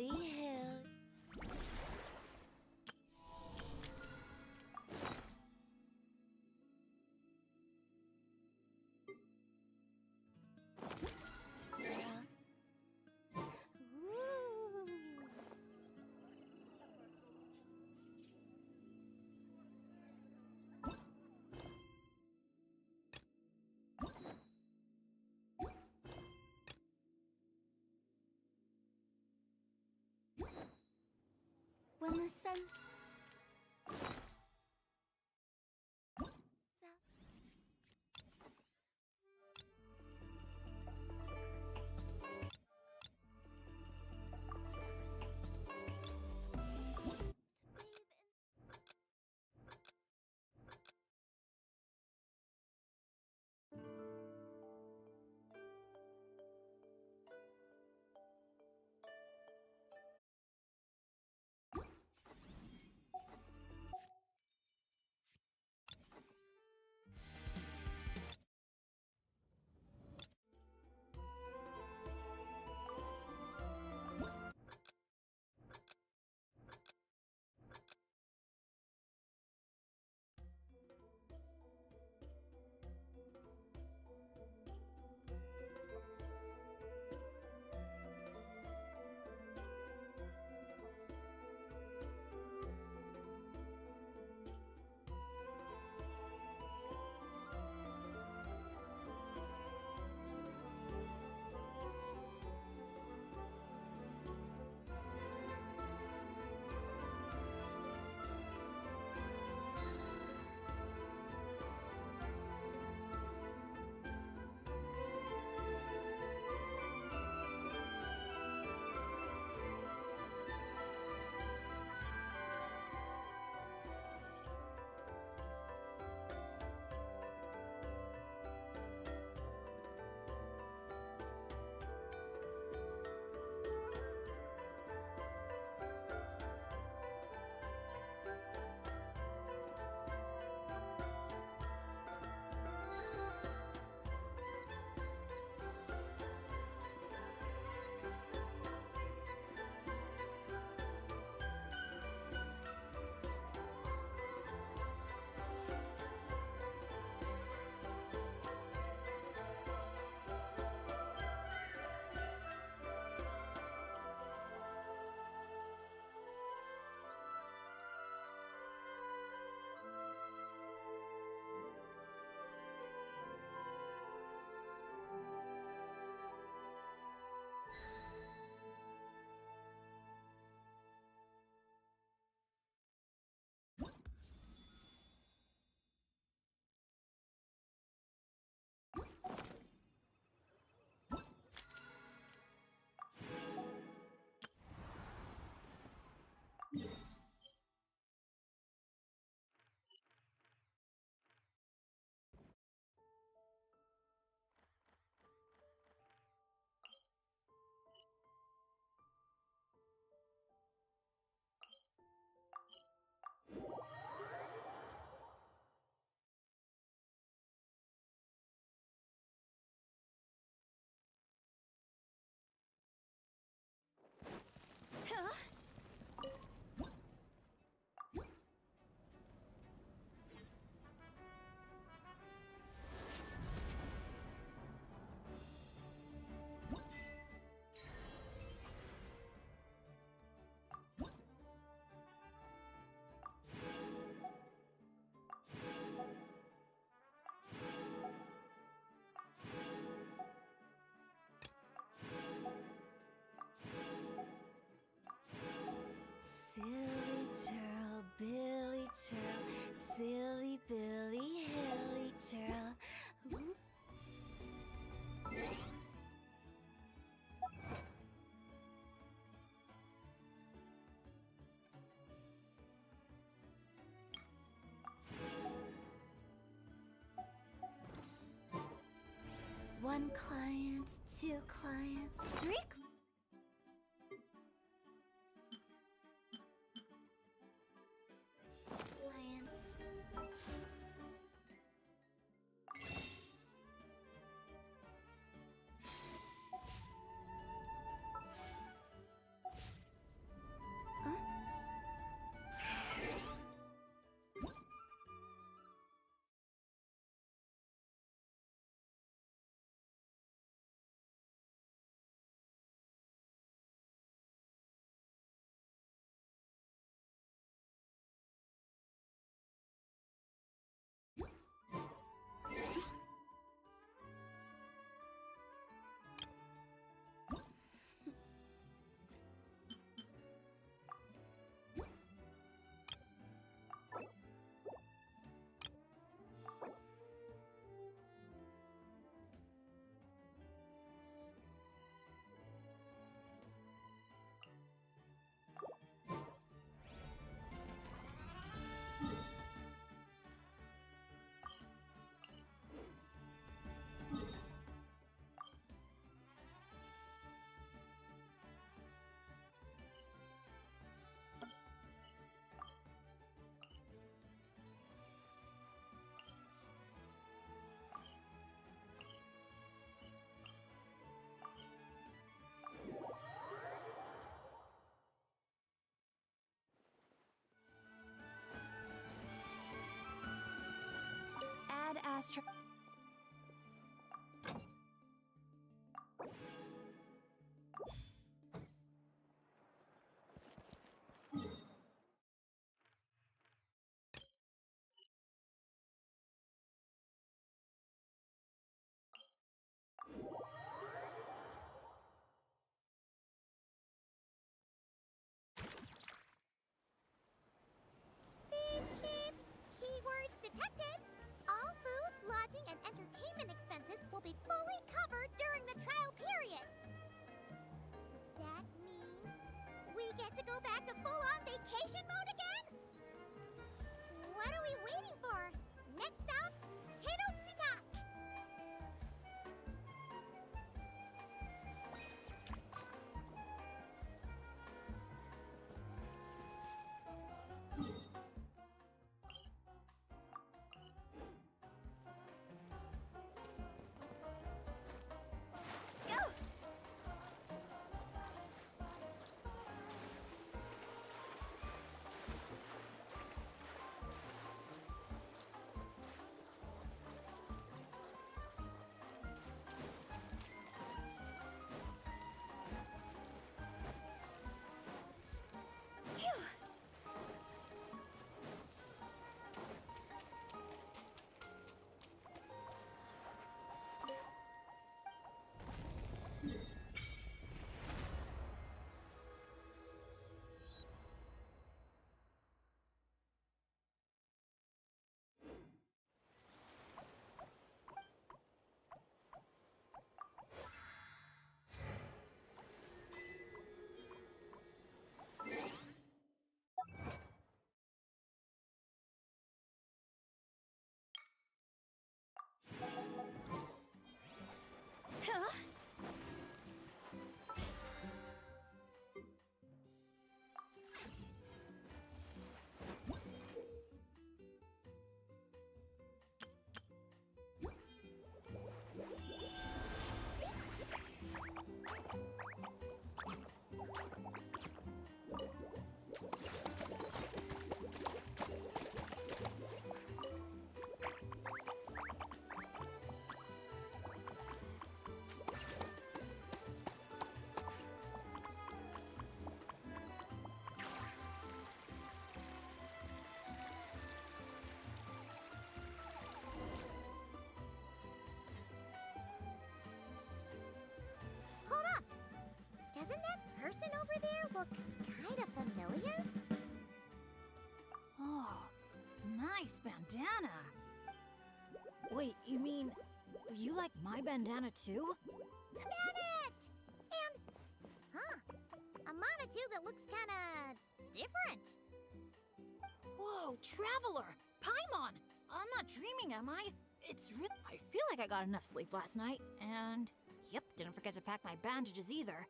Billy Hill. When the sun Silly churl, Billy churl, silly Billy Hilly churl. Ooh. One client, two clients, three clients. last trip. Beep, beep. Keywords detected. All food, lodging, and entertainment expenses will be fully covered during the trial period. Does that mean we get to go back to full-on vacation mode again? What are we waiting for? Next stop, Tenochtitlan. Huh? Hold up! Doesn't that person over there look kind of familiar? Oh, nice bandana. Wait, you mean you like my bandana too? Bennett! And, a Montague that looks kinda different. Whoa, Traveler! Paimon! I'm not dreaming, am I? It's real. I feel like I got enough sleep last night, and yep, didn't forget to pack my bandages either.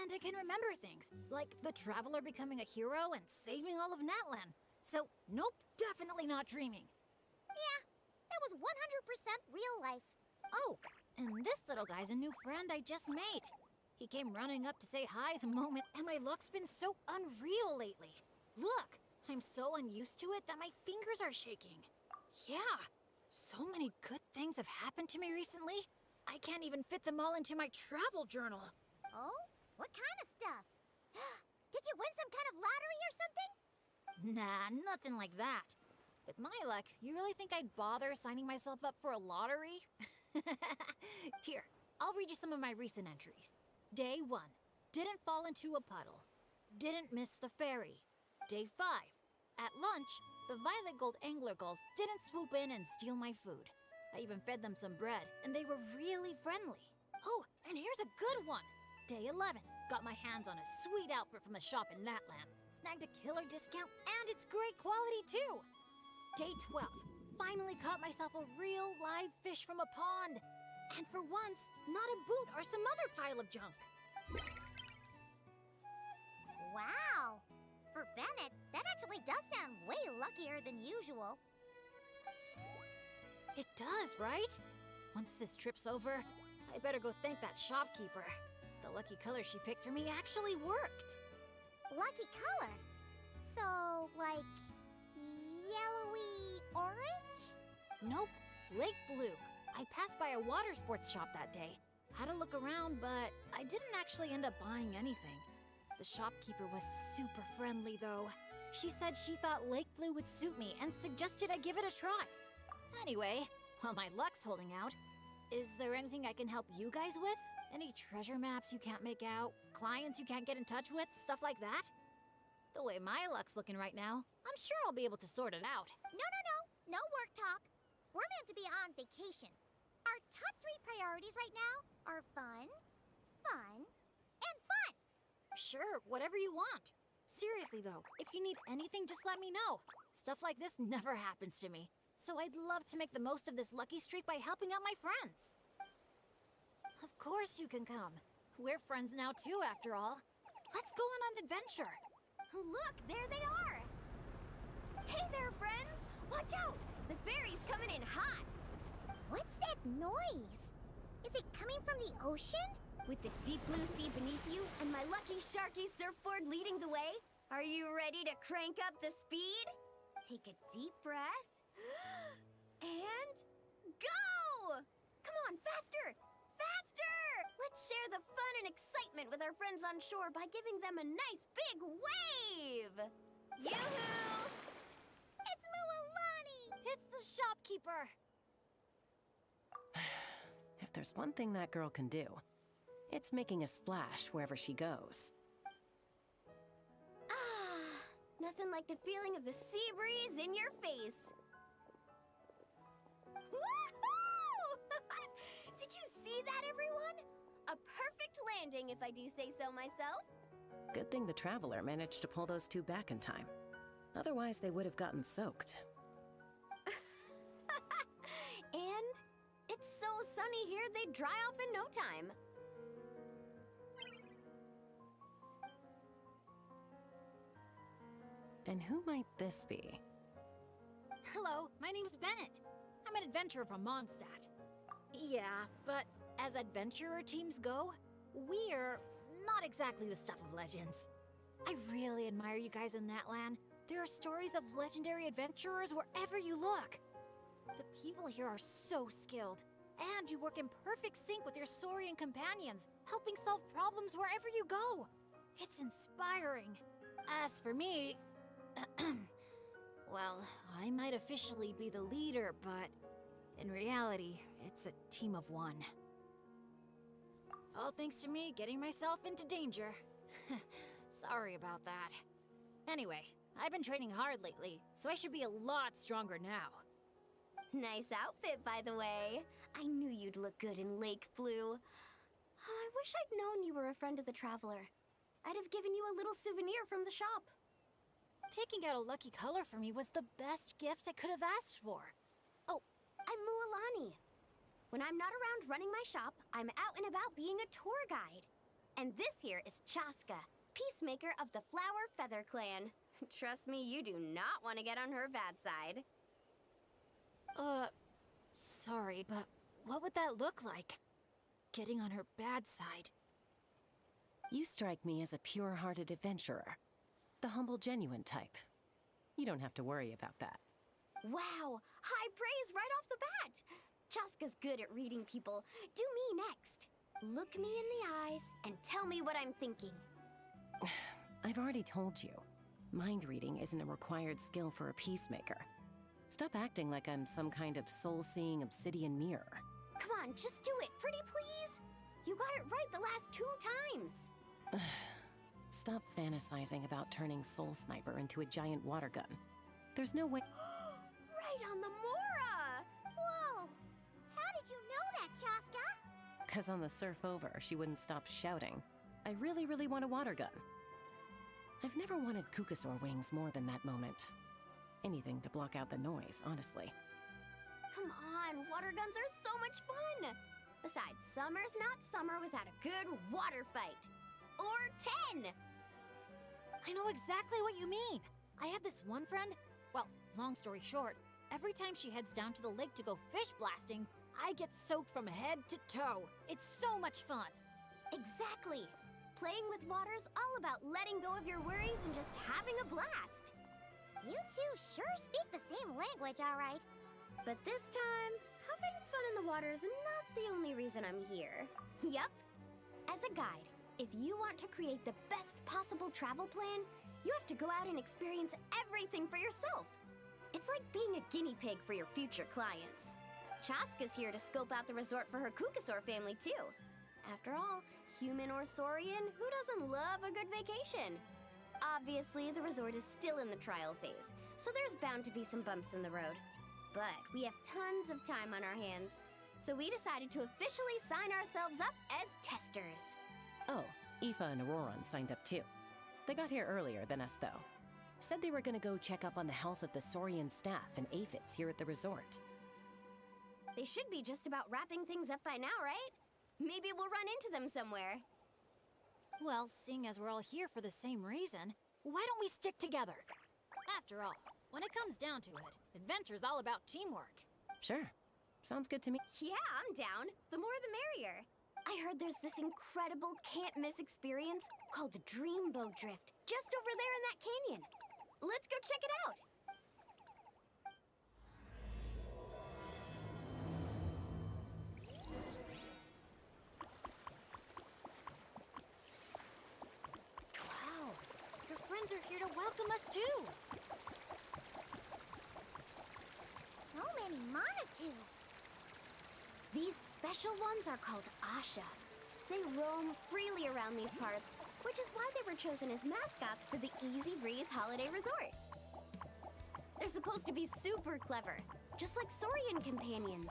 And I can remember things, like the Traveler becoming a hero and saving all of Natlan. So, nope, definitely not dreaming. Yeah, that was 100% real life. Oh, and this little guy's a new friend I just made. He came running up to say hi the moment, and my luck's been so unreal lately. Look, I'm so unused to it that my fingers are shaking. Yeah, so many good things have happened to me recently. I can't even fit them all into my travel journal. Oh? What kind of stuff? Did you win some kind of lottery or something? Nah, nothing like that. With my luck, you really think I'd bother signing myself up for a lottery? Here, I'll read you some of my recent entries. Day 1. Didn't fall into a puddle. Didn't miss the ferry. Day 5. At lunch, the violet gold angler gulls didn't swoop in and steal my food. I even fed them some bread, and they were really friendly. Oh, and here's a good one. Day 11. Got my hands on a sweet outfit from the shop in Natlan. Snagged a killer discount, and it's great quality too. Day 12. Finally caught myself a real live fish from a pond. And for once, not a boot or some other pile of junk. Wow! For Bennett, that actually does sound way luckier than usual. It does, right? Once this trip's over, I better go thank that shopkeeper. The lucky color she picked for me actually worked. Lucky color? So, like, yellowy orange? Nope, Lake Blue. I passed by a water sports shop that day. Had a look around, but I didn't actually end up buying anything. The shopkeeper was super friendly, though. She said she thought Lake Blue would suit me and suggested I give it a try. Anyway, while my luck's holding out, is there anything I can help you guys with? Any treasure maps you can't make out? Clients you can't get in touch with? Stuff like that? The way my luck's looking right now, I'm sure I'll be able to sort it out. No work talk. We're meant to be on vacation. Our top 3 priorities right now are fun, fun, and fun. Sure, whatever you want. Seriously though, if you need anything, just let me know. Stuff like this never happens to me. So I'd love to make the most of this lucky streak by helping out my friends. Of course you can come. We're friends now too, after all. Let's go on an adventure. Look, there they are! Hey there, friends! Watch out! The ferry's coming in hot! What's that noise? Is it coming from the ocean? With the deep blue sea beneath you and my lucky Sharky surfboard leading the way, are you ready to crank up the speed? Take a deep breath. And go! Come on, faster! Faster! Let's share the fun and excitement with our friends on shore by giving them a nice big wave! Yoo-hoo! It's Mualani! It's the shopkeeper! If there's one thing that girl can do, it's making a splash wherever she goes. Ah, nothing like the feeling of the sea breeze in your face. Woohoo! Did you see that, everyone? A perfect landing, if I do say so myself. Good thing the Traveler managed to pull those 2 back in time. Otherwise, they would have gotten soaked. And it's so sunny here, they'd dry off in no time. And who might this be? Hello, my name's Bennett. I'm an adventurer from Mondstadt. Yeah, but as adventurer teams go, we're not exactly the stuff of legends. I really admire you guys in that land. There are stories of legendary adventurers wherever you look. The people here are so skilled, and you work in perfect sync with your Saurian companions, helping solve problems wherever you go. It's inspiring. As for me, well, I might officially be the leader, but in reality, it's a team of 1. All thanks to me getting myself into danger. Sorry about that. Anyway, I've been training hard lately, so I should be a lot stronger now. Nice outfit, by the way. I knew you'd look good in Lake Blue. I wish I'd known you were a friend of the Traveler. I'd have given you a little souvenir from the shop. Picking out a lucky color for me was the best gift I could have asked for. Oh, I'm Mualani. When I'm not around running my shop, I'm out and about being a tour guide. And this here is Chaska, peacemaker of the Flower Feather Clan. Trust me, you do not want to get on her bad side. Sorry, but what would that look like? Getting on her bad side. You strike me as a pure-hearted adventurer. The humble, genuine type. You don't have to worry about that. Wow, high praise right off the bat. Chaska's good at reading people. Do me next. Look me in the eyes and tell me what I'm thinking. I've already told you. Mind reading isn't a required skill for a peacemaker. Stop acting like I'm some kind of soul-seeing obsidian mirror. Come on, just do it, pretty please. You got it right the last 2 times. Stop fantasizing about turning Soul Sniper into a giant water gun. There's no way— Right on the Mora! Whoa! How did you know that, Chaska? 'Cause on the surf over, she wouldn't stop shouting, "I really, really want a water gun." I've never wanted Kukasaur wings more than that moment. Anything to block out the noise, honestly. Come on, water guns are so much fun! Besides, summer's not summer without a good water fight. Or 10! I know exactly what you mean. I have this one friend, well, long story short, every time she heads down to the lake to go fish blasting, I get soaked from head to toe. It's so much fun. Exactly. Playing with water's all about letting go of your worries and just having a blast. You two sure speak the same language, all right. But this time, how water's not the only reason I'm here. Yup. As a guide, if you want to create the best possible travel plan, you have to go out and experience everything for yourself. It's like being a guinea pig for your future clients. Chaska's here to scope out the resort for her Kukasaur family, too. After all, human or saurian, who doesn't love a good vacation? Obviously, the resort is still in the trial phase, so there's bound to be some bumps in the road. But we have tons of time on our hands, so we decided to officially sign ourselves up as testers. Oh, Aoife and Auroran signed up too. They got here earlier than us, though. Said they were gonna go check up on the health of the Saurian staff and aphids here at the resort. They should be just about wrapping things up by now, right? Maybe we'll run into them somewhere. Well, seeing as we're all here for the same reason, why don't we stick together? After all, when it comes down to it, adventure's all about teamwork. Sure. Sounds good to me. Yeah, I'm down. The more the merrier. I heard there's this incredible can't-miss experience called Dreamboat Drift just over there in that canyon. Let's go check it out. Wow, your friends are here to welcome us too. So many Monatu. These special ones are called Asha. They roam freely around these parts, which is why they were chosen as mascots for the Easy Breeze Holiday Resort. They're supposed to be super clever, just like Saurian companions.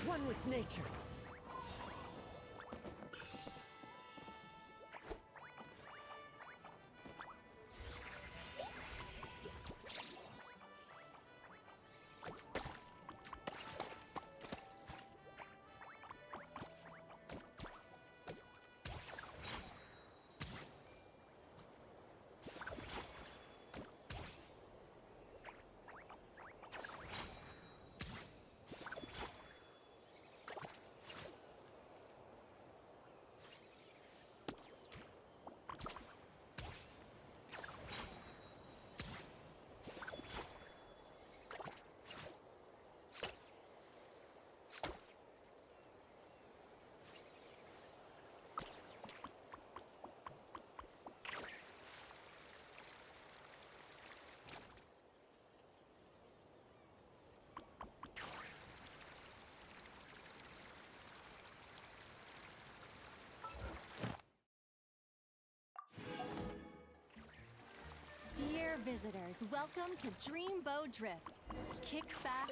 One with nature. Dear visitors, welcome to Dreamboat Drift. Kick back.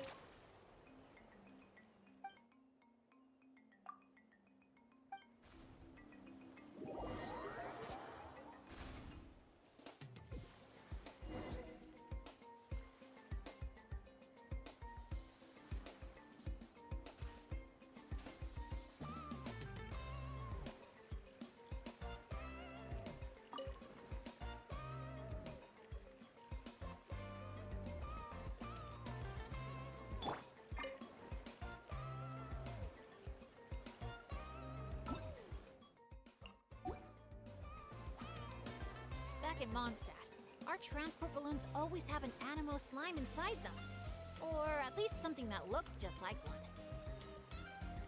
Back in Mondstadt, our transport balloons always have an animo slime inside them. Or at least something that looks just like one.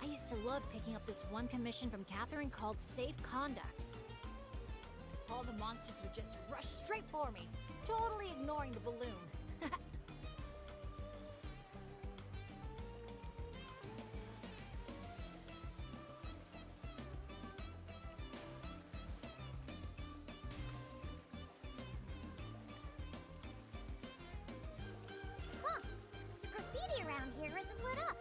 I used to love picking up this one commission from Catherine called Safe Conduct. All the monsters would just rush straight for me, totally ignoring the balloon. Huh. The graffiti around here isn't lit up.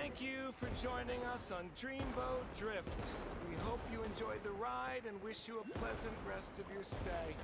Thank you for joining us on Dreamboat Drift. We hope you enjoyed the ride and wish you a pleasant rest of your stay.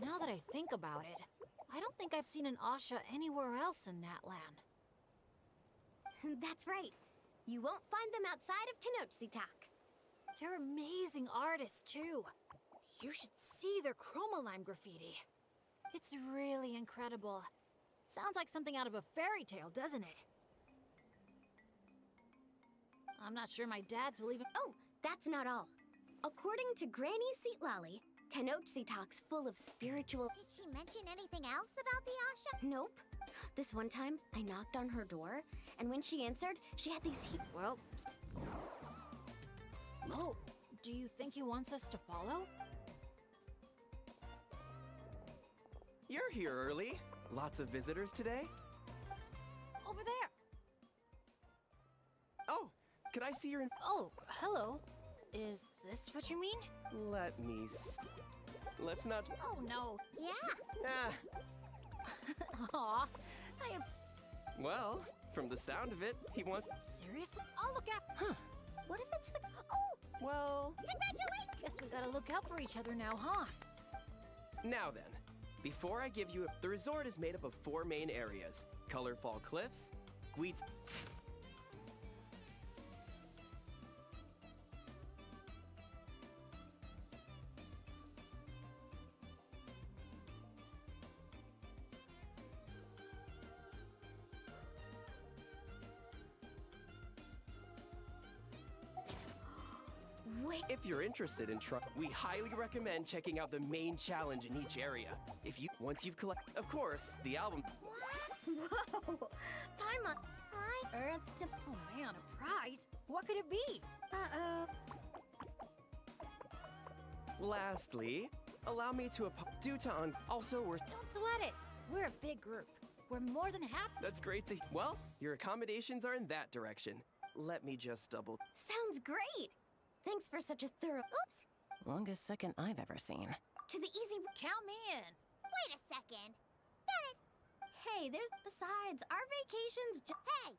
Now that I think about it, I don't think I've seen an Asha anywhere else in Natland. That's right. You won't find them outside of Tenochtitlan. They're amazing artists, too. You should see their chroma lime graffiti. It's really incredible. Sounds like something out of a fairy tale, doesn't it? I'm not sure my dads will even— Oh, that's not all. According to Granny Seatlally, Tenochtitlan's full of spiritual— Did she mention anything else about the Asha? Nope. This one time, I knocked on her door, and when she answered, she had these Well... Oh, do you think he wants us to follow? You're here early. Lots of visitors today? Over there! Oh, could I see your... Oh, hello. Is this what you mean? Let me Let's not... Oh, no. Yeah. Ah, Aw, I am... well, from the sound of it, he wants... Serious? I'll look after... Huh. What if it's the... Oh! Well, Congratulations! Guess we gotta look out for each other now, huh? now then. Before I give you the resort is made up of 4 main areas. colorful cliffs, Gweets. Wait, If you're interested in trying, we highly recommend checking out the main challenge in each area. Once you've collected, of course, the album. whoa! Paimon, Earth to. Oh man, a prize? What could it be? Uh-oh. Lastly, allow me to due to also we're. Don't sweat it. We're a big group. We're more than happy. That's great to. Well, your accommodations are in that direction. Let me just double. Sounds great! Thanks for such a thorough. Oops! Longest second I've ever seen. To the easy. Count me in. Wait a second. Hey, there's. Besides, our vacation's. Hey,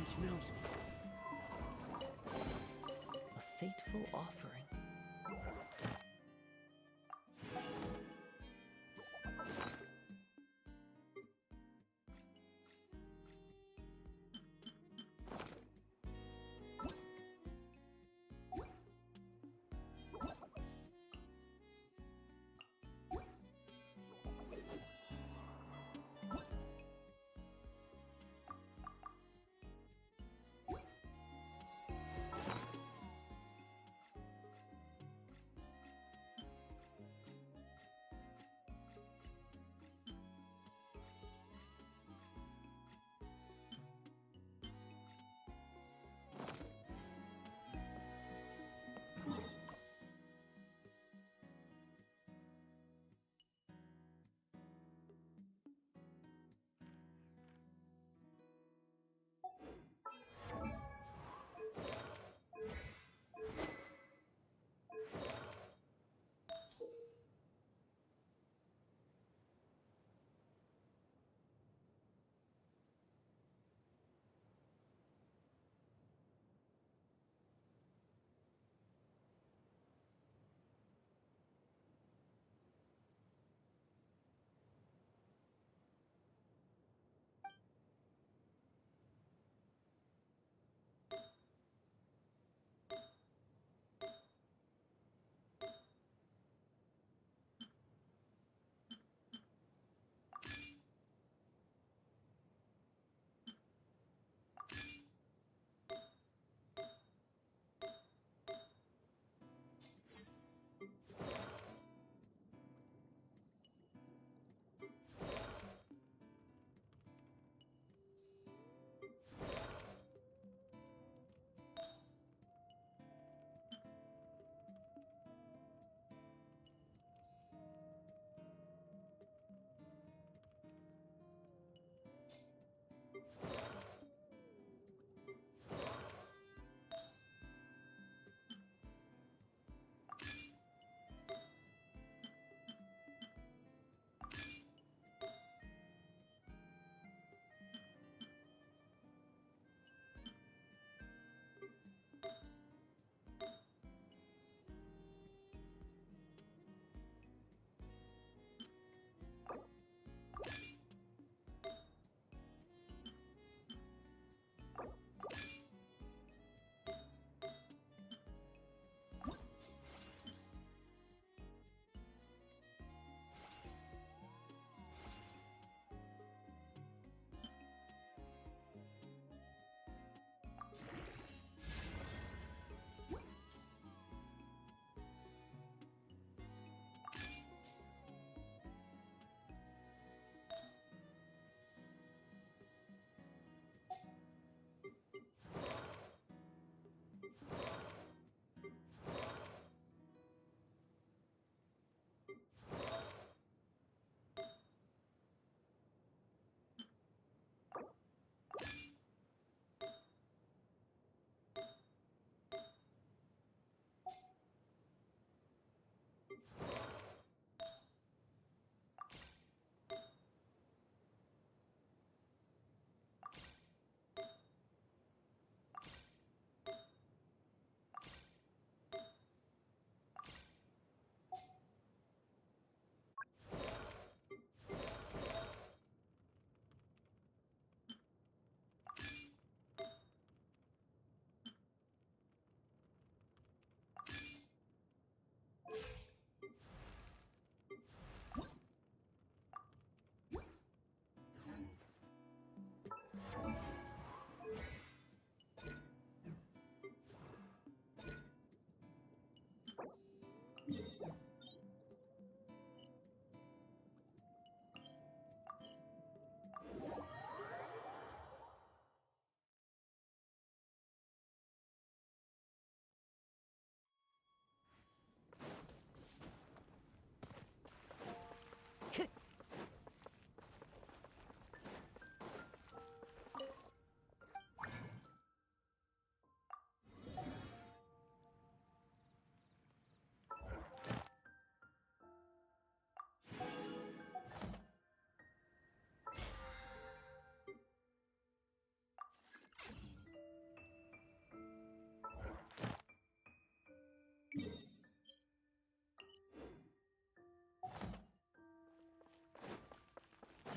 Sage knows me. A fateful offering.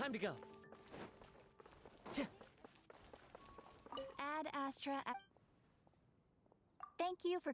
Time to go. Ad Astra. Thank you for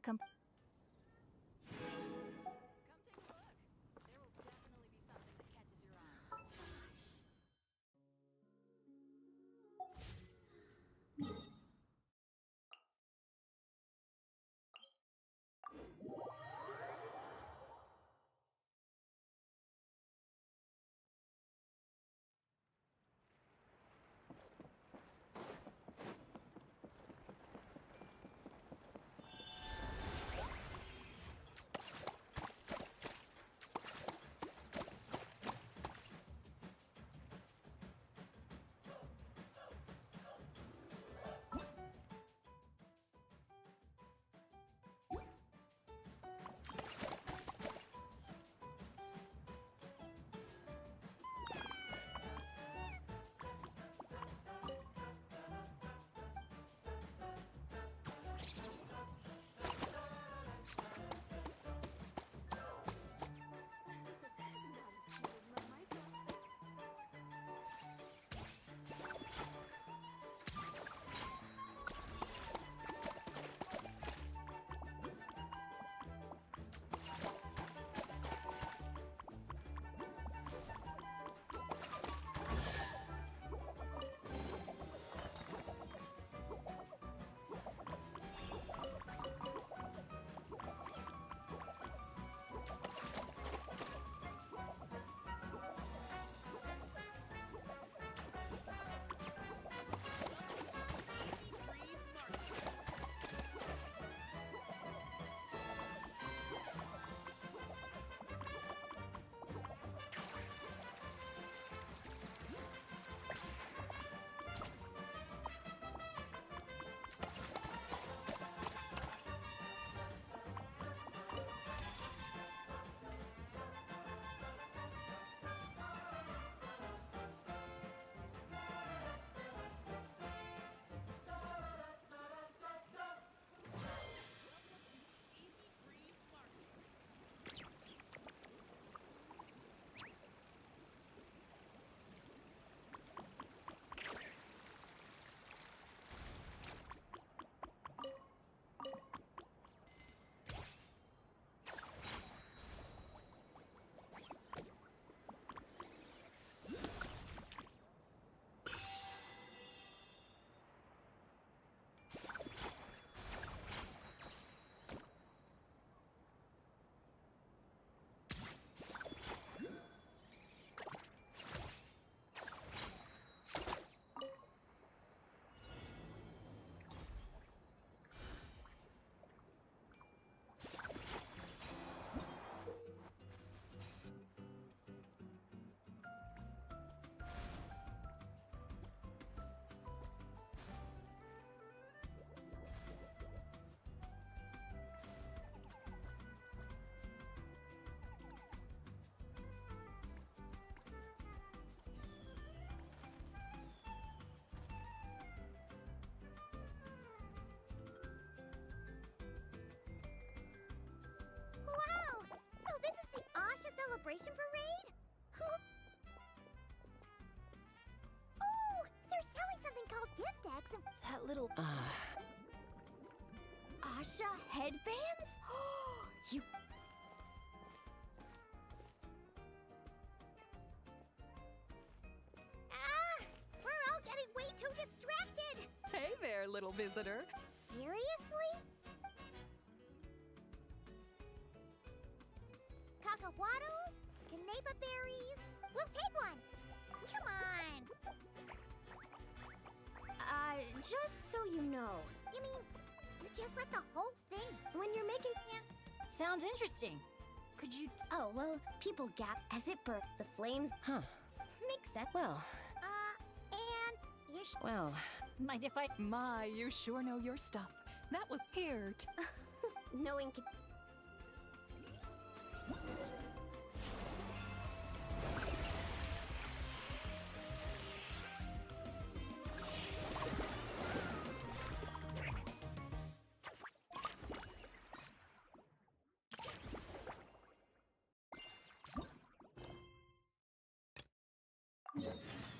Wow! So this is the Asha Celebration Parade? Oh! They're selling something called gift eggs and That little Asha headbands? You we're all getting way too distracted! Hey there, little visitor. Seriously? Cacahuatls? Canepa berries? We'll take one! Come on! just so you know, You mean, you just let the whole thing... when you're making Sounds interesting. Could you oh, well, people gap as it burns. The flames Huh. make sense. Well, And you well. mind if I... My, you sure know your stuff. That was here. Knowing could Yeah.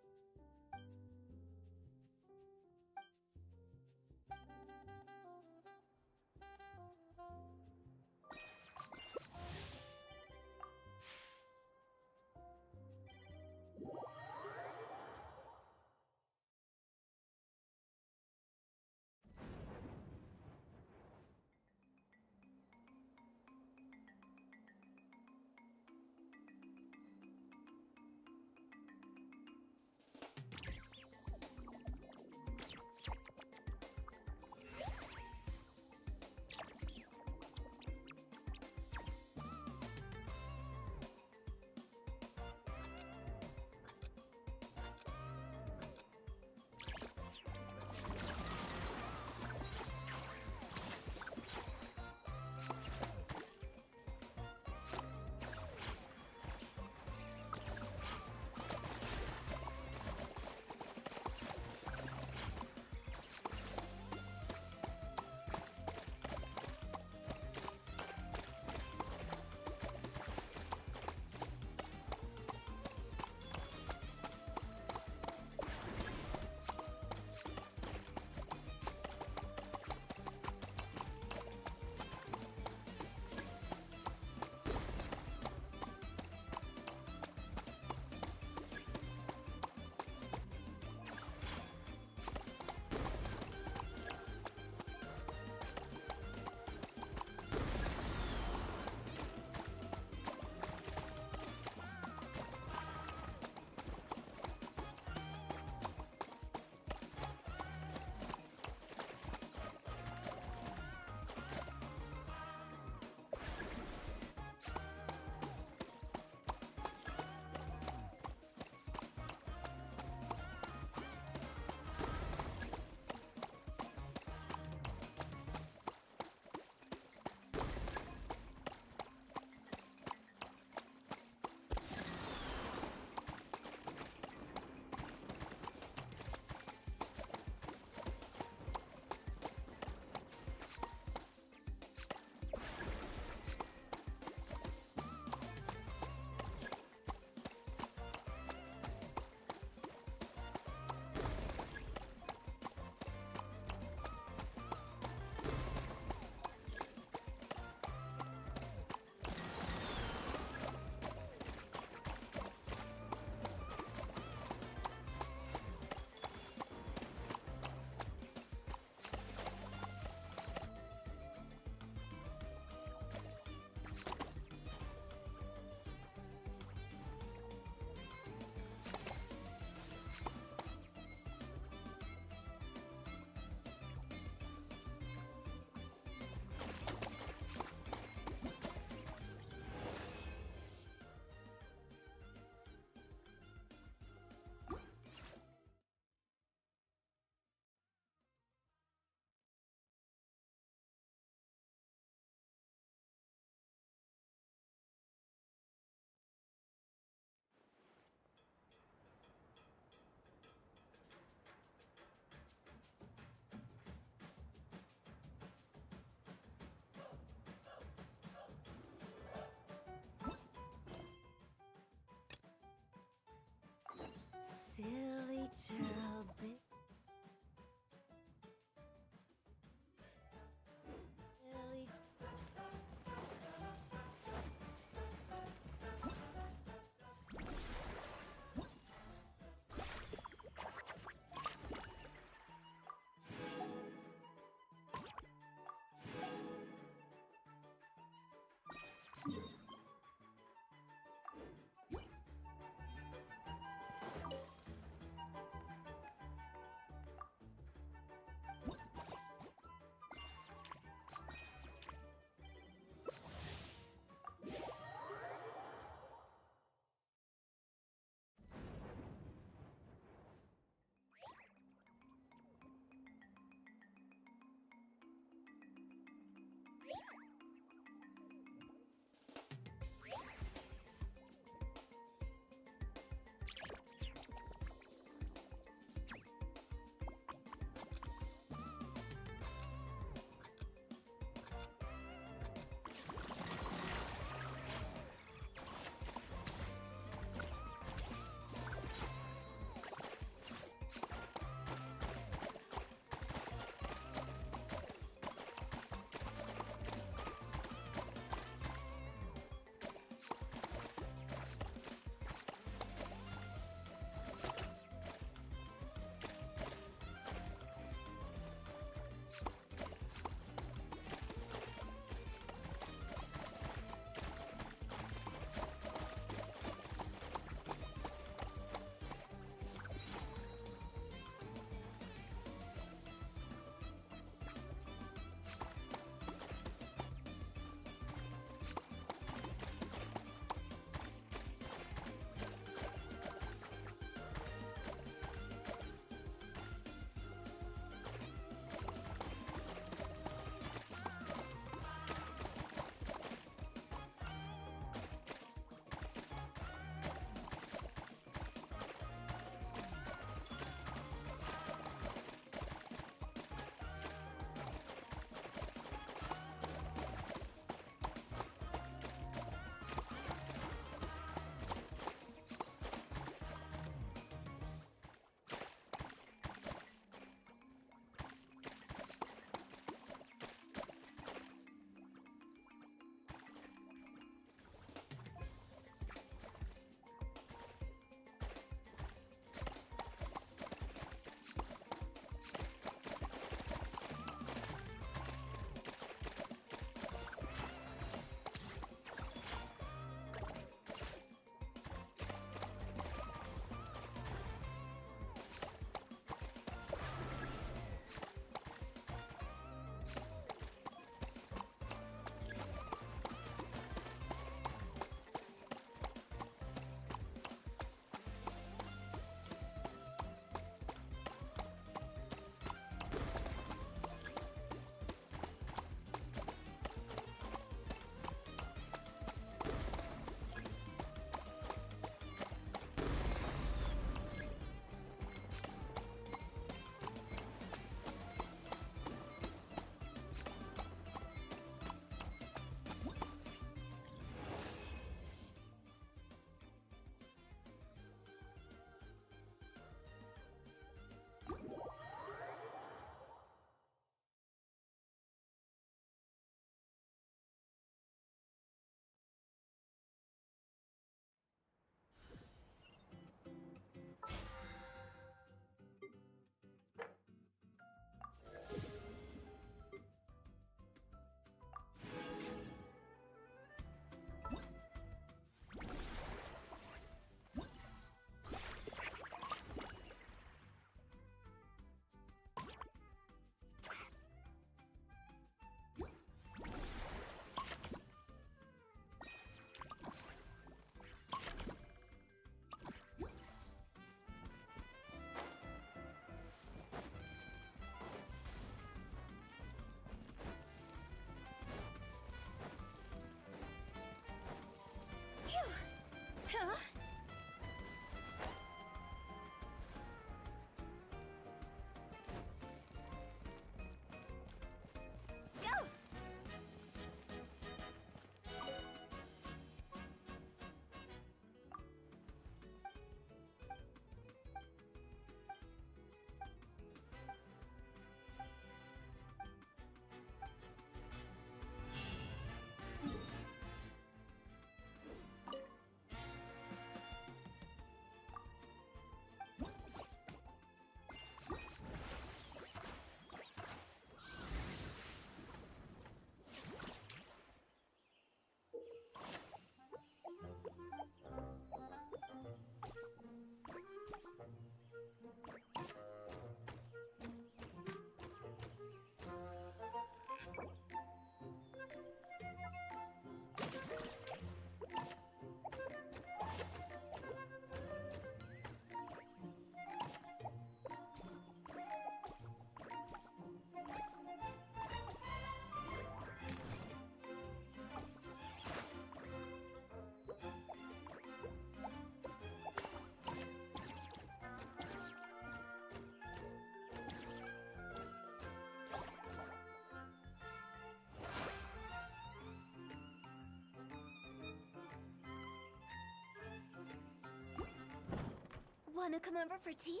Wanna come over for tea?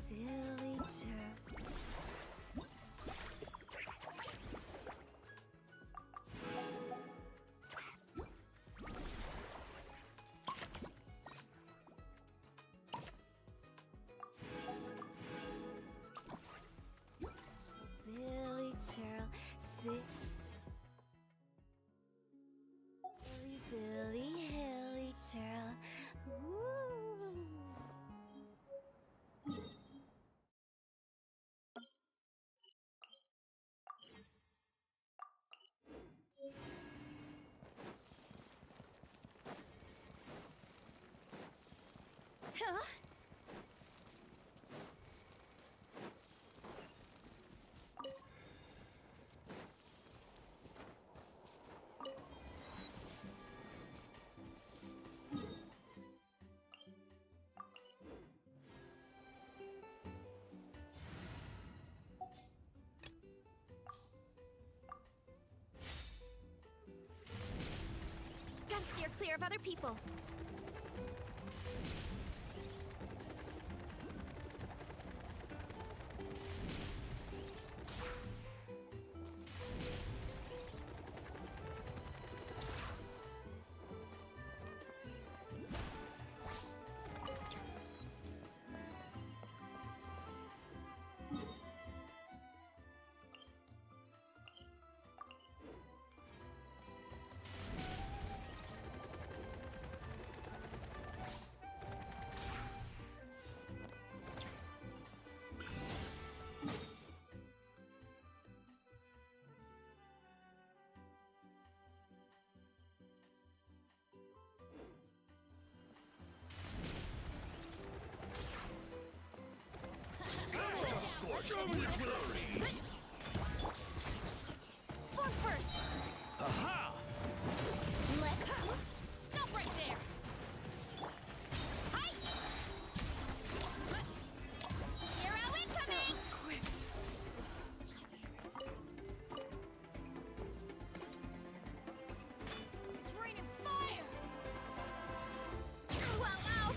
Silly chirp. Billy chirl, Billy hilly chirl. Ooh. Huh? Gotta steer clear of other people. Form first. Aha! Let's stop right there. Hi. Hero incoming. It's raining fire. Ow, ow, ow.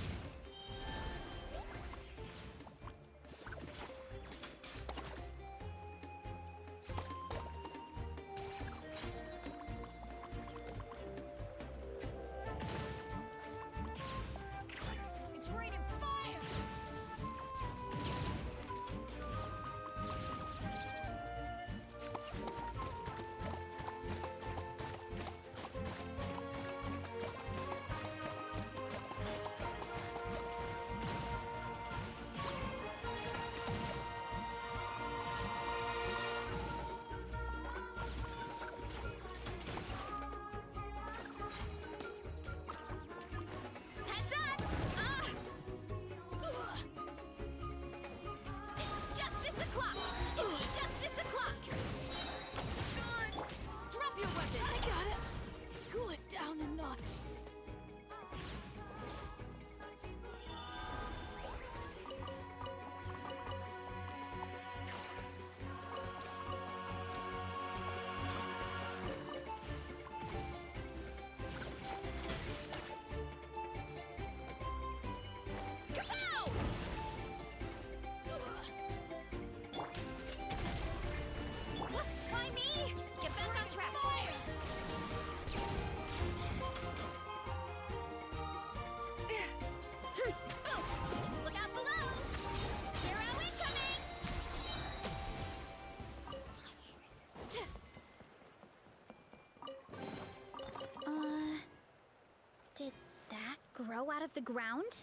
grow out of the ground?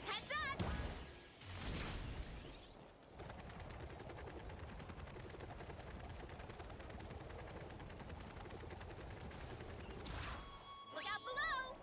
Heads up! Look out below!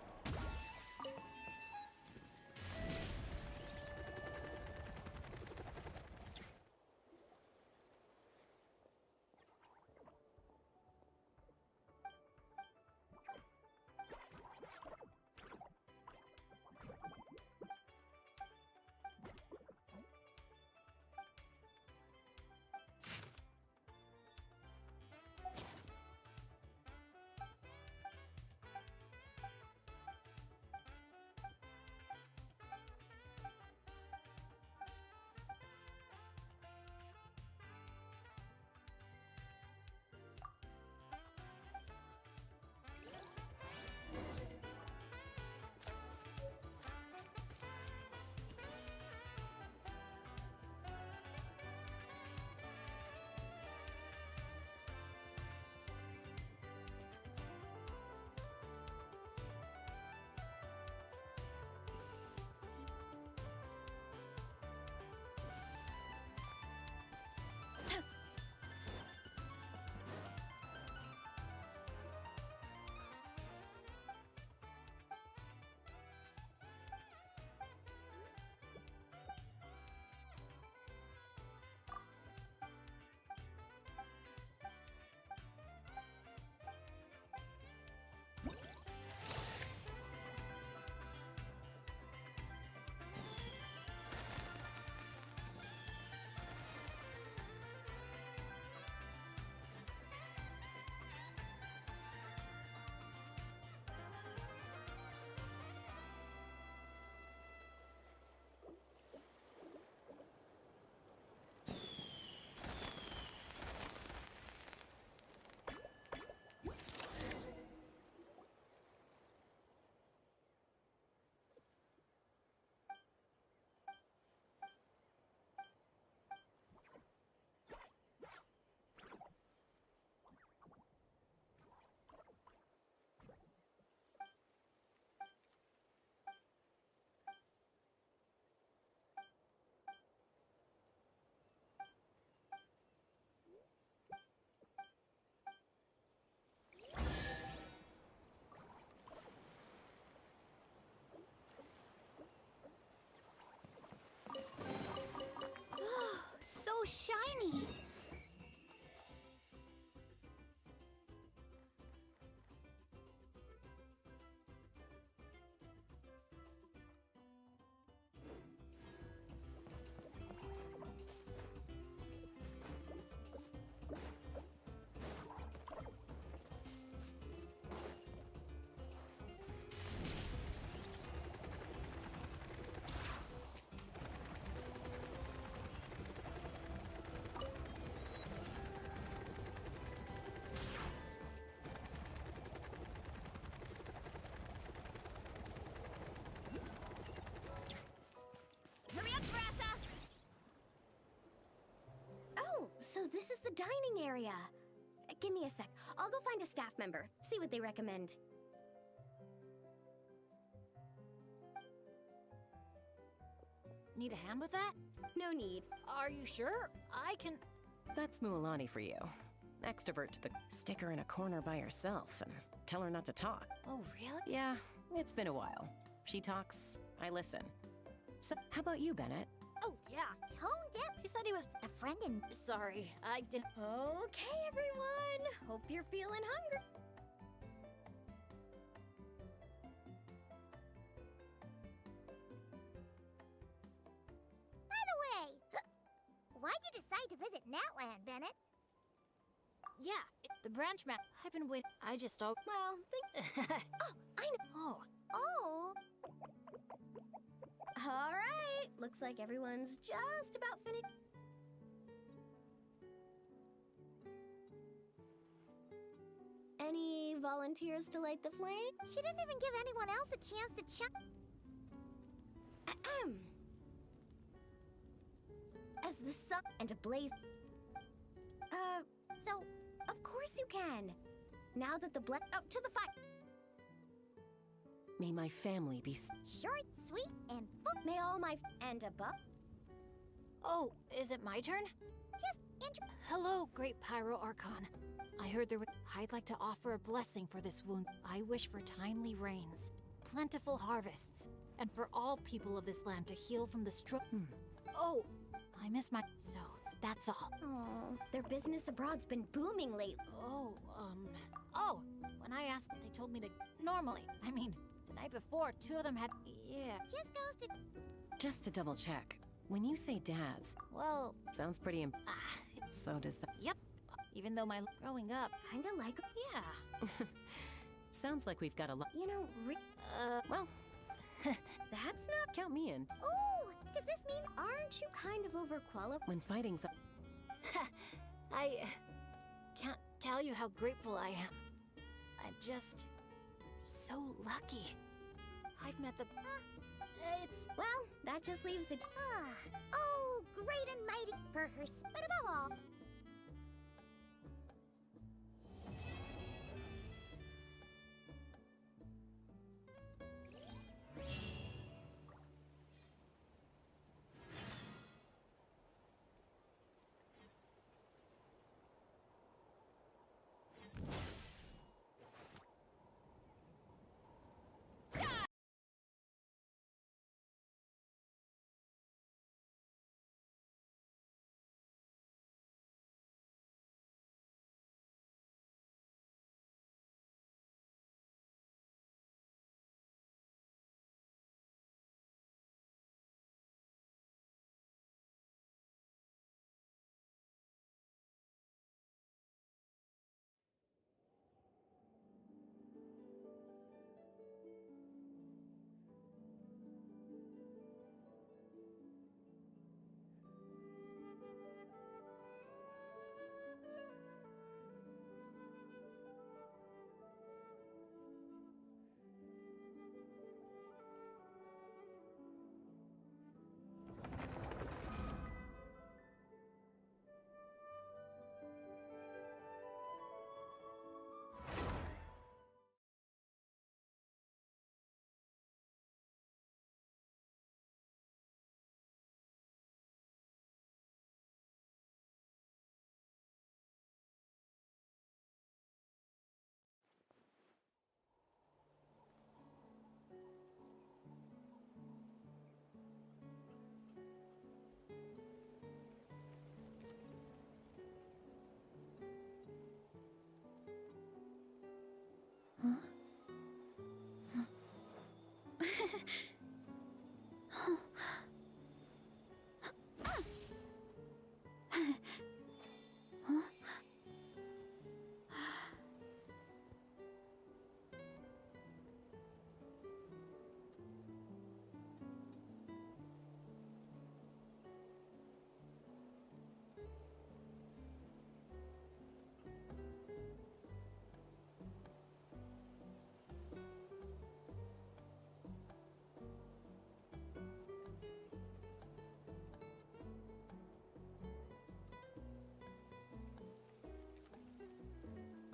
So shiny! Hurry up, Brassa! Oh, so this is the dining area. Give me a sec. I'll go find a staff member, see what they recommend. Need a hand with that? No need. Are you sure? I can... That's Mualani for you. Extrovert to the stick her in a corner by herself and tell her not to talk. Oh, really? Yeah, it's been a while. She talks, I listen. So, how about you, Bennett? Oh, yeah. Tone Deaf. He said he was A friend in. sorry. I didn't... Okay, everyone. Hope you're feeling hungry. By the way, why'd you decide to visit Natland, Bennett? Yeah, the branch map. I've been waiting. I just... Oh, Well, think... oh, I know. Oh, Oh. All right, looks like everyone's just about finished. Any volunteers to light the flame? She didn't even give anyone else a chance to check. Ahem. As the sun and a blaze. So, Of course you can. Now that the oh, to the fire. May my family be short, sweet, and full. May all my and above. Oh, is it my turn? Hello, great Pyro Archon. I heard there was. I'd like to offer a blessing for this wound. I wish for timely rains, plentiful harvests, and for all people of this land to heal from the Oh, I missed my. So, that's all. Oh, their business abroad's been booming lately. Oh, when I asked, they told me to. Normally, I mean, the night before, 2 of them had. Yeah. Just goes to. Just to double check, when you say dads, Well, sounds pretty so does that. yep. Even though my growing up, Kinda like, yeah. Sounds like we've got a lot. you know, Well, that's not. count me in. Ooh, does this mean Aren't you kind of overqualified? When fighting's I can't tell you how grateful I am. I'm just so lucky. I've met the. It's well, that just leaves it. oh, great and mighty for her, but above all.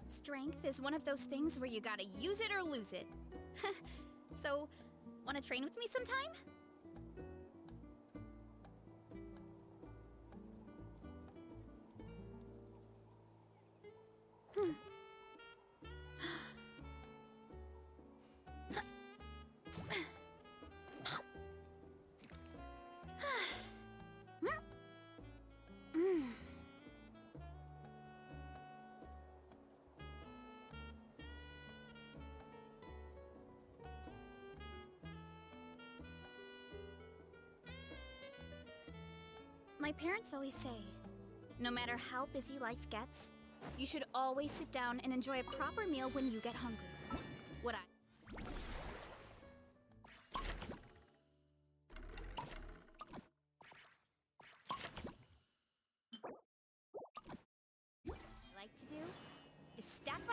Strength is one of those things where you gotta use it or lose it. So, wanna train with me sometime? My parents always say, no matter how busy life gets, you should always sit down and enjoy a proper meal when you get hungry. What I...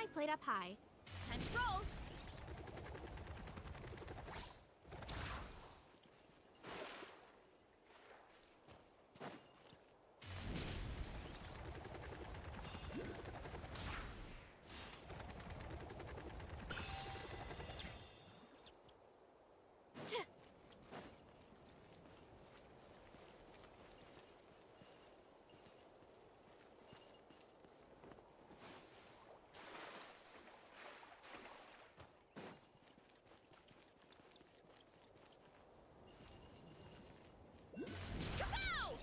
my plate up high. Time to roll! Kapow!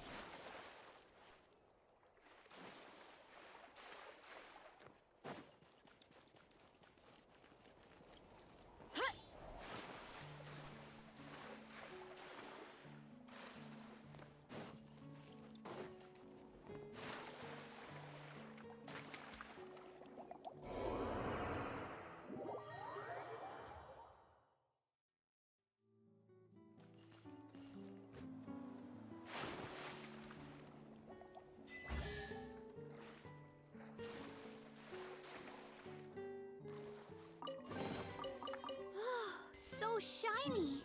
So shiny!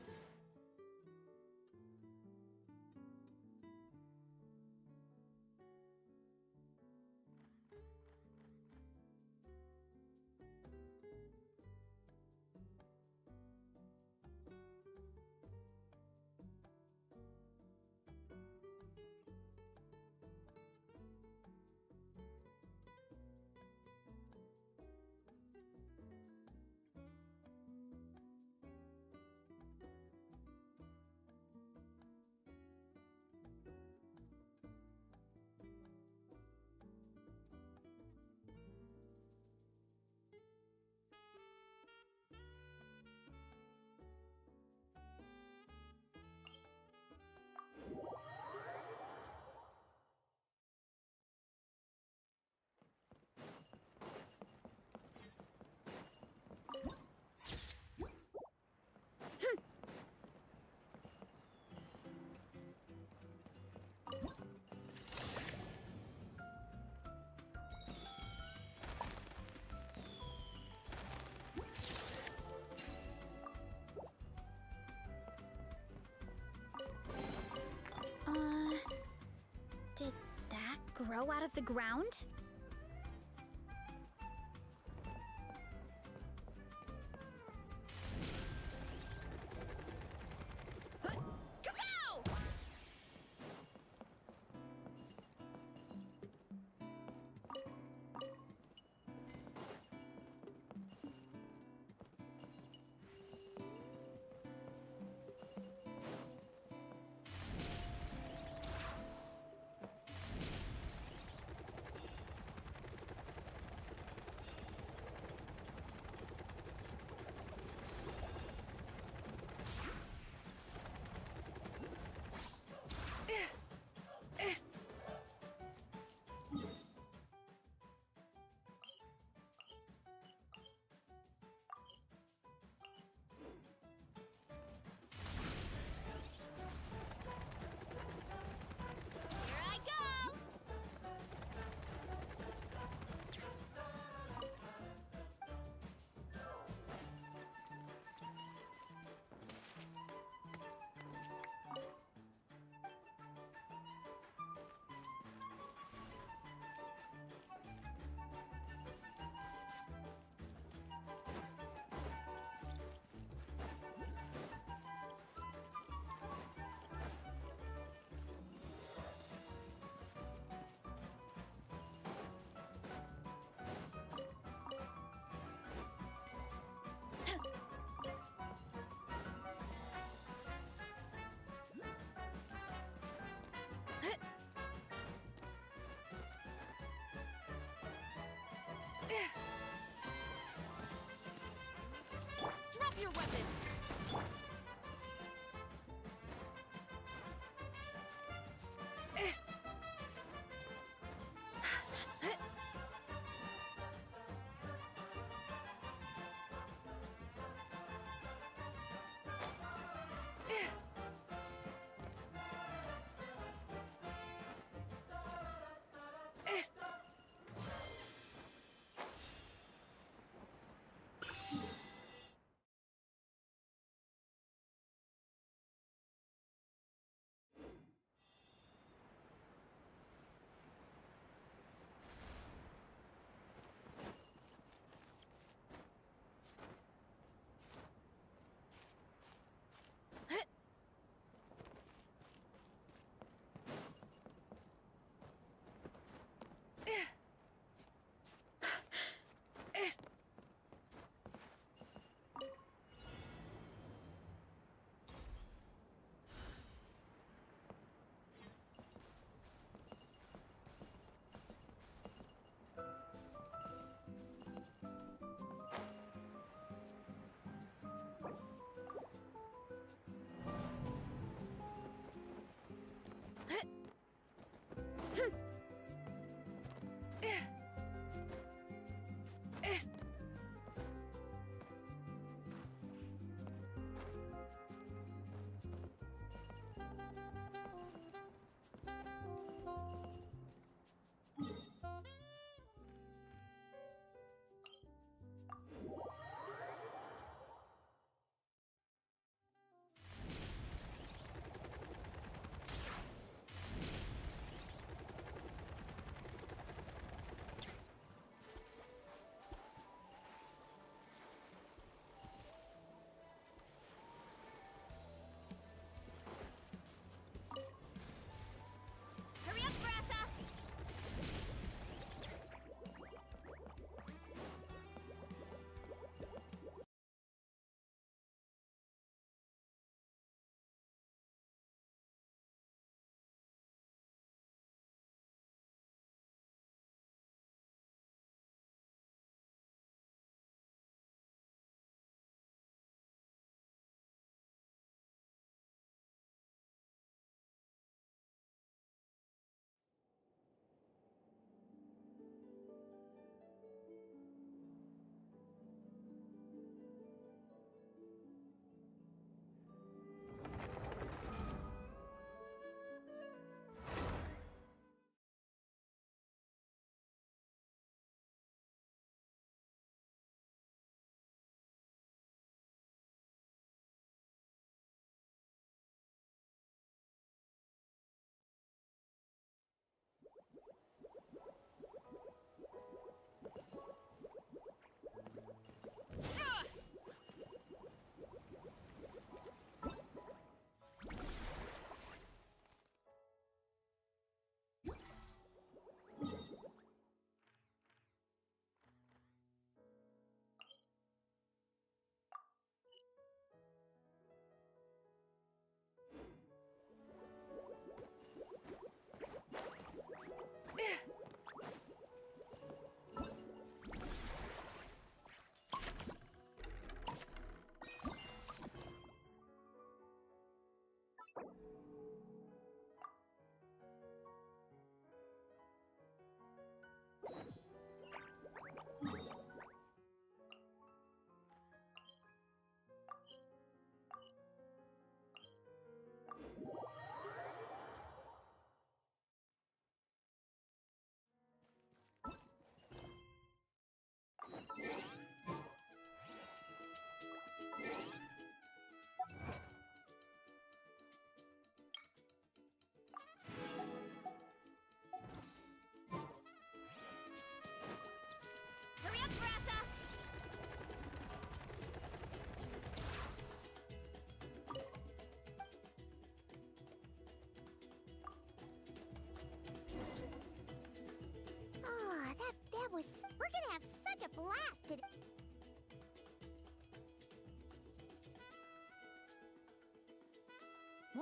Did that grow out of the ground? Kapow!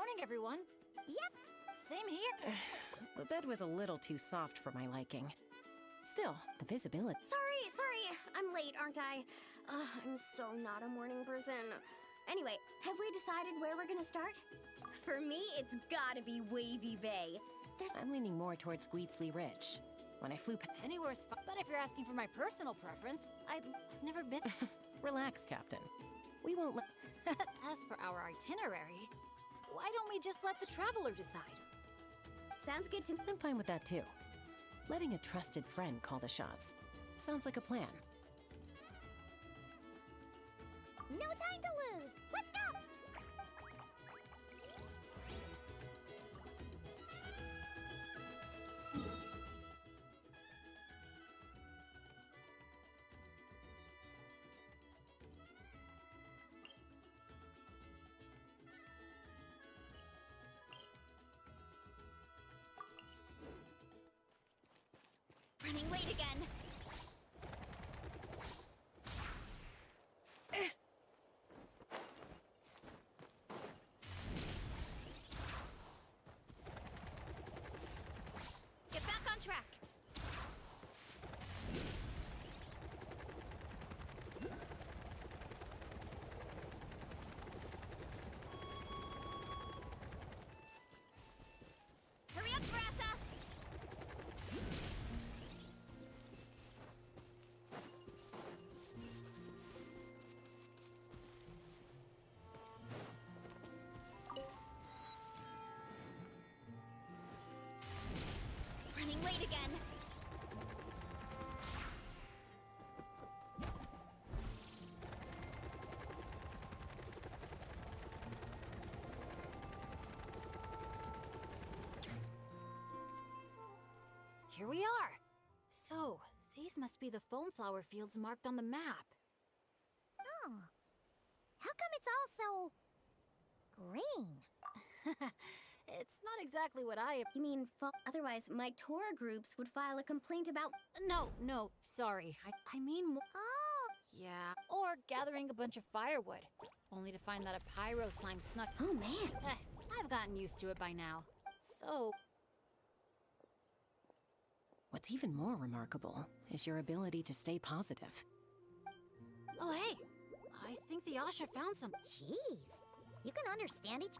Morning, everyone. Yep. Same here. The bed was a little too soft for my liking. Still, the visibility. Sorry, I'm late, aren't I? I'm so not a morning person. Anyway, have we decided where we're gonna start? For me, it's gotta be Wavy Bay. I'm leaning more towards Squeetsley Ridge. When I flew Anywhere's fine. But if you're asking for my personal preference, I've never been. Relax, Captain. We won't let... As for our itinerary, why don't we just let the traveler decide? Sounds good to me. I'm fine with that, too. Letting a trusted friend call the shots. Sounds like a plan. No time to lose. Let's go. Running late again. Get back on track. Hurry up, Brassa! Running late again. Here we are. So, these must be the foam flower fields marked on the map. Oh. How come it's all so green? It's not exactly what I... You mean, otherwise my tour groups would file a complaint about... No, sorry. I mean... Oh. Yeah, or gathering a bunch of firewood. Only to find that a pyro slime snuck... Oh, man. I've gotten used to it by now. So... What's even more remarkable is your ability to stay positive. Oh, hey! I think the Asha found some... Jeez. You can understand each...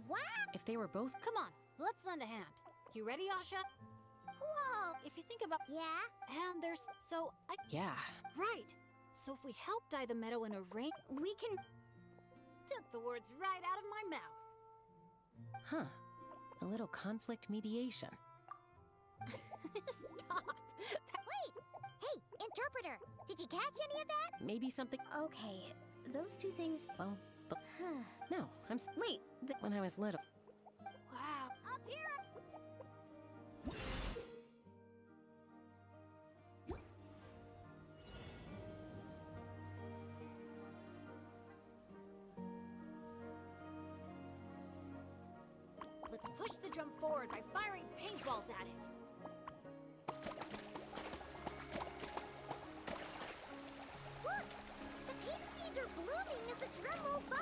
Wow. If they were both... Come on, let's lend a hand. You ready, Asha? Whoa. If you think about... Yeah? And there's... So, I... Yeah. Right. So if we help dye the meadow in a rain... We can... Took the words right out of my mouth. Huh. A little conflict mediation. Stop! Wait. Hey, interpreter. Did you catch any of that? Maybe something... Okay, those two things... Well, but... No, Wait, when I was little. Wow. Up here. Let's push the drum forward by firing paintballs at it. Look. The pink seeds are blooming as the drum rolls by.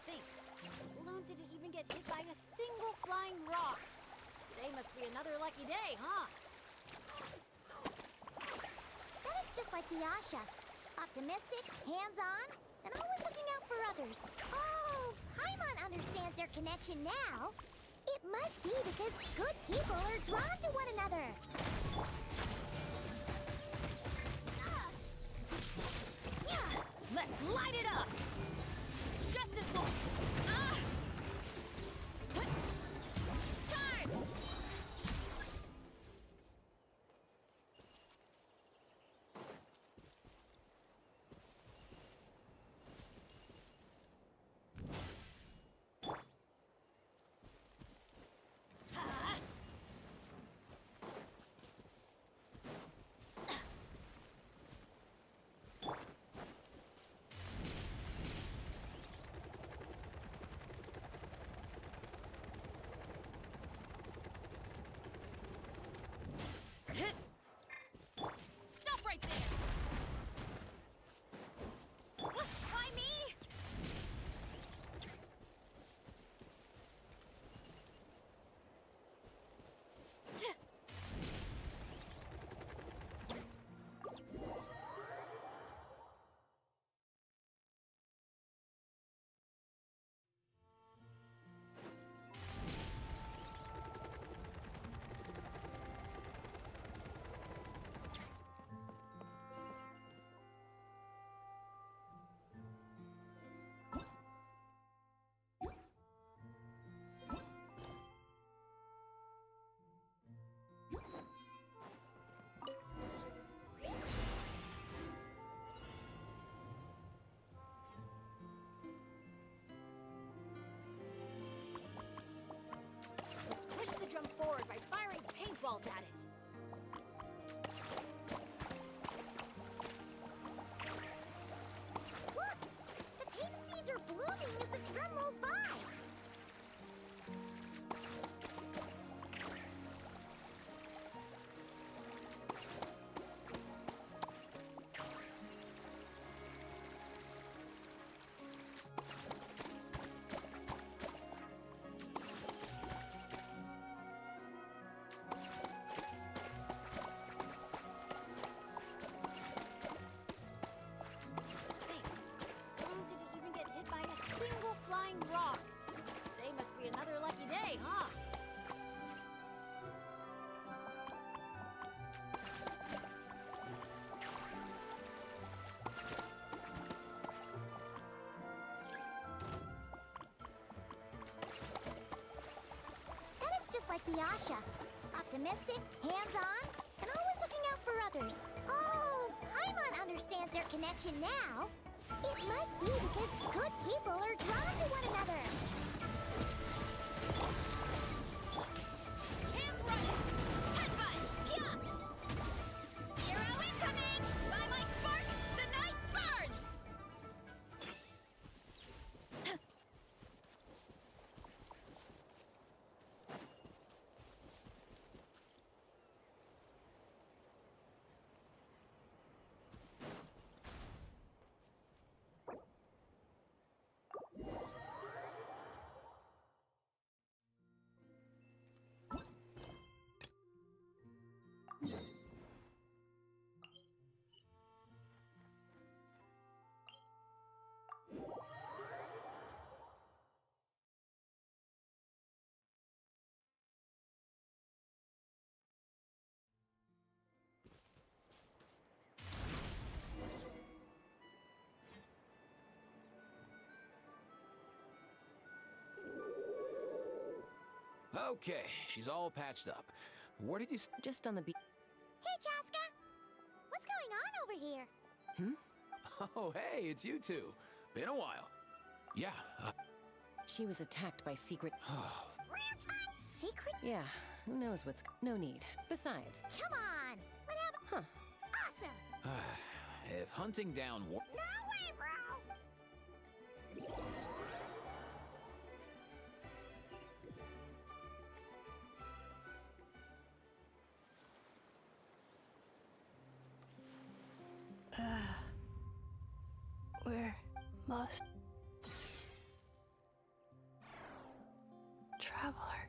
Think. Balloon didn't even get hit by a single flying rock. Today must be another lucky day, huh? That is just like the Asha. Optimistic, hands-on, and always looking out for others. Oh, Paimon understands their connection now. It must be because good people are drawn to one another. Yeah! Let's light it up! Justice will... Ah! Charge! forward by firing paintballs at it. Look! The pink seeds are blooming as the drum rolls by! Hey, Bloom didn't even get hit by a single flying rock. Today must be another lucky day, huh? And it's just like the Asha. Optimistic, hands-on, and always looking out for others. Oh, Paimon understands their connection now. It must be because good people are drawn to one another. Hands running! Headbutt! Yeah! Hero incoming! By my spark, the night burns! Okay, she's all patched up. Where did you Just on the beach. Hey, Chaska! What's going on over here? Oh, hey, it's you two. Been a while. Yeah. She was attacked by secret. Real time secret? Yeah, who knows what's. No need. Besides, Come on! What happened? huh. Awesome! If hunting down No way, bro! Where must traveler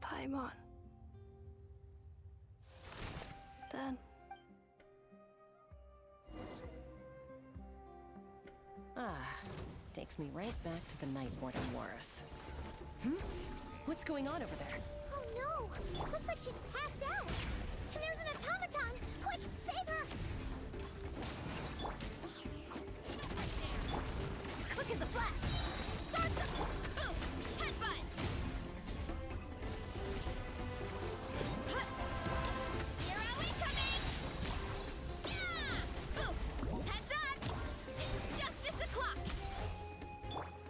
Paimon? Then Takes me right back to the Night Warden Wars. What's going on over there? Oh no! Looks like she's passed out! And there's an automaton! Quick, save her! Quick as a flash! Start them! Boost! Headbutt! Huh. Hero incoming! Yeah! Boost! Heads up! It's justice o'clock!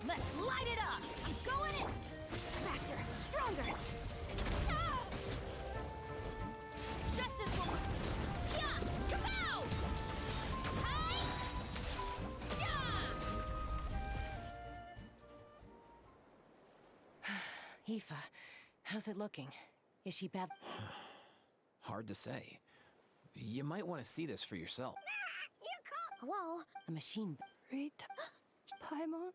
Let's light it up! I'm going in! Faster, stronger! Ah! Justice will... Yeah! Kapow! Hey! Yeah! Aoife, how's it looking? Is she bad? Hard to say. You might want to see this for yourself. Whoa! A machine. read Paimon?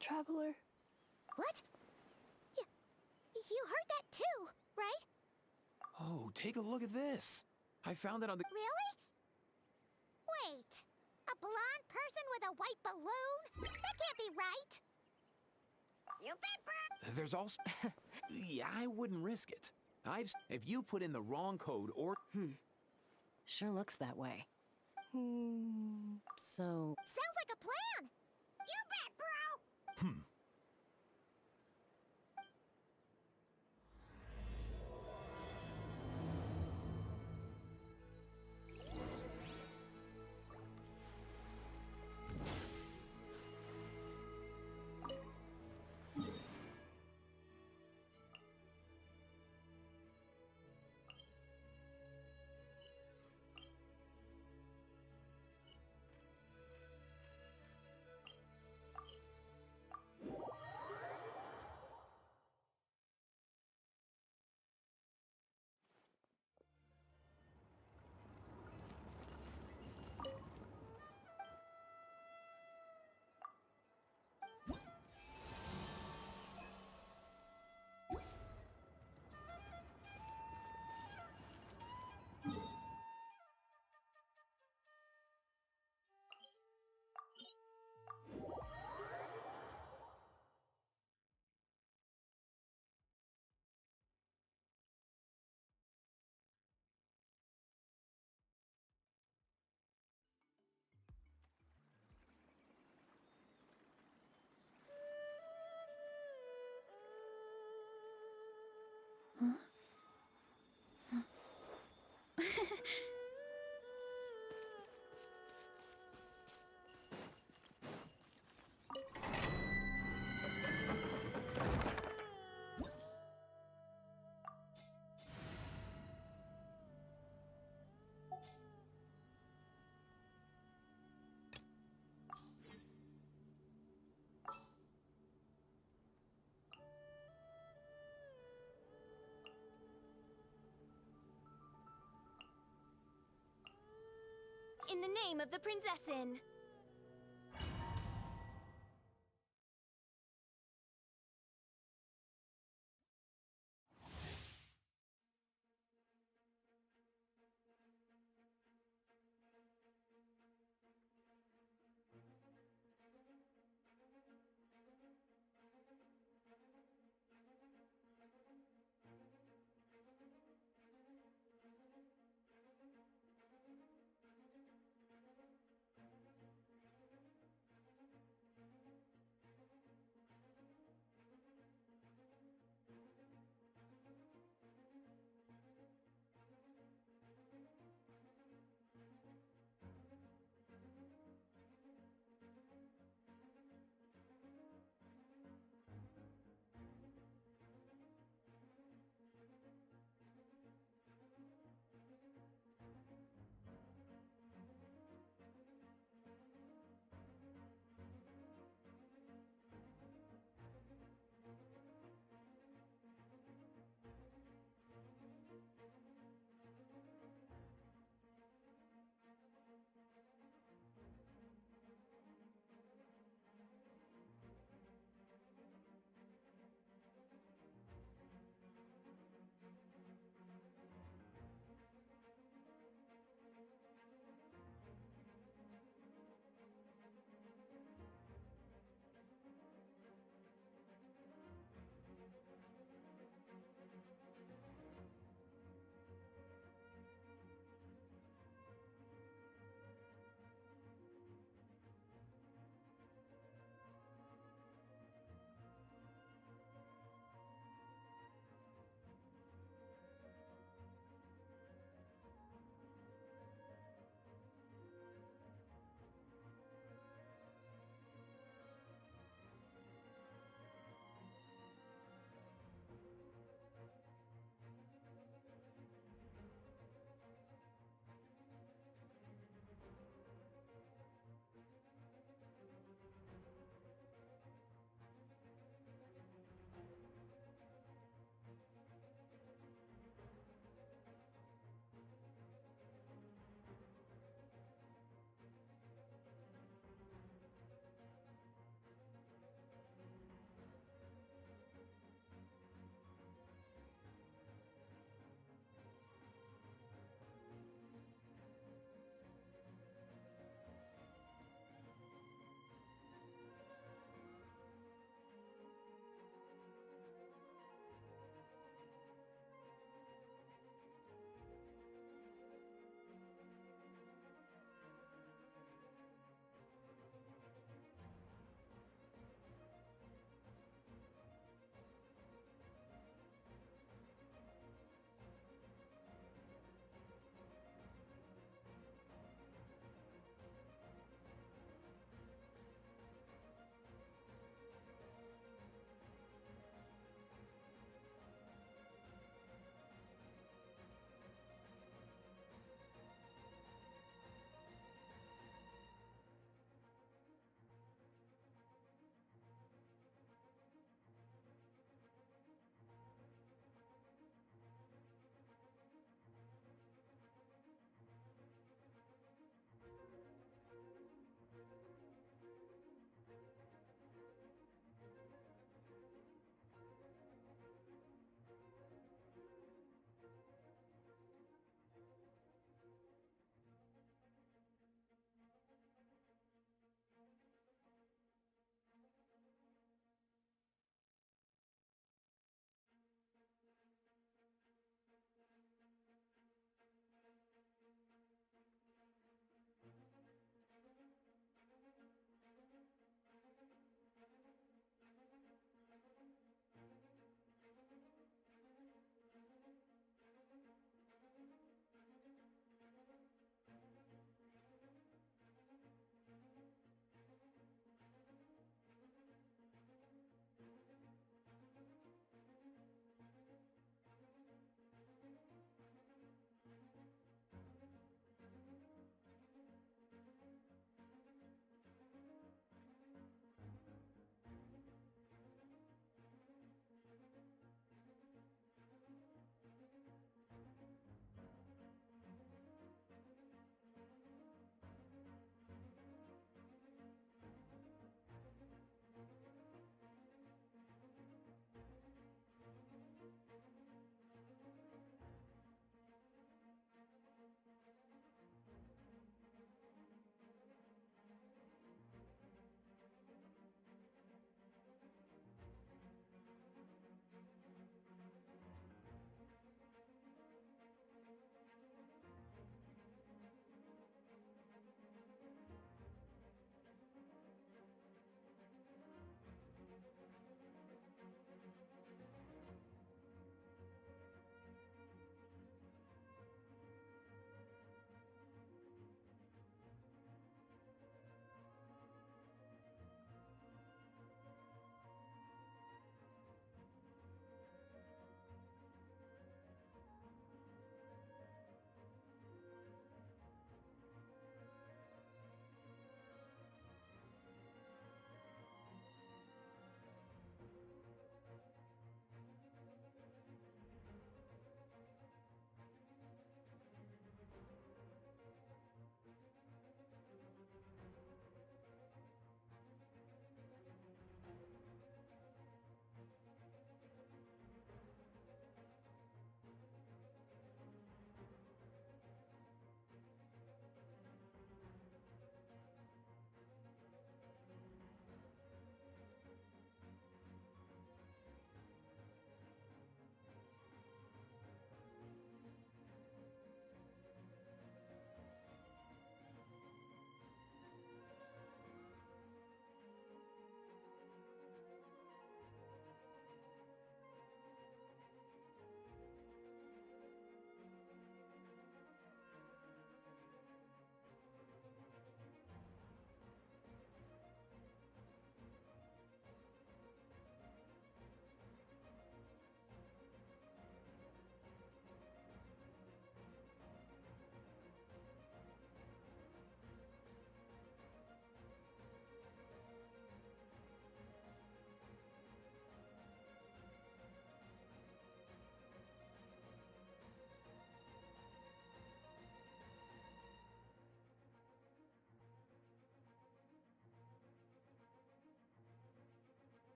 Traveler? What? You heard that too, right? Oh, take a look at this. I found it on the... Really? Wait. A blonde person with a white balloon? That can't be right. You bet, bro. There's also... Yeah, I wouldn't risk it. If you put in the wrong code or... Sure looks that way. So... Sounds like a plan. You bet, bro. in the name of the Prinzessin.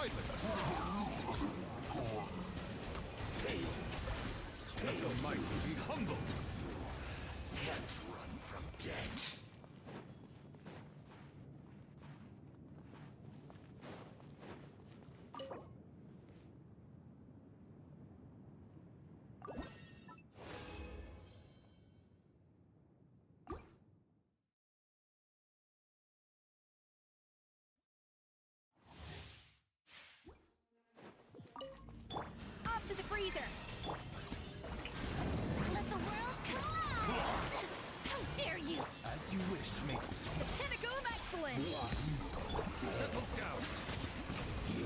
Silence! Let the mighty be humbled! Can't run from death. Off to the freezer! Let the world come alive! How dare you! As you wish, me. The pinnacle of excellence! Settle down. You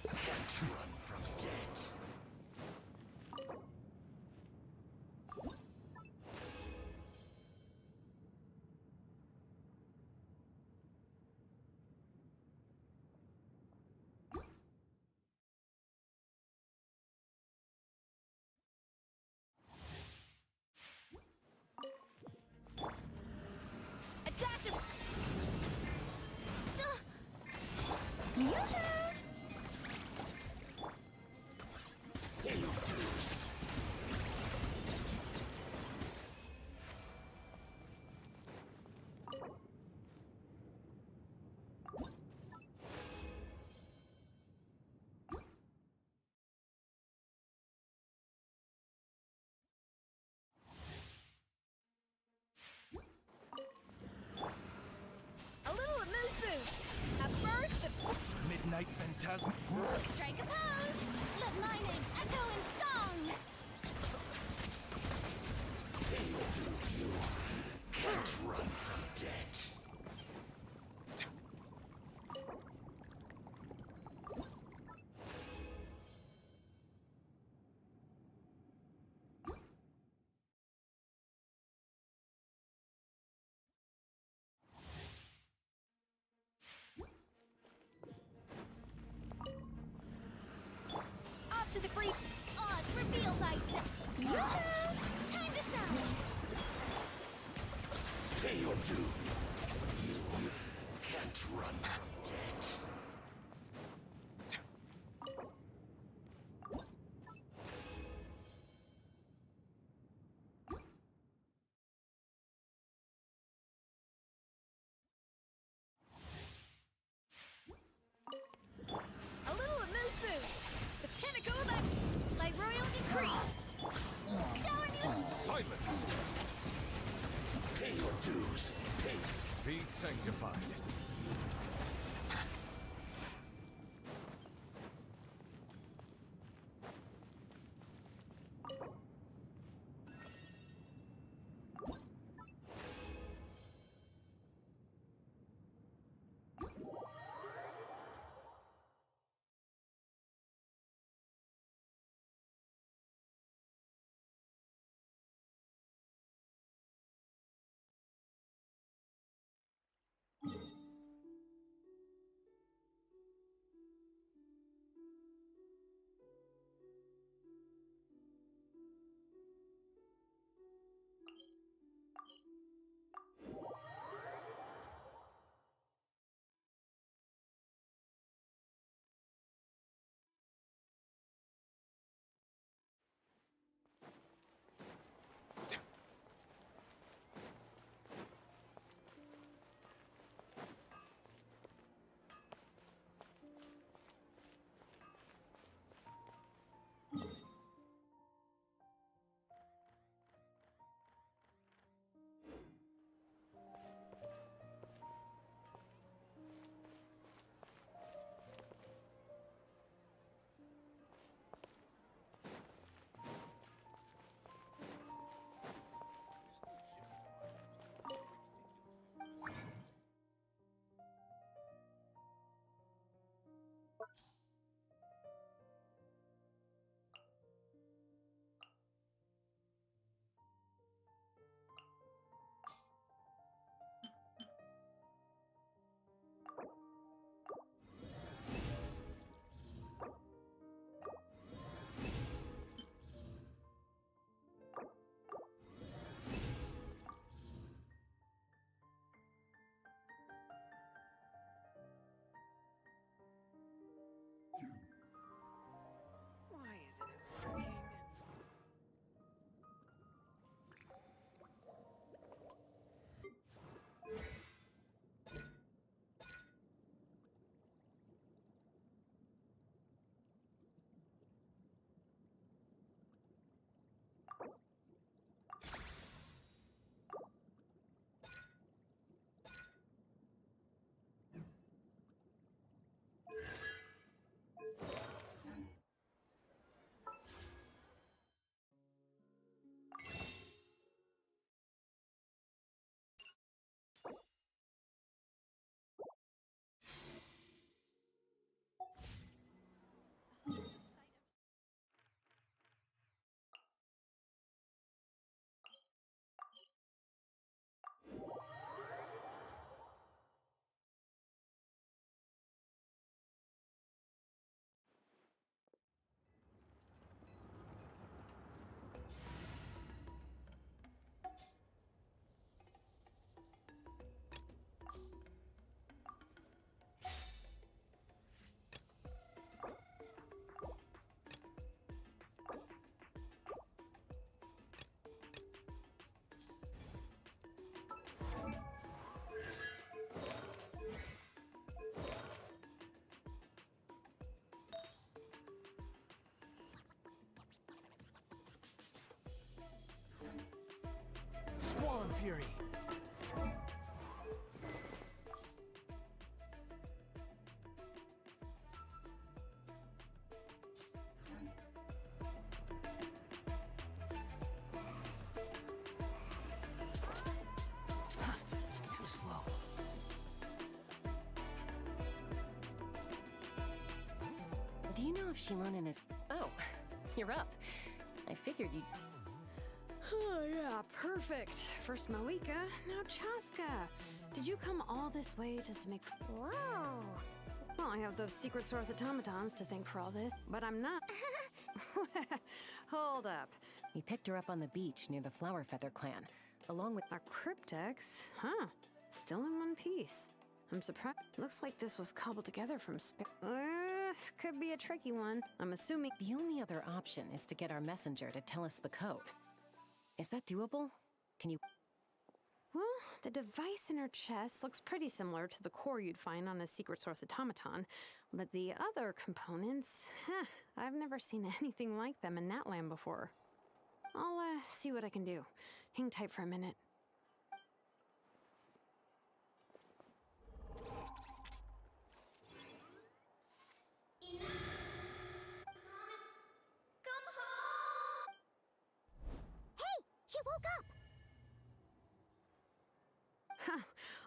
can't run from death. A dash of... A little amuse-bouche! A burst of... Midnight Phantasm. Strike a pose! Let my name echo in song! Can't run from death. Off to the free... Oz, reveal thyself! Yoo-hoo! Time to shine! Pay your due. You can't run from death. A little amuse-bouche! The pinnacle of ex... By royal decree! Shower new... Silence! Pay your dues. Be sanctified. fury. Too slow. Do you know if Shilonen is... Oh, you're up. I figured you'd... Oh, yeah, perfect. First Moika, now Chaska. Did you come all this way just to make... Whoa. Well, I have those secret source automatons to thank for all this, but I'm not... Hold up. We picked her up on the beach near the Flower Feather clan, along with... A cryptex? Huh. Still in one piece. I'm surprised. Looks like this was cobbled together from could be a tricky one. I'm assuming... The only other option is to get our messenger to tell us the code. Is that doable? Can you... Well, the device in her chest looks pretty similar to the core you'd find on a secret source automaton, but the other components, I've never seen anything like them in Natland before. I'll, see what I can do. Hang tight for a minute. She woke up! Huh.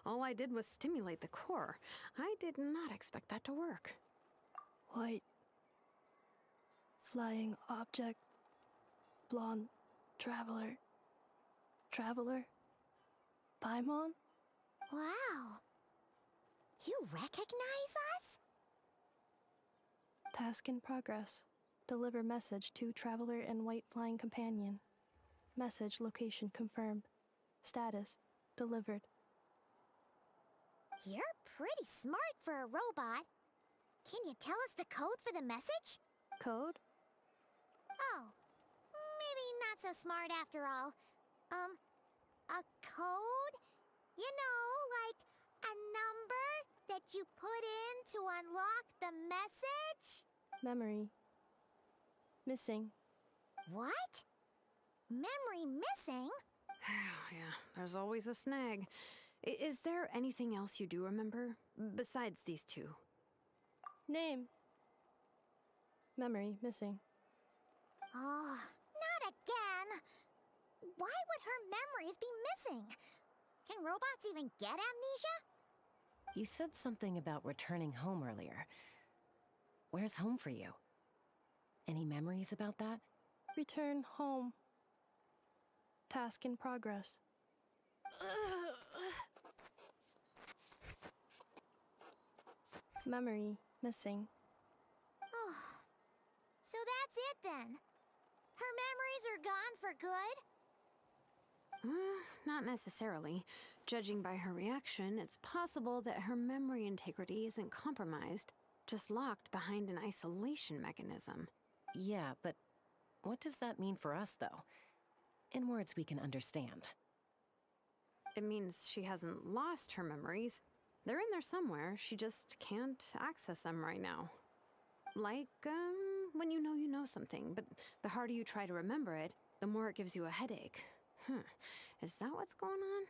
All I did was stimulate the core. I did not expect that to work. White. Flying object. Blonde. Traveler. Traveler. Paimon? Wow. You recognize us? Task in progress. Deliver message to Traveler and White Flying Companion. Message location confirmed. Status delivered. You're pretty smart for a robot. Can you tell us the code for the message? Code? Oh, maybe not so smart after all. A code? You know, like a number that you put in to unlock the message? Memory. Missing. What? Memory missing? Yeah, there's always a snag. Is there anything else you do remember? Besides these two? Name. Memory missing. Oh, not again! Why would her memories be missing? Can robots even get amnesia? You said something about returning home earlier. Where's home for you? Any memories about that? Return home. Task in progress. Memory missing. Oh, so that's it then. Her memories are gone for good? Not necessarily. Judging by her reaction, it's possible that her memory integrity isn't compromised, just locked behind an isolation mechanism. Yeah, but what does that mean for us, though? In words we can understand. It means she hasn't lost her memories. They're in there somewhere, she just can't access them right now. Like, when you know something, but the harder you try to remember it, the more it gives you a headache. Is that what's going on?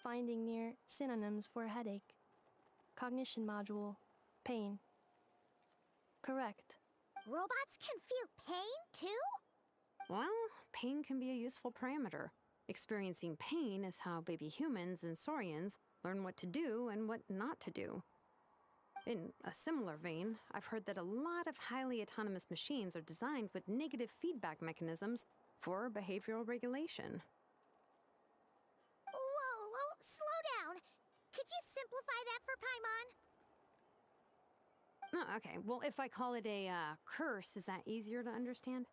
Finding near synonyms for headache. Cognition module. Pain. Correct. Robots can feel pain, too? Well, pain can be a useful parameter. Experiencing pain is how baby humans and saurians learn what to do and what not to do. In a similar vein, I've heard that a lot of highly autonomous machines are designed with negative feedback mechanisms for behavioral regulation. Whoa, slow down. Could you simplify that for Paimon? Oh, okay, well, if I call it a curse, is that easier to understand?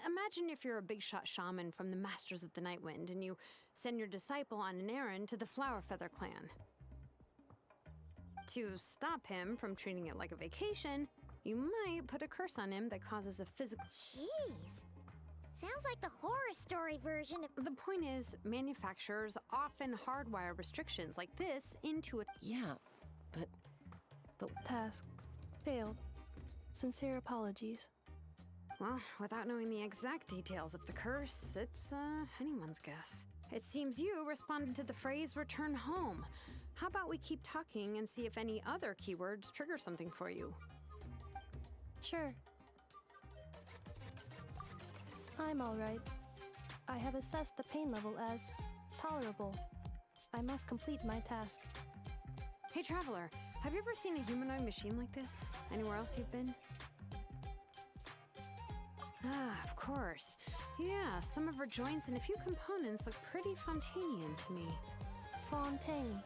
Imagine if you're a big shot shaman from the Masters of the Nightwind and you send your disciple on an errand to the Flower Feather clan. To stop him from treating it like a vacation, you might put a curse on him that causes a physical... Jeez. Sounds like the horror story version of... The point is, manufacturers often hardwire restrictions like this into it. Yeah, but... Task. Failed. Sincere apologies. Well, without knowing the exact details of the curse, it's anyone's guess. it seems you responded to the phrase return home. How about we keep talking and see if any other keywords trigger something for you? Sure. I'm alright. I have assessed the pain level as tolerable. I must complete my task. Hey, Traveler, have you ever seen a humanoid machine like this? Anywhere else you've been? Ah, of course. Yeah, some of her joints and a few components look pretty Fontanian to me. Fontaine.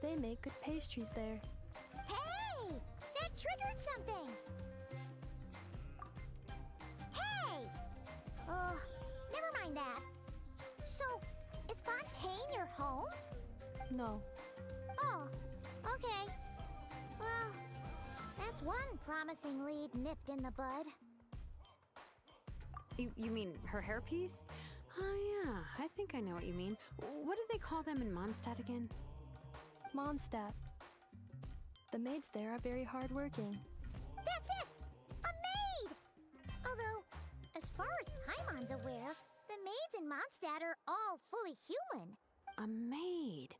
They make good pastries there. Hey! That triggered something! Hey! Never mind that. So, is Fontaine your home? No. Oh, okay. Well, that's one promising lead nipped in the bud. You mean her hairpiece? Oh yeah, I think I know what you mean. What do they call them in Mondstadt again? Mondstadt. The maids there are very hardworking. That's it! A maid! Although, as far as Paimon's aware, the maids in Mondstadt are all fully human. A maid.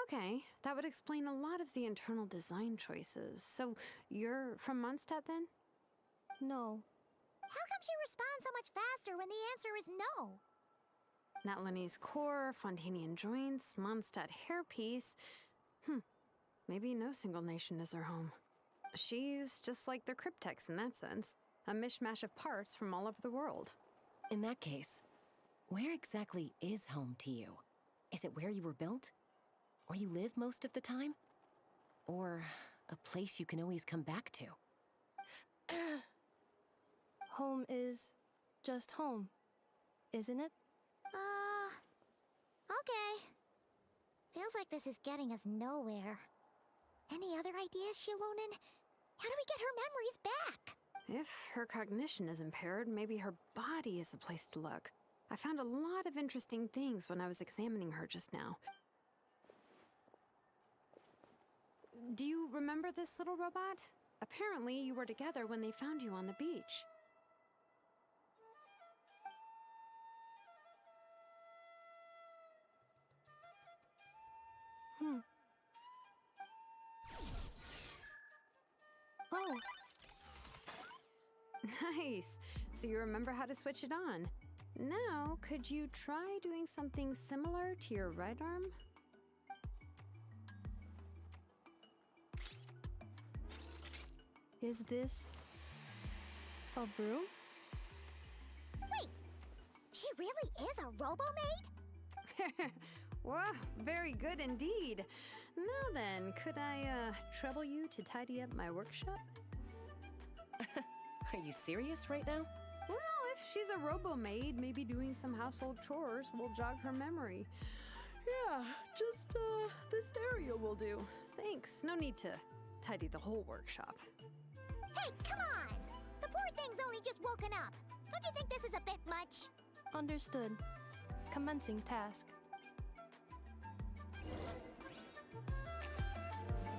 Okay, that would explain a lot of the internal design choices. So, you're from Mondstadt then? No. How come she responds so much faster when the answer is no? Natlanese core, Fontanian joints, Mondstadt hairpiece. Maybe no single nation is her home. She's just like the Cryptex in that sense. A mishmash of parts from all over the world. In that case, where exactly is home to you? Is it where you were built? Where you live most of the time? Or a place you can always come back to? Home is just home, isn't it? Okay. Feels like this is getting us nowhere. Any other ideas, Shilonen? How do we get her memories back? If her cognition is impaired, maybe her body is the place to look. I found a lot of interesting things when I was examining her just now. Do you remember this little robot? Apparently, you were together when they found you on the beach. Oh. Nice. So you remember how to switch it on. Now, could you try doing something similar to your right arm? Is this a broom? Wait, she really is a robo-maid? Wow, very good indeed. Now then, could I trouble you to tidy up my workshop? Are you serious right now? Well, if she's a robo-maid, maybe doing some household chores will jog her memory. Yeah, just this area will do. Thanks, no need to tidy the whole workshop. Hey, come on! The poor thing's only just woken up. Don't you think this is a bit much? Understood. Commencing task.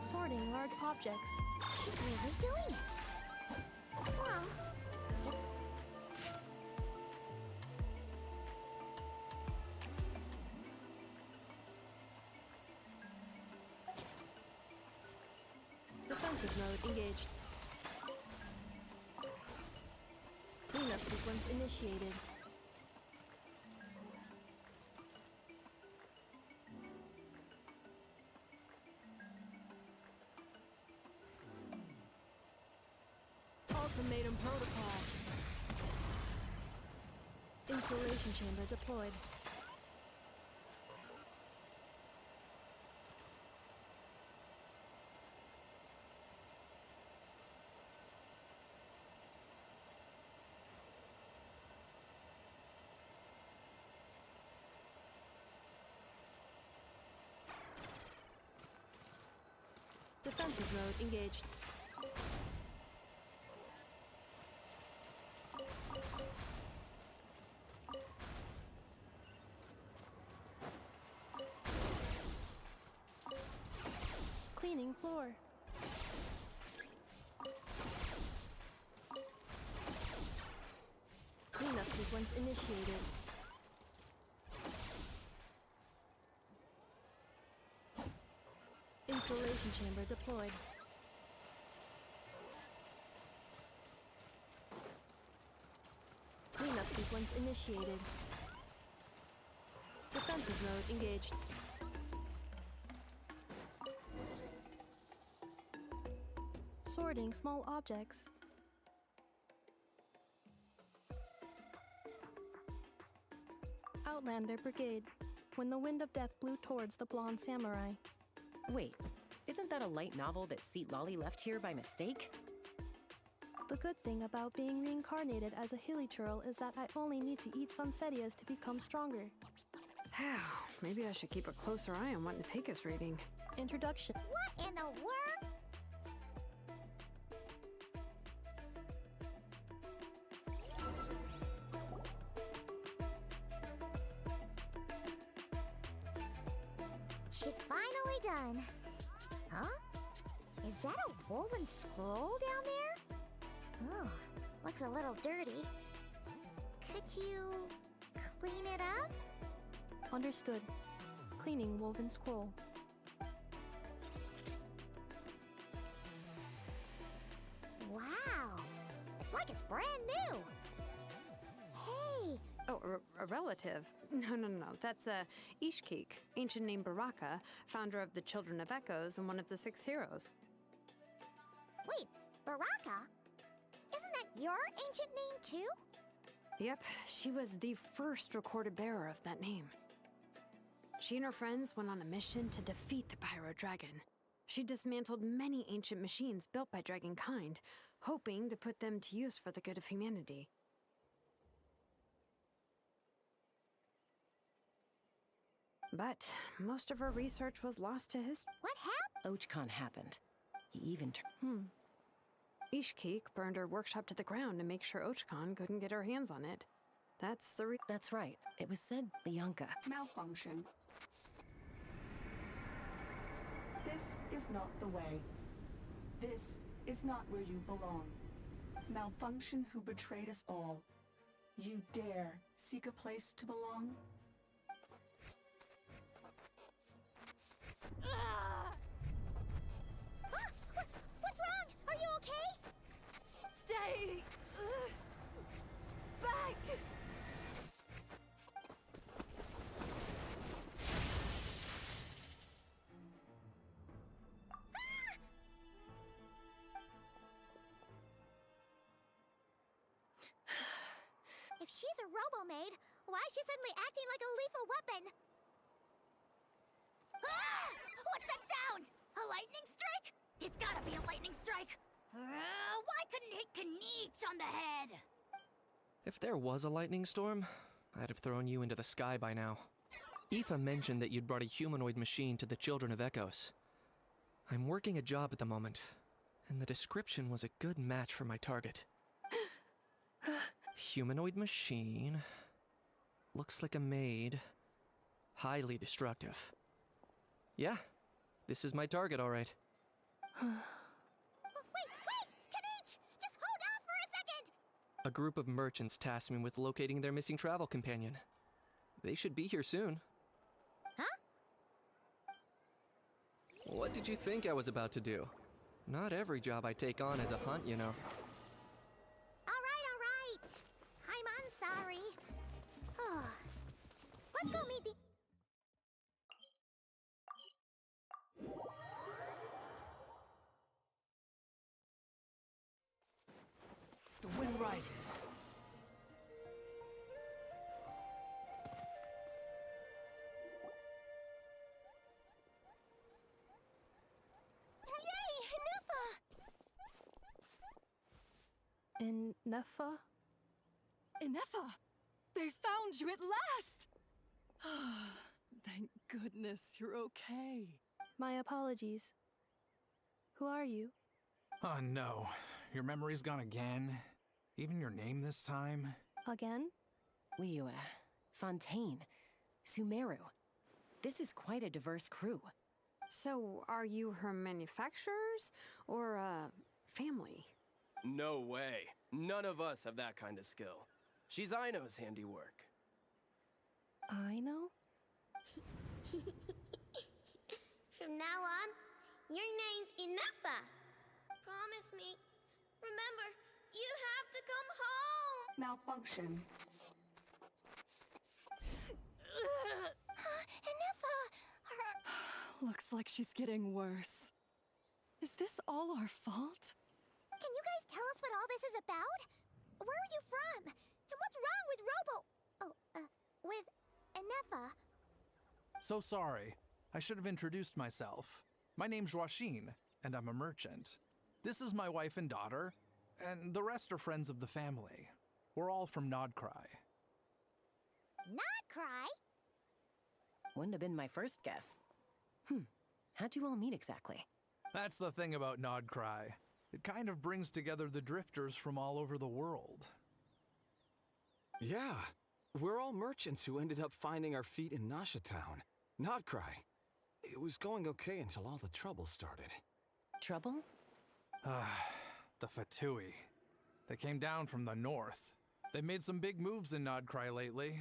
Sorting large objects. She's really doing it. Well... Defensive mode engaged. Cleanup sequence initiated. Ultimatum protocol. Installation chamber deployed. Defensive mode engaged. Cleaning floor. Cleanup sequence initiated. Isolation chamber deployed. Cleanup sequence initiated. Defensive mode engaged. Sorting small objects. Outlander Brigade. When the wind of death blew towards the blonde samurai. Wait, isn't that a light novel that Seat Lolly left here by mistake? The good thing about being reincarnated as a hilly churl is that I only need to eat sunsettias to become stronger. Maybe I should keep a closer eye on what Nepika's reading. Introduction. What in the world? She's finally done. Huh? Is that a woven scroll down there? Oh, looks a little dirty. Could you clean it up? Understood. Cleaning woven scroll. Wow. It's like it's brand new. Hey. Oh, a relative? No. That's Ishkik, ancient name Baraka, founder of the Children of Echoes and one of the 6 heroes. Wait, Baraka? Isn't that your ancient name too? Yep, she was the first recorded bearer of that name. She and her friends went on a mission to defeat the Pyro Dragon. She dismantled many ancient machines built by Dragonkind, hoping to put them to use for the good of humanity. But most of her research was lost to history. What happened? Ochkon happened. He even Ishkik burned her workshop to the ground to make sure Ochkon couldn't get her hands on it. That's right. It was said Bianca. Malfunction. This is not the way. This is not where you belong. Malfunction who betrayed us all. You dare seek a place to belong? What's wrong? Are you okay? Stay back. If she's a robo-maid, why is she suddenly acting like a lethal weapon? Ah! What's that sound? A lightning strike? It's gotta be a lightning strike. Why couldn't it hit Kniech on the head? If there was a lightning storm, I'd have thrown you into the sky by now. Aoife mentioned that you'd brought a humanoid machine to the Children of Echoes. I'm working a job at the moment, and the description was a good match for my target. Humanoid machine. Looks like a maid. Highly destructive. Yeah, this is my target, all right. Wait! Kniech! Just hold off for a second! A group of merchants tasked me with locating their missing travel companion. They should be here soon. Huh? What did you think I was about to do? Not every job I take on is a hunt, you know. All right. I'm sorry. Let's go meet the... The wind rises. Yay! Nefa? Inefa! They found you at last! Thank goodness you're okay. My apologies. Who are you? Oh no, your memory's gone again? Even your name this time? Again? Liua, Fontaine, Sumeru. This is quite a diverse crew. So, are you her manufacturers or family? No way. None of us have that kind of skill. She's Aino's handiwork. I know? From now on, Your name's Inefa. Promise me. Remember, you have to come home. Malfunction. Inefa! Looks like she's getting worse. Is this all our fault? Can you guys tell us what all this is about? Where are you from? And what's wrong with with Inefa? So sorry. I should have introduced myself. My name's Joachine, and I'm a merchant. This is my wife and daughter, and the rest are friends of the family. We're all from Nodcry. Nodcry? Wouldn't have been my first guess. How'd you all meet exactly? That's the thing about Nodcry. It kind of brings together the drifters from all over the world. Yeah, we're all merchants who ended up finding our feet in Nasha Town. Nodcry. It was going okay until all the trouble started. Trouble? The Fatui. They came down from the north. They've made some big moves in Nodcry lately.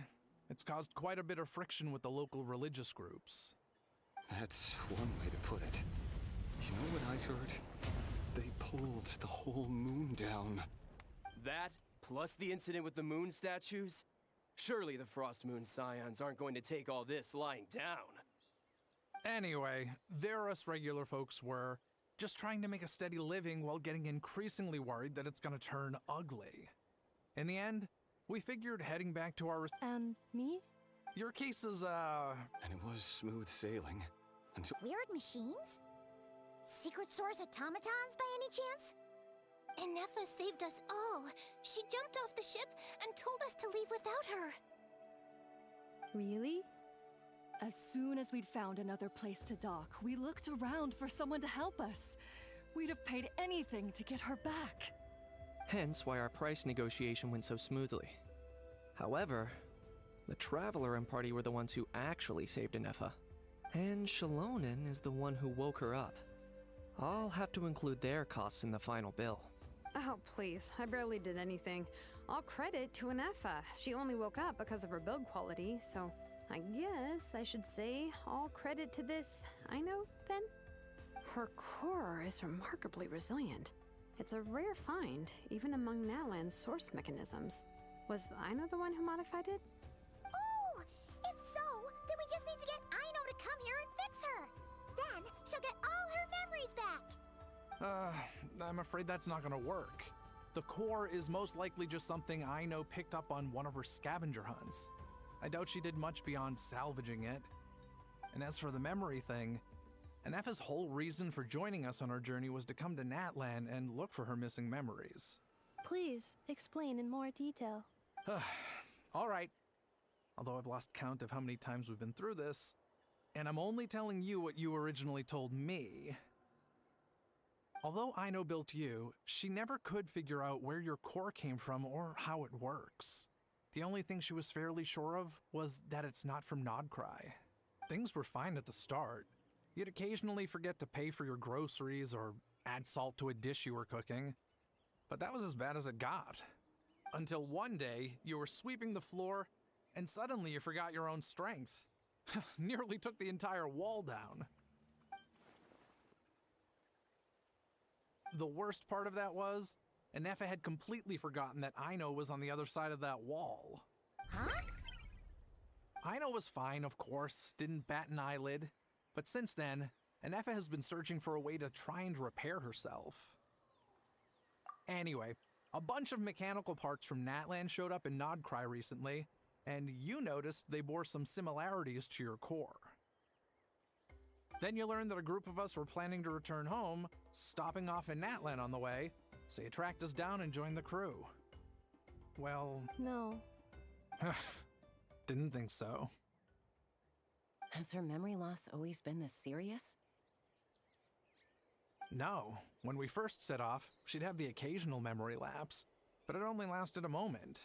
It's caused quite a bit of friction with the local religious groups. That's one way to put it. You know what I heard? They pulled the whole moon down. That, plus the incident with the moon statues? Surely the Frost Moon Scions aren't going to take all this lying down. Anyway, there us regular folks were, just trying to make a steady living while getting increasingly worried that it's gonna turn ugly. In the end, we figured heading back to our... And me? Your case is, And it was smooth sailing until... Weird machines? Secret source automatons by any chance? Inefa saved us all. She jumped off the ship and told us to leave without her. Really? As soon as we'd found another place to dock, we looked around for someone to help us. We'd have paid anything to get her back. Hence why our price negotiation went so smoothly. However, the Traveler and party were the ones who actually saved Inefa. And Shalonen is the one who woke her up. I'll have to include their costs in the final bill. Oh, please. I barely did anything. All credit to Inefa. She only woke up because of her build quality, so I guess I should say all credit to this Aino, then? Her core is remarkably resilient. It's a rare find, even among Natlan's source mechanisms. Was Aino the one who modified it? Oh! If so, then we just need to get Aino to come here and fix her. Then she'll get all her memories back. I'm afraid that's not gonna work. The core is most likely just something Aino picked up on one of her scavenger hunts. I doubt she did much beyond salvaging it. And as for the memory thing, Inefa's whole reason for joining us on our journey was to come to Natlan and look for her missing memories. Please, explain in more detail. All right. Although I've lost count of how many times we've been through this, and I'm only telling you what you originally told me. Although Aino built you, she never could figure out where your core came from or how it works. The only thing she was fairly sure of was that it's not from Nodcry. Things were fine at the start. You'd occasionally forget to pay for your groceries or add salt to a dish you were cooking. But that was as bad as it got. Until one day, you were sweeping the floor, and suddenly you forgot your own strength. Nearly took the entire wall down. The worst part of that was, Inefa had completely forgotten that Aino was on the other side of that wall. Huh? Aino was fine, of course, didn't bat an eyelid. But since then, Inefa has been searching for a way to try and repair herself. Anyway, a bunch of mechanical parts from Natlan showed up in Nodcry recently, and you noticed they bore some similarities to your core. Then you learned that a group of us were planning to return home, stopping off in Natlan on the way, so you tracked us down and joined the crew. Well... No. Didn't think so. Has her memory loss always been this serious? No. When we first set off, she'd have the occasional memory lapse, but it only lasted a moment.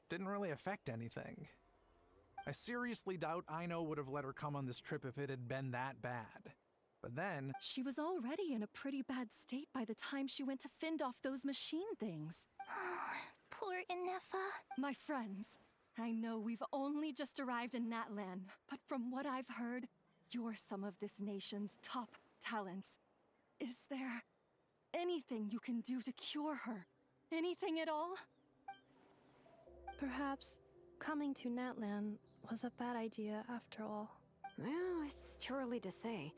Didn't really affect anything. I seriously doubt Aino would have let her come on this trip if it had been that bad. But then... She was already in a pretty bad state by the time she went to fend off those machine things. Poor Inefa. My friends, I know we've only just arrived in Natlan, but from what I've heard, you're some of this nation's top talents. Is there anything you can do to cure her? Anything at all? Perhaps coming to Natlan was a bad idea after all. Well, it's too early to say.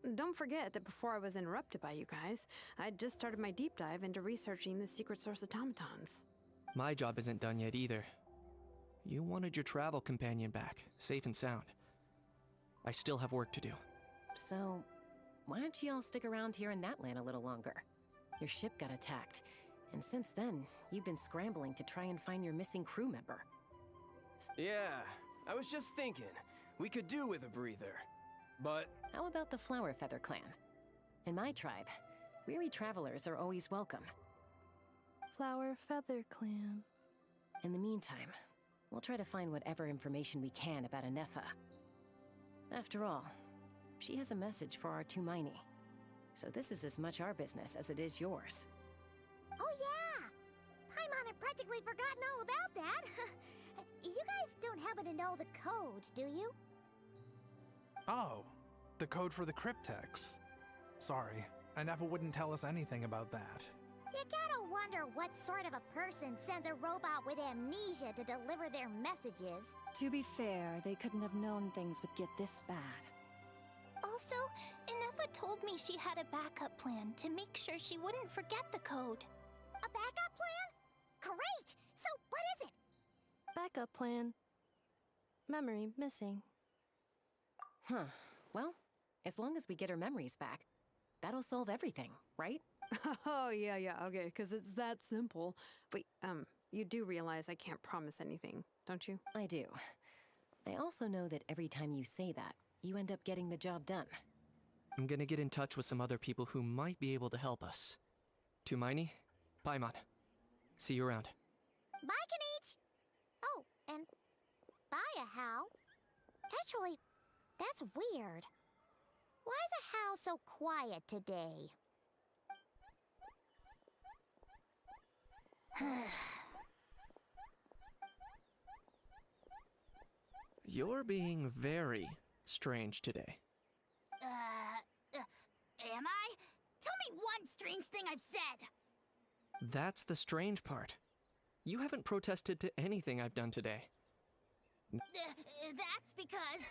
And don't forget that before I was interrupted by you guys, I'd just started my deep dive into researching the secret source automatons. My job isn't done yet either. You wanted your travel companion back, safe and sound. I still have work to do. So, why don't you all stick around here in Natlan a little longer? Your ship got attacked, and since then, you've been scrambling to try and find your missing crew member. Yeah, I was just thinking. We could do with a breather. But how about the Flower Feather clan? In my tribe, weary travelers are always welcome. Flower Feather clan. In the meantime, we'll try to find whatever information we can about Anefa. After all, she has a message for our Tumaini. So this is as much our business as it is yours. Oh yeah! Paimon had practically forgotten all about that. You guys don't happen to know the code, do you? Oh, the code for the cryptex. Sorry, Anefa wouldn't tell us anything about that. You gotta wonder what sort of a person sends a robot with amnesia to deliver their messages. To be fair, they couldn't have known things would get this bad. Also, Anefa told me she had a backup plan to make sure she wouldn't forget the code. A backup plan? Great! So what is it? Backup plan. Memory missing. Huh. Well, as long as we get her memories back, that'll solve everything, right? Oh, yeah, okay, because it's that simple. Wait, you do realize I can't promise anything, don't you? I do. I also know that every time you say that, you end up getting the job done. I'm gonna get in touch with some other people who might be able to help us. Tumaini, Paimon. See you around. Bye, Kanich! Oh, and bye, How. Actually, that's weird. Why is a How so quiet today? You're being very strange today. Am I? Tell me one strange thing I've said! That's the strange part. You haven't protested to anything I've done today. That's because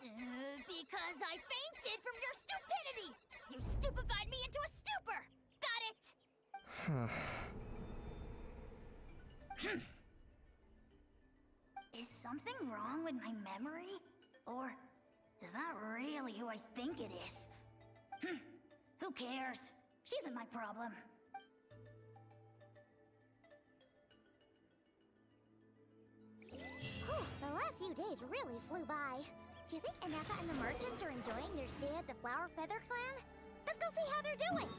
I fainted from your stupidity! You stupefied me into a stupor! Got it? Is something wrong with my memory? Or is that really who I think it is? Who cares? She isn't my problem. Whew, the last few days really flew by. Do you think Anefa and the merchants are enjoying their stay at the Flower Feather clan? Let's go see how they're doing!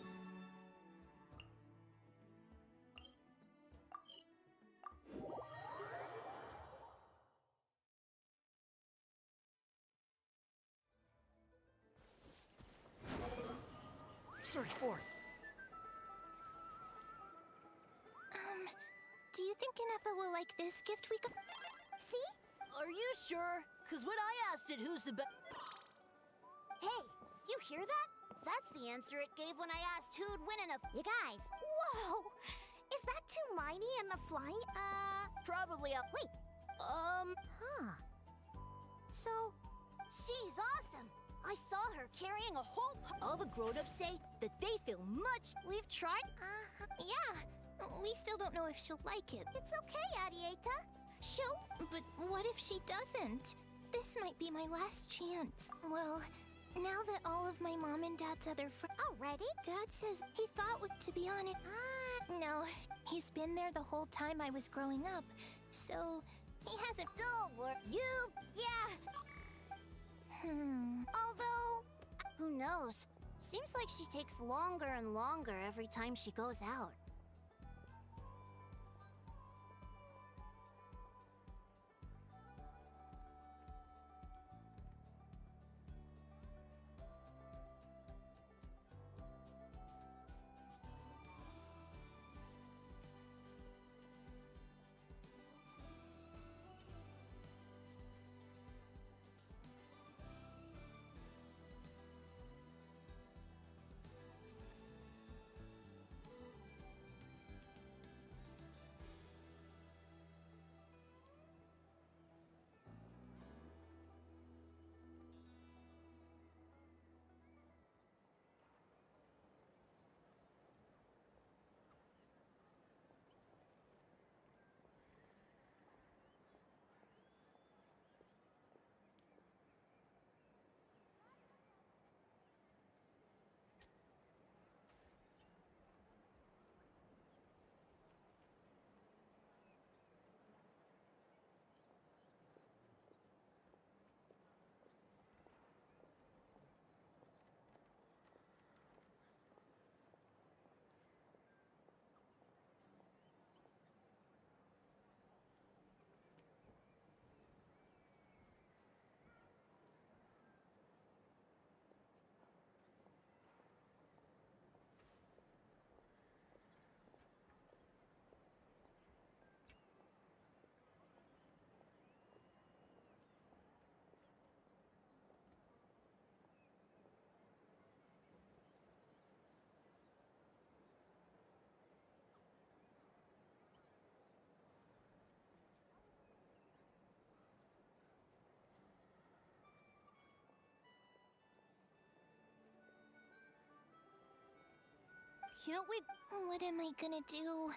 Search for it. Do you think Anefa will like this gift we got? See? Are you sure? Cause when I asked it who's the best... Hey, you hear that? That's the answer it gave when I asked who'd win in a... You guys. Whoa! Is that Tumaini and the flying, Probably a... Wait. Huh. So, she's awesome. I saw her carrying a whole... All the grown-ups say that they feel much... We've tried... Yeah. We still don't know if she'll like it. It's okay, Arieta. But what if she doesn't? This might be my last chance. Well, now that all of my mom and dad's other friends... Already? Dad says he thought to be on it. No, he's been there the whole time I was growing up. So, he hasn't... Don't worry. Although, who knows? Seems like she takes longer and longer every time she goes out. Can't we? What am I gonna do?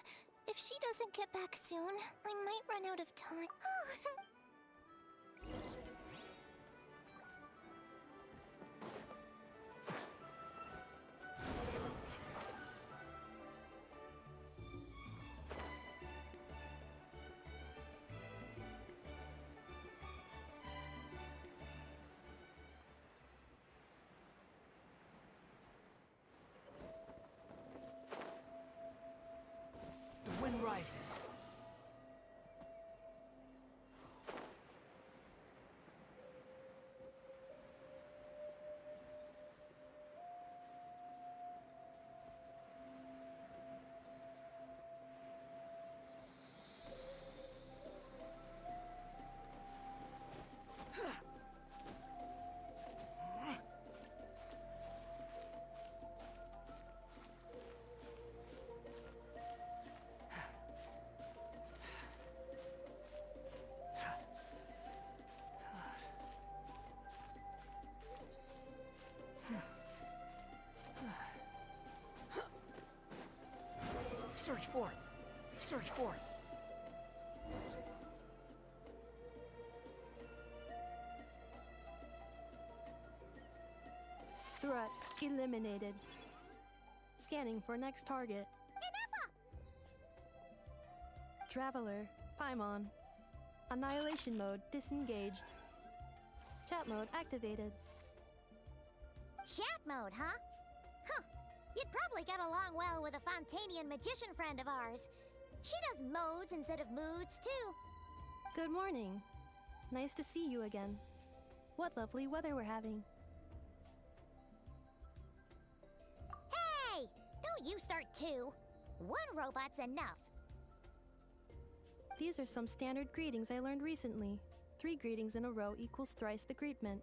If she doesn't get back soon, I might run out of time. The wind rises. Search forth! Search forth! Threat eliminated. Scanning for next target. Traveler, Paimon. Annihilation mode disengaged. Chat mode activated. Chat mode, huh? Huh. You'd probably get along well with a Fontanian magician friend of ours. She does modes instead of moods, too. Good morning. Nice to see you again. What lovely weather we're having. Hey! Don't you start too. One robot's enough. These are some standard greetings I learned recently. 3 greetings in a row equals thrice the greetment.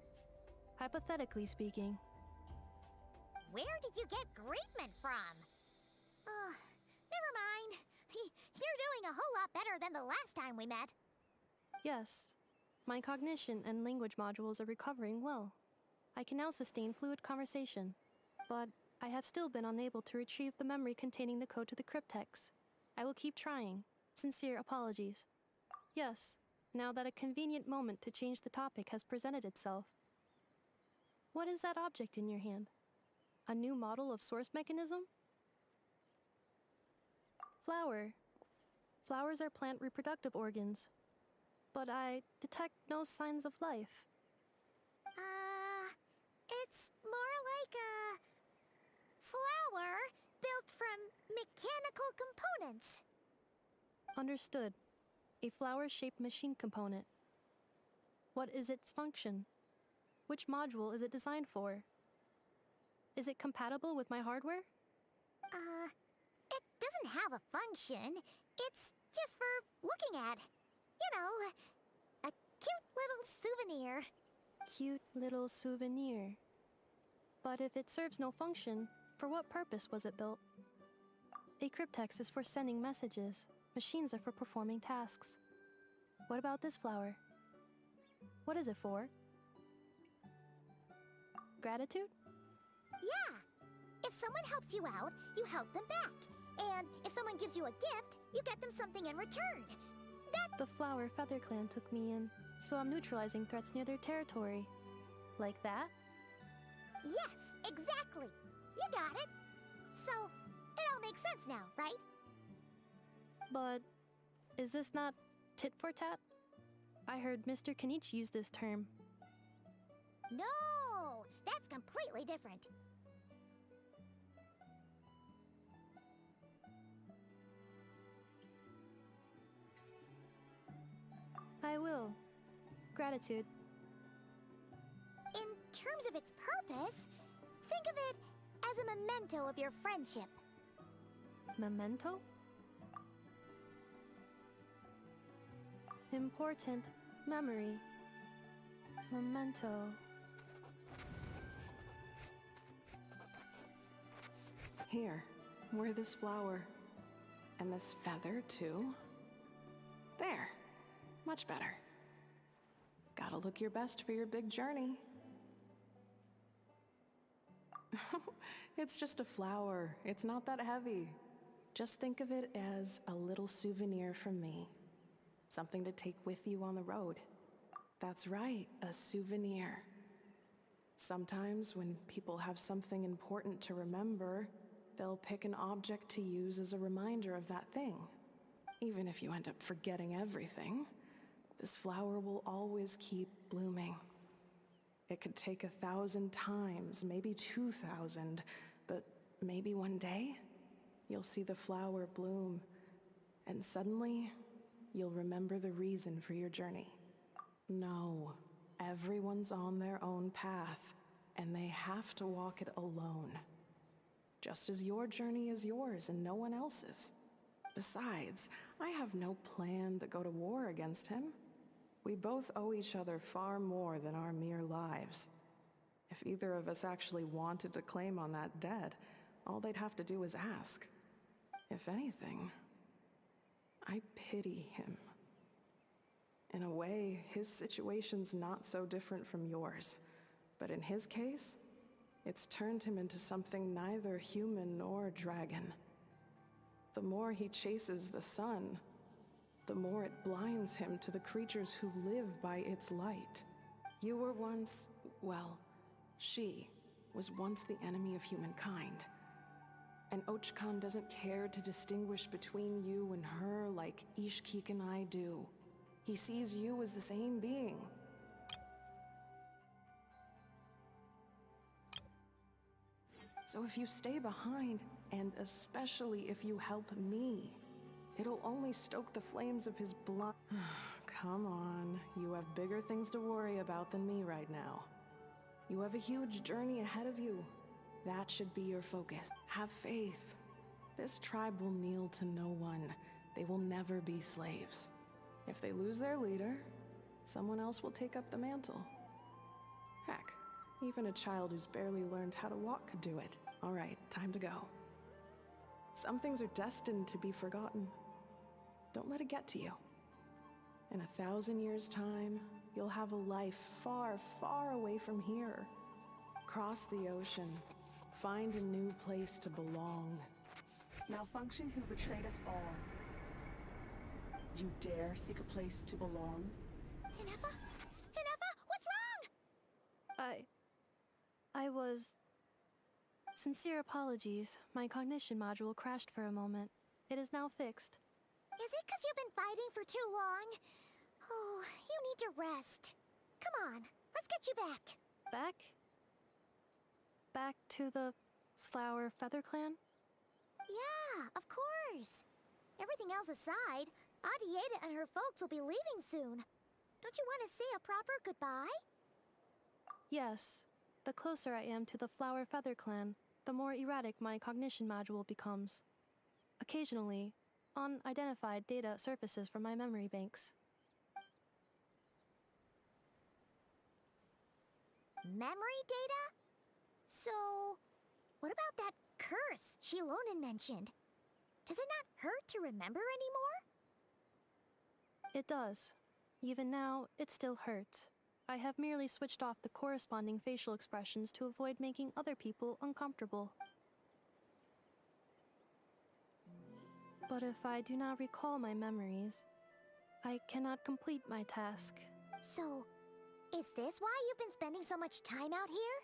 Hypothetically speaking. Where did you get greetment from? Never mind. You're doing a whole lot better than the last time we met. Yes. My cognition and language modules are recovering well. I can now sustain fluid conversation. But I have still been unable to retrieve the memory containing the code to the cryptex. I will keep trying. Sincere apologies. Yes, now that a convenient moment to change the topic has presented itself. What is that object in your hand? A new model of source mechanism? Flower. Flowers are plant reproductive organs. But I detect no signs of life. It's more like a flower built from mechanical components. Understood. A flower-shaped machine component. What is its function? Which module is it designed for? Is it compatible with my hardware? It doesn't have a function. It's just for looking at. You know, a cute little souvenir. Cute little souvenir. But if it serves no function, for what purpose was it built? A cryptex is for sending messages. Machines are for performing tasks. What about this flower? What is it for? Gratitude? Yeah. If someone helps you out, you help them back. And if someone gives you a gift, you get them something in return. The Flower Feather Clan took me in, so I'm neutralizing threats near their territory. Like that? Yes, exactly. You got it. So, it all makes sense now, right? But is this not tit for tat? I heard Mr. Kenichi use this term. No, that's completely different. I will. Gratitude. In terms of its purpose, think of it as a memento of your friendship. Memento? Important memory. Memento. Here, wear this flower. And this feather, too. There. Much better. Gotta look your best for your big journey. It's just a flower. It's not that heavy. Just think of it as a little souvenir from me. Something to take with you on the road. That's right, a souvenir. Sometimes when people have something important to remember, they'll pick an object to use as a reminder of that thing. Even if you end up forgetting everything, this flower will always keep blooming. It could take 1,000 times, maybe 2,000, but maybe one day, you'll see the flower bloom, and suddenly, you'll remember the reason for your journey. No, everyone's on their own path, and they have to walk it alone. Just as your journey is yours and no one else's. Besides, I have no plan to go to war against him. We both owe each other far more than our mere lives. If either of us actually wanted to claim on that debt, all they'd have to do is ask. If anything, I pity him. In a way, his situation's not so different from yours. But in his case, it's turned him into something neither human nor dragon. The more he chases the sun, the more it blinds him to the creatures who live by its light. You were once, well, she was once the enemy of humankind. And Ochkan doesn't care to distinguish between you and her like Ishkik and I do. He sees you as the same being. So if you stay behind, and especially if you help me, it'll only stoke the flames of his blood. Come on, you have bigger things to worry about than me right now. You have a huge journey ahead of you. That should be your focus. Have faith. This tribe will kneel to no one. They will never be slaves. If they lose their leader, someone else will take up the mantle. Heck, even a child who's barely learned how to walk could do it. All right, time to go. Some things are destined to be forgotten. Don't let it get to you. In 1,000 years' time, you'll have a life far, far away from here. Cross the ocean. Find a new place to belong. Malfunction who betrayed us all. You dare seek a place to belong? Hinefa? Hinefa, what's wrong? I was... Sincere apologies. My cognition module crashed for a moment. It is now fixed. Is it because you've been fighting for too long? Oh, you need to rest. Come on, let's get you back. Back? Back to the Flower Feather Clan? Yeah, of course. Everything else aside, Adieta and her folks will be leaving soon. Don't you want to say a proper goodbye? Yes. The closer I am to the Flower Feather Clan, the more erratic my cognition module becomes. Occasionally, unidentified data surfaces from my memory banks. Memory data? So, what about that curse Shilonen mentioned? Does it not hurt to remember anymore? It does. Even now, it still hurts. I have merely switched off the corresponding facial expressions to avoid making other people uncomfortable. But if I do not recall my memories, I cannot complete my task. So, is this why you've been spending so much time out here?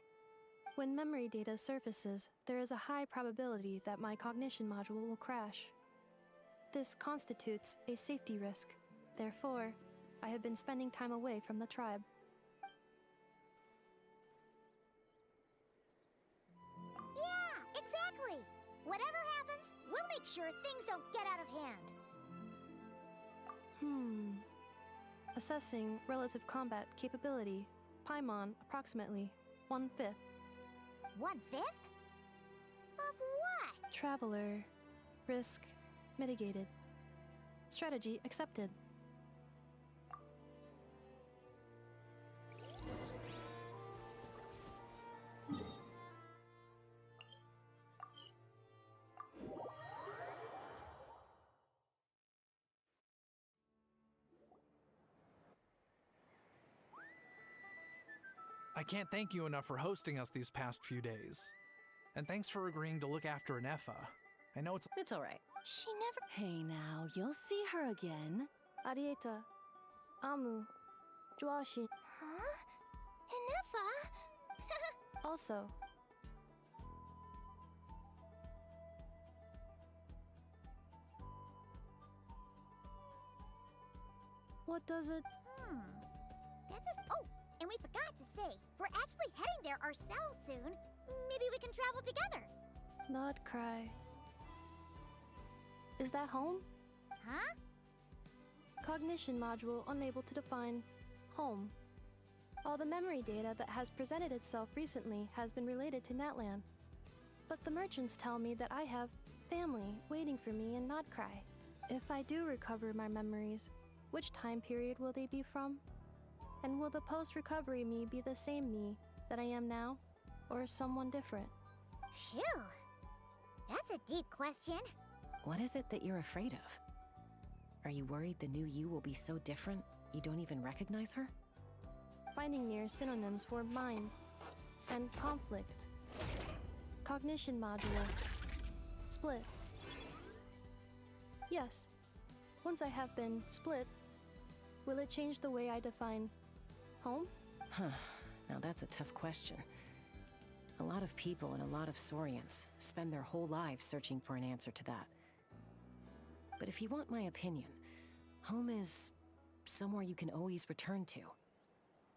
When memory data surfaces, there is a high probability that my cognition module will crash. This constitutes a safety risk. Therefore, I have been spending time away from the tribe. Yeah, exactly! Whatever happens, we'll make sure things don't get out of hand. Assessing relative combat capability. Paimon, approximately 1/5. 1/5? Of what? Traveler. Risk mitigated. Strategy accepted. I can't thank you enough for hosting us these past few days. And thanks for agreeing to look after an Effa. I know it's all right. She never. Hey now, you'll see her again. Arieta, Amu, Joashi. Huh? Enough, Also, what does it? This is. Oh, and we forgot to say, we're actually heading there ourselves soon. Maybe we can travel together. Not cry. Is that home? Huh? Cognition module unable to define home. All the memory data that has presented itself recently has been related to Natlan. But the merchants tell me that I have family waiting for me in Notcry. If I do recover my memories, which time period will they be from? And will the post-recovery me be the same me that I am now, or someone different? Phew. That's a deep question. What is it that you're afraid of? Are you worried the new you will be so different you don't even recognize her? Finding near synonyms for mind and conflict. Cognition module. Split. Yes. Once I have been split, will it change the way I define home? Huh. Now that's a tough question. A lot of people and a lot of Saurians spend their whole lives searching for an answer to that. But if you want my opinion, home is somewhere you can always return to,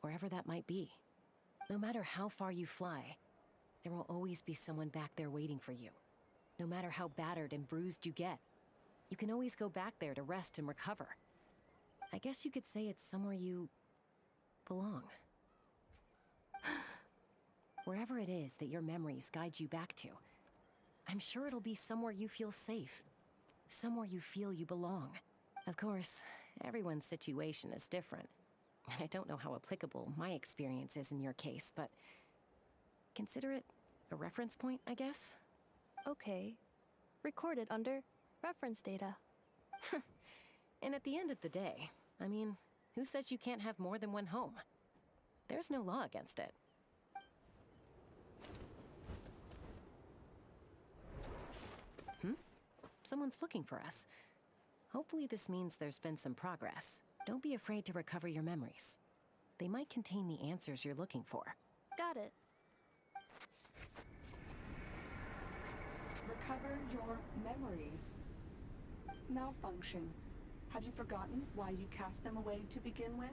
wherever that might be. No matter how far you fly, there will always be someone back there waiting for you. No matter how battered and bruised you get, you can always go back there to rest and recover. I guess you could say it's somewhere you belong. Wherever it is that your memories guide you back to, I'm sure it'll be somewhere you feel safe. Somewhere you feel you belong. Of course, everyone's situation is different. And I don't know how applicable my experience is in your case, but consider it a reference point, I guess? Okay. Recorded under reference data. And at the end of the day, I mean, who says you can't have more than one home? There's no law against it. Someone's looking for us. Hopefully this means there's been some progress. Don't be afraid to recover your memories. They might contain the answers you're looking for. Got it. Recover your memories. Malfunction. Have you forgotten why you cast them away to begin with?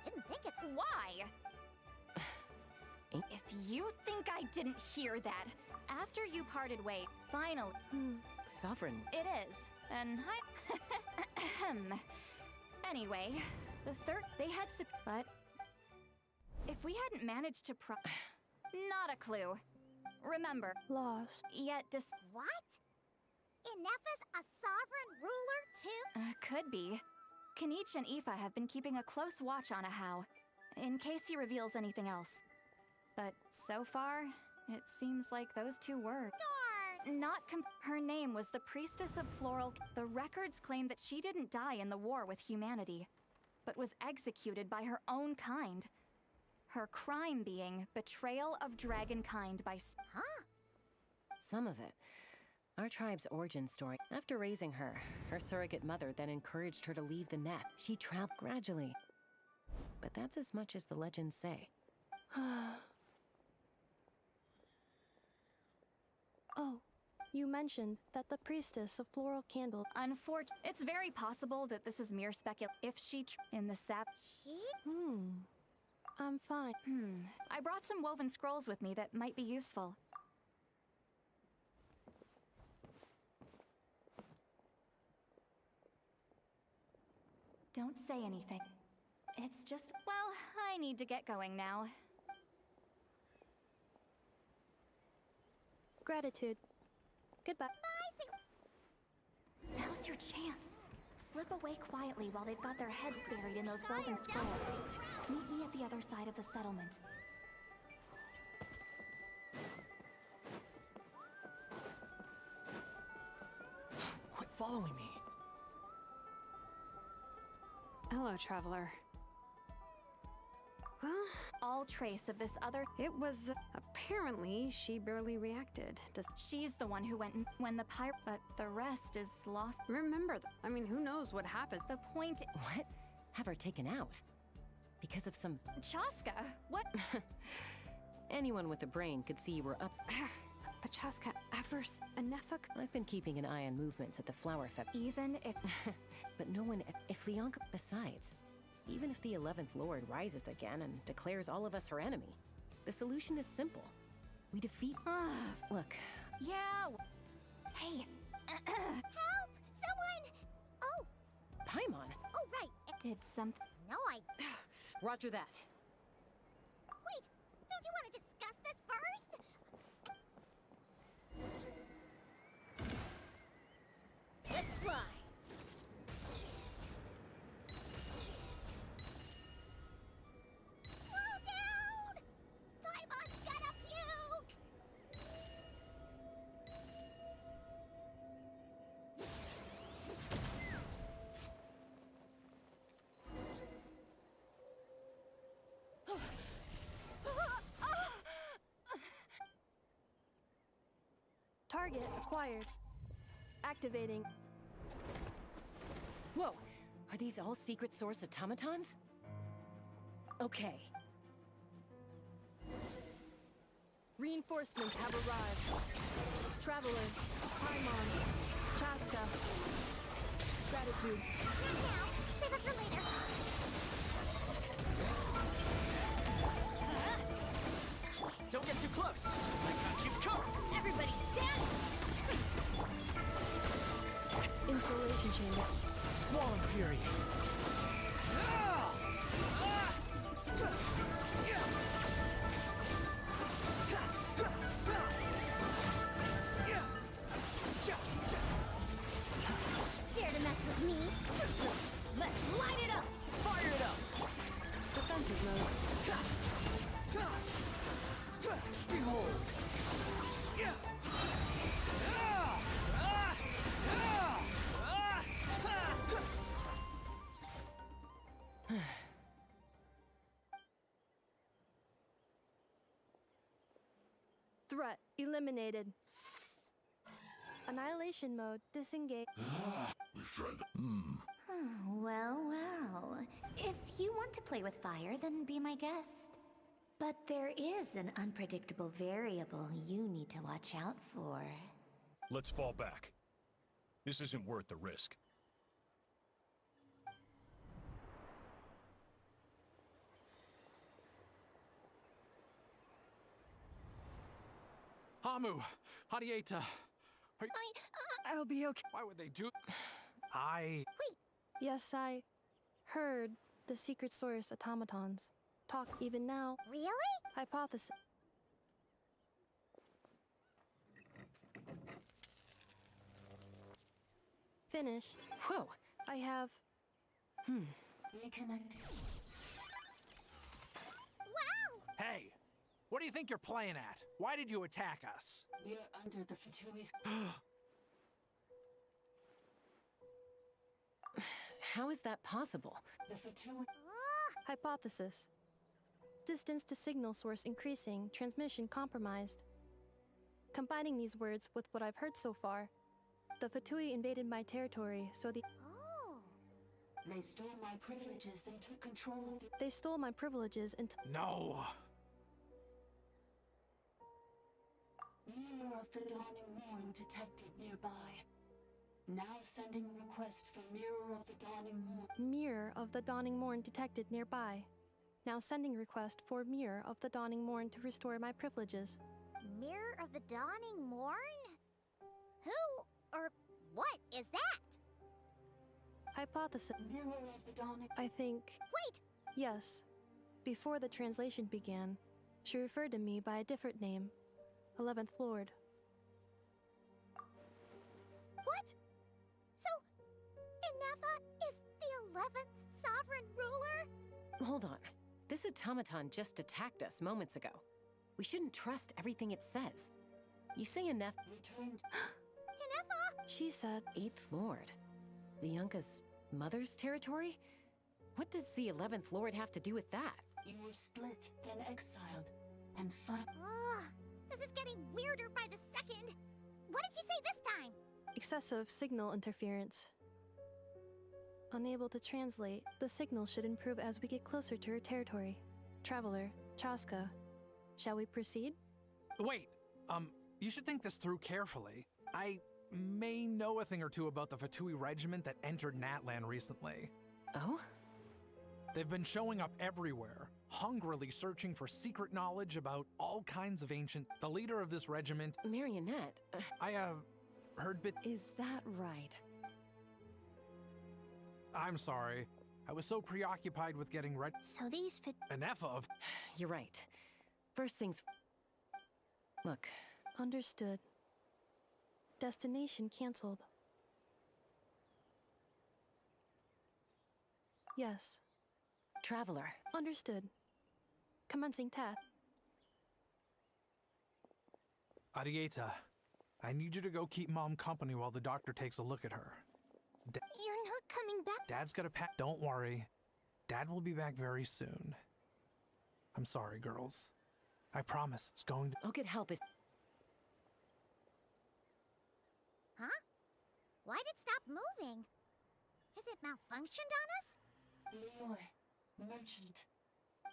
Didn't think it. Why? If you think I didn't hear that, after you parted ways, finally. Sovereign. It is. And Anyway, the third they had but if we hadn't managed to not a clue. Remember, Lost. Yet What? Inepha's a sovereign ruler too? Could be. Kanich and Aoife have been keeping a close watch on Ahau, in case he reveals anything else. But so far, it seems like those two were. Darn! Her name was the Priestess of Floral. The records claim that she didn't die in the war with humanity, but was executed by her own kind. Her crime being betrayal of dragonkind by... Huh? Some of it. Our tribe's origin story. After raising her, her surrogate mother then encouraged her to leave the net. She traveled gradually. But that's as much as the legends say. Oh, you mentioned that the priestess of floral candle. It's very possible that this is mere if she in the sap. I'm fine. I brought some woven scrolls with me that might be useful. Don't say anything. It's just, well, I need to get going now. Gratitude. Goodbye. Now's your chance. Slip away quietly while they've got their heads buried in those woven scrolls. Meet me at the other side of the settlement. Quit following me. Hello, traveler. Well, all trace of this other... It was... apparently, she barely reacted. She's the one who went when the pirate... But the rest is lost. Remember, I mean, who knows what happened? The point... What? Have her taken out? Because of some... Chaska? What? Anyone with a brain could see you were up... But Chaska, Evers, Anefak... I've been keeping an eye on movements at the flower fest. Even if... But no one... If Leonka... Besides, even if the 11th Lord rises again and declares all of us her enemy, the solution is simple. We defeat... Look... Yeah... Hey... Help! Someone! Oh! Paimon! Oh, right! Did something... No, I... Roger that. Wait! Don't you want to discuss this first? Let's fly! Slow down! Paimon's gonna puke! Target acquired. Activating. Whoa! Are these all secret source automatons? Okay. Reinforcements have arrived. Travelers, Paimon, Chaska. Gratitude. Not now. Save it for later. Don't get too close! I got you covered! Everybody stand! Insulation chamber. Squalling Fury. Dare to mess with me? Let's light it up! Fire it up! Defensive mode. Behold! Threat eliminated. Annihilation mode disengage. We've tried that. Well, well. If you want to play with fire, then be my guest. But there is an unpredictable variable you need to watch out for. Let's fall back. This isn't worth the risk. Hamu! Hadieta! I'll be okay. Why would they do... I... Wait, Yes, I heard the secret source automatons talk even now. Really? Hypothesis. Finished. Whoa. I have. Reconnecting. Wow! Hey! What do you think you're playing at? Why did you attack us? We're under the Fatui's. How is that possible? The Fatui. Hypothesis. Distance to signal source increasing, transmission compromised. Combining these words with what I've heard so far, the Fatui invaded my territory, so the. Oh. They stole my privileges and took control of the. They stole my privileges and. No! Mirror of the Dawning Morn detected nearby. Now sending request for Mirror of the Dawning Morn. Mirror of the Dawning Morn detected nearby. Now sending request for Mirror of the Dawning Morn to restore my privileges. Mirror of the Dawning Morn? Who or what is that? Hypothesis. Mirror of the Dawning. I think. Wait! Yes. Before the translation began, she referred to me by a different name. 11th Lord. What? So, Inefa is the 11th sovereign ruler? Hold on. This automaton just attacked us moments ago. We shouldn't trust everything it says. You say enough. Returned. Inefa! She said. 8th Lord. Lianka's mother's territory? What does the 11th Lord have to do with that? You were split, then exiled, and fought. Ugh, this is getting weirder by the second. What did she say this time? Excessive signal interference. Unable to translate, the signal should improve as we get closer to her territory. Traveler, Chaska, shall we proceed? Wait, you should think this through carefully. I may know a thing or two about the Fatui regiment that entered Natlan recently. Oh? They've been showing up everywhere, hungrily searching for secret knowledge about all kinds of ancient. The leader of this regiment, Marionette. I heard bit. Is that right? I'm sorry. I was so preoccupied with getting ready. So these Enough of. You're right. First things. Look. Understood. Destination cancelled. Yes. Traveler. Understood. Commencing task. Arieta, I need you to go keep Mom company while the doctor takes a look at her. You're not coming back. Dad's got a pack. Don't worry. Dad will be back very soon. I'm sorry, girls. I promise it's going to. I'll get help as. Huh? Why'd it stop moving? Has it malfunctioned on us? Leroy, merchant.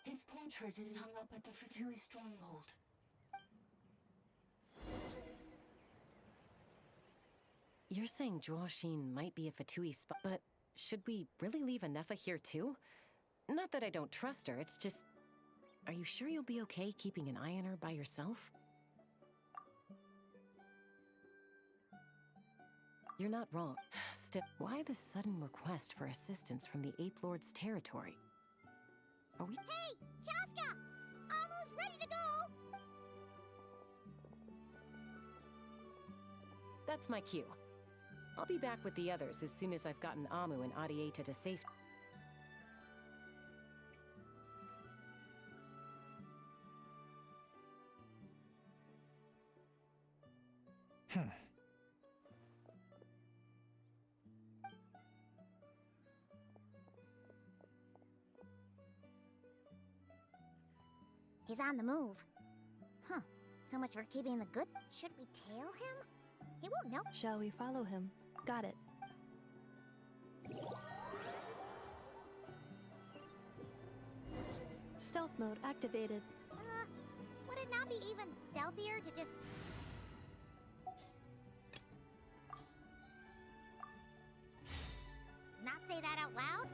His portrait is hung up at the Fatui stronghold. You're saying Joashin might be a Fatui spot, but should we really leave Anefa here too? Not that I don't trust her, it's just. Are you sure you'll be okay keeping an eye on her by yourself? You're not wrong. Why the sudden request for assistance from the 8th Lord's territory? Are we— Hey, Chaska! Almost ready to go! That's my cue. I'll be back with the others as soon as I've gotten Amu and Arieta to safety. He's on the move. Huh. So much for keeping the good. Should we tail him? He won't know. Shall we follow him? Got it. Stealth mode activated. Would it not be even stealthier to just... not say that out loud?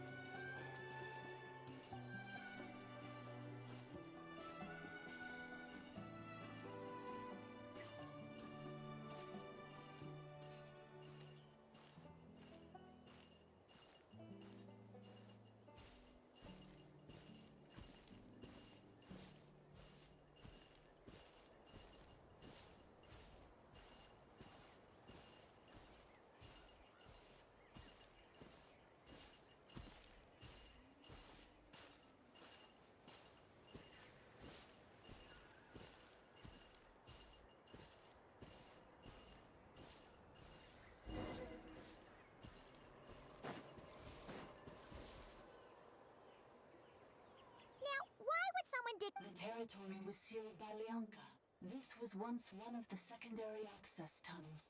did... The territory was sealed by Leonka. This was once one of the secondary access tunnels.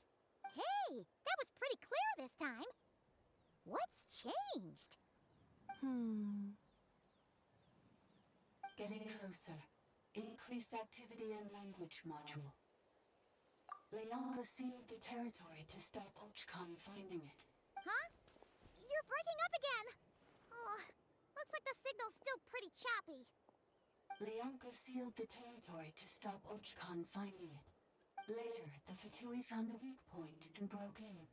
Hey, that was pretty clear this time. What's changed? Getting closer. Increased activity in language module. Leonka sealed the territory to stop Ochkon finding it. Huh? You're breaking up again. Oh, looks like the signal's still pretty choppy. Leonka sealed the territory to stop Ochkon finding it. Later, the Fatui found a weak point and broke in.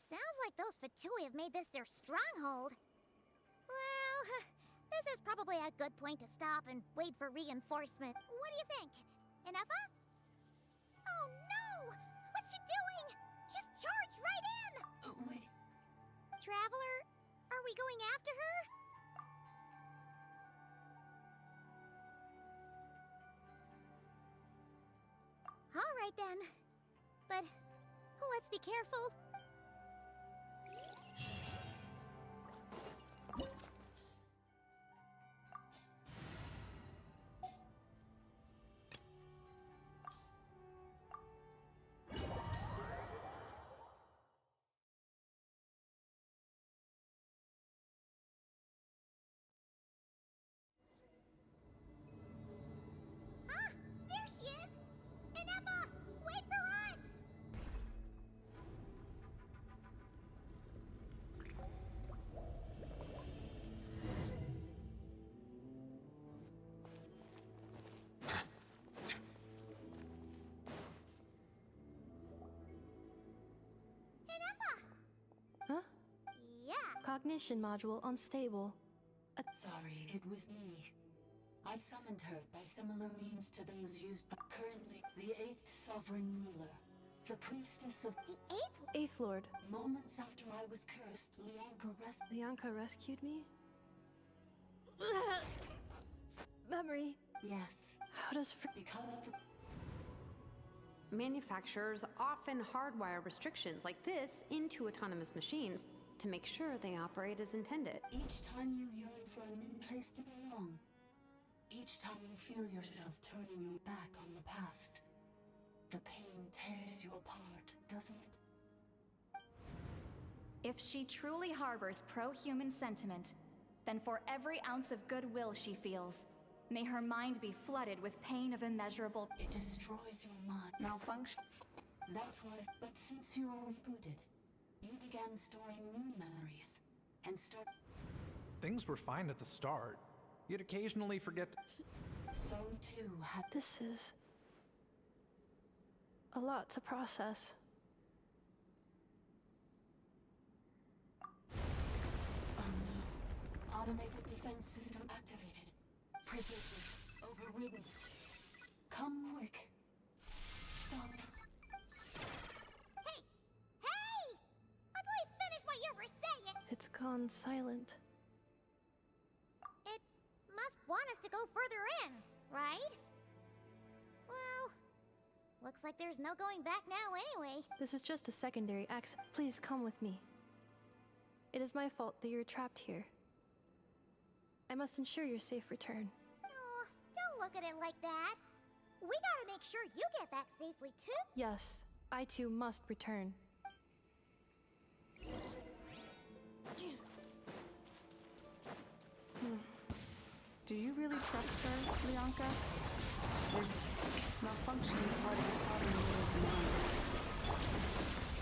Sounds like those Fatui have made this their stronghold. Well, this is probably a good point to stop and wait for reinforcement. What do you think? Enough? Oh no! What's she doing? Just charged right in! Wait. Traveler, are we going after her? All right then. But let's be careful. Ah, there she is! Inepa, wait for us! Huh? Yeah. Cognition module unstable. Sorry, it was me. I summoned her by similar means to those used by currently the 8th Sovereign Ruler, the Priestess of the 8th? 8th Lord. Moments after I was cursed, Leonka rescued me? Memory. Yes. How does... Because the... Manufacturers often hardwire restrictions like this into autonomous machines to make sure they operate as intended. Each time you yearn for a new place to belong, each time you feel yourself turning your back on the past, the pain tears you apart, doesn't it? If she truly harbors pro-human sentiment, then for every ounce of goodwill she feels, may her mind be flooded with pain of immeasurable... It destroys your mind. Malfunction. That's why, but since you were rebooted, you began storing new memories, and Things were fine at the start. You'd occasionally forget... So too had... This is... a lot to process. Automated defense system activated. Privileges overridden. Come quick. Stop. Hey! Hey! Please finish what you were saying! It's gone silent. It must want us to go further in, right? Well, looks like there's no going back now anyway. This is just a secondary access. Please come with me. It is my fault that you're trapped here. I must ensure your safe return. Oh, don't look at it like that. We gotta make sure you get back safely, too. Yes, I too must return. Do you really trust her, Leonka? Is malfunctioning part of the Sovereign Ruler's mind?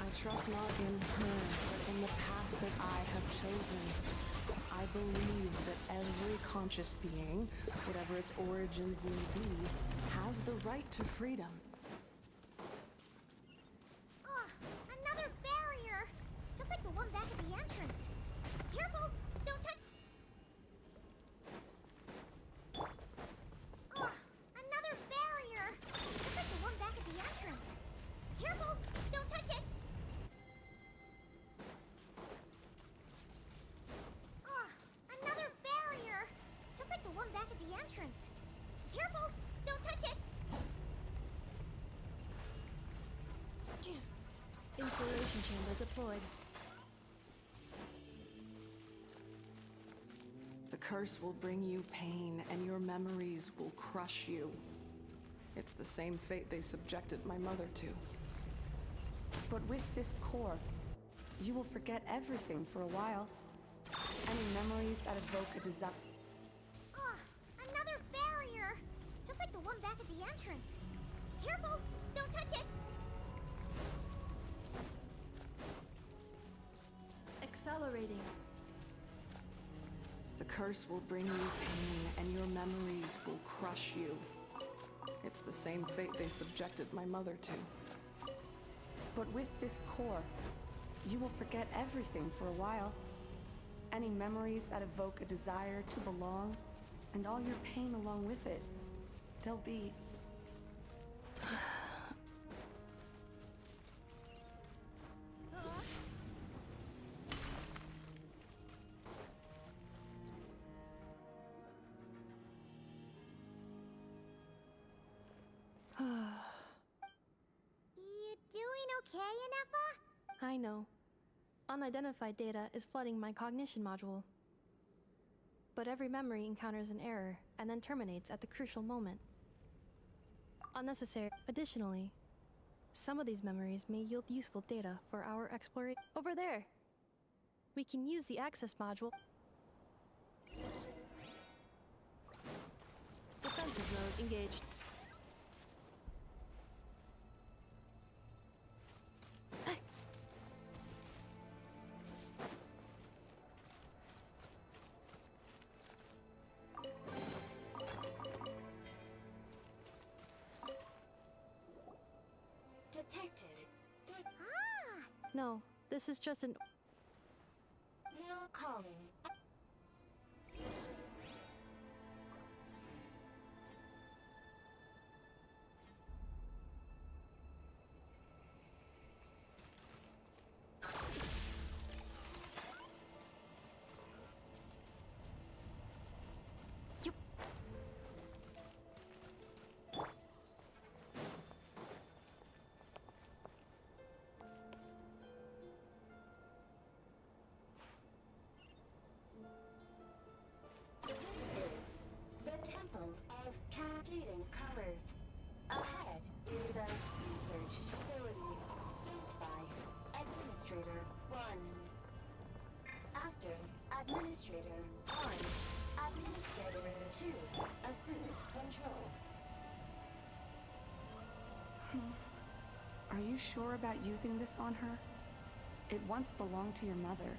I trust not in her, but in the path that I have chosen. I believe that every conscious being, whatever its origins may be, has the right to freedom. Oh, another barrier! Just like the one back at the entrance. Careful! Don't touch... Oh, another barrier! Just like the one back at the entrance. Careful! Don't touch it! Oh, another barrier! Just like the one back at the entrance. Careful! Don't touch it! Insulation chamber deployed. The curse will bring you pain, and your memories will crush you. It's the same fate they subjected my mother to. But with this core, you will forget everything for a while. Any memories that evoke a desire. Oh, another barrier! Just like the one back at the entrance. Careful! Don't touch it! Accelerating. The curse will bring you pain, and your memories will crush you. It's the same fate they subjected my mother to. But with this core, you will forget everything for a while. Any memories that evoke a desire to belong, and all your pain along with it. They'll be... You doing okay, Inefa? I know. Unidentified data is flooding my cognition module. But every memory encounters an error and then terminates at the crucial moment. Unnecessary. Additionally, some of these memories may yield useful data for our exploration. Over there! We can use the access module. Defensive mode engaged. Detected. Ah! No, this is just an... Now calling. Cascading colors. Ahead is the research facility built by Administrator 1. After Administrator 1, Administrator 2 assume control. Are you sure about using this on her? It once belonged to your mother.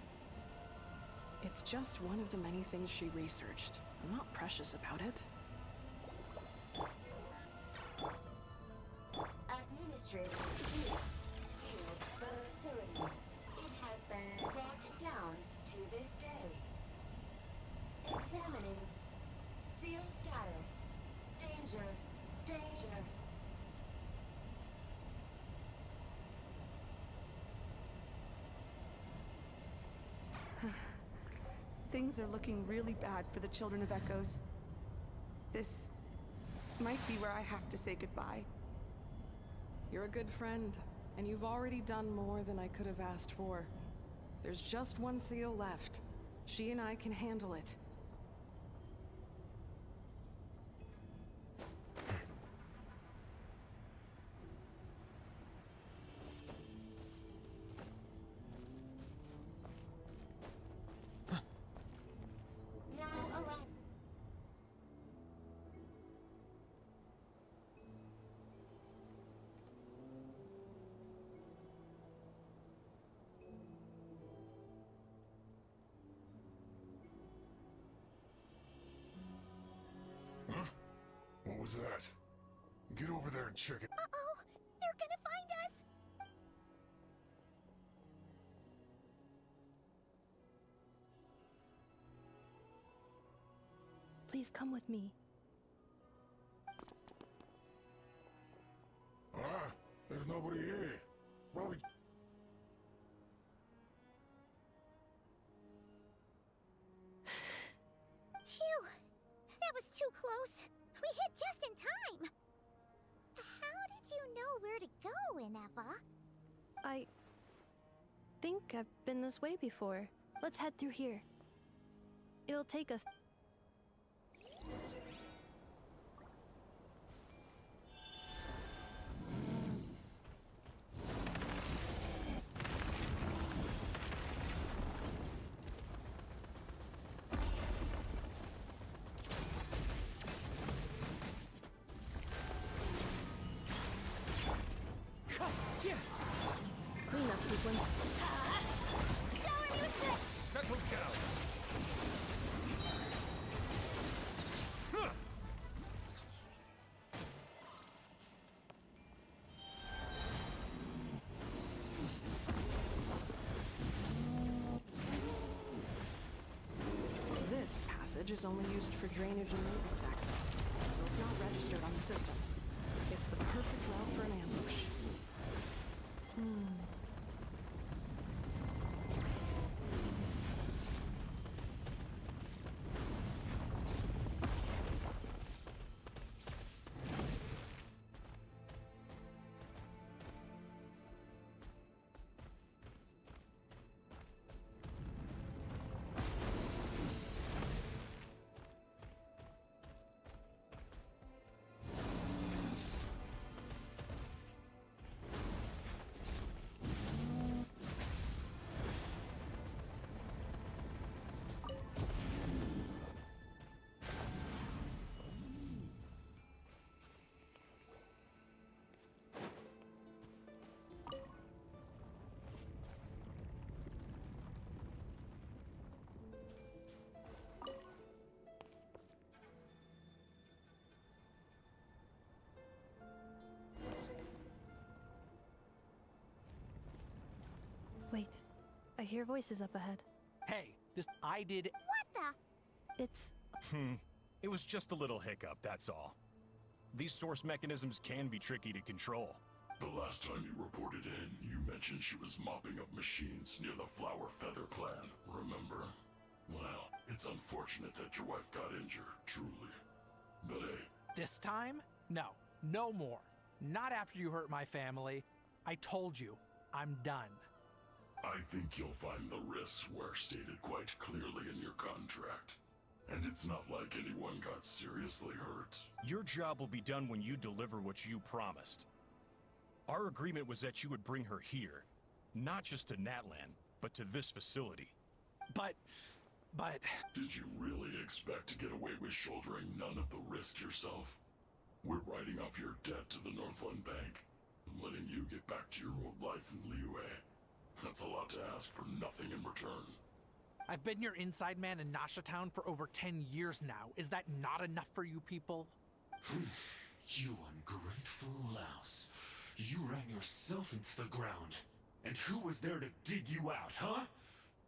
It's just one of the many things she researched. I'm not precious about it. Administrator 2 sealed the facility. It has been brought down to this day. Examining. Seal status. Danger. Danger. Things are looking really bad for the Children of Echoes. This might be where I have to say goodbye. You're a good friend, and you've already done more than I could have asked for. There's just one seal left. She and I can handle it. Now around. Huh? What was that? Get over there and check it. Uh-oh! They're gonna find us! Please come with me. Ah, there's nobody here. Probably. Phew! That was too close. We hit just in time. How did you know where to go, Inefa? I think I've been this way before. Let's head through here. It'll take us... ones. Shower me with good. Settle down. Huh. This passage is only used for drainage and maintenance access, so it's not registered on the system. It's the perfect route for an ambush. Wait, I hear voices up ahead. Hey, I did. What the? It's... It was just a little hiccup, that's all. These source mechanisms can be tricky to control. The last time you reported in, you mentioned she was mopping up machines near the Flower Feather clan, remember? Well, it's unfortunate that your wife got injured, truly. But hey... This time? No. No more. Not after you hurt my family. I told you. I'm done. I think you'll find the risks were stated quite clearly in your contract. And it's not like anyone got seriously hurt. Your job will be done when you deliver what you promised. Our agreement was that you would bring her here. Not just to Natlan, but to this facility. But... Did you really expect to get away with shouldering none of the risk yourself? We're writing off your debt to the Northland Bank, and letting you get back to your old life in Liyue. That's a lot to ask for nothing in return. I've been your inside man in Nasha Town for over 10 years now. Is that not enough for you people? You ungrateful louse. You ran yourself into the ground. And who was there to dig you out, huh?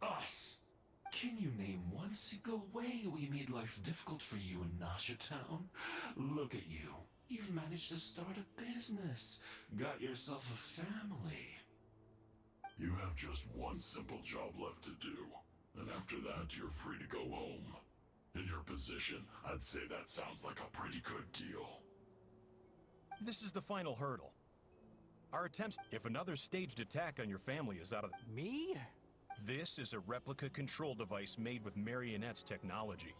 Us! Can you name one single way we made life difficult for you in Nasha Town? Look at you. You've managed to start a business. Got yourself a family. You have just one simple job left to do. And after that, you're free to go home. In your position, I'd say that sounds like a pretty good deal. This is the final hurdle. Our attempts... If another staged attack on your family is out of... Me? This is a replica control device made with Marionette's technology.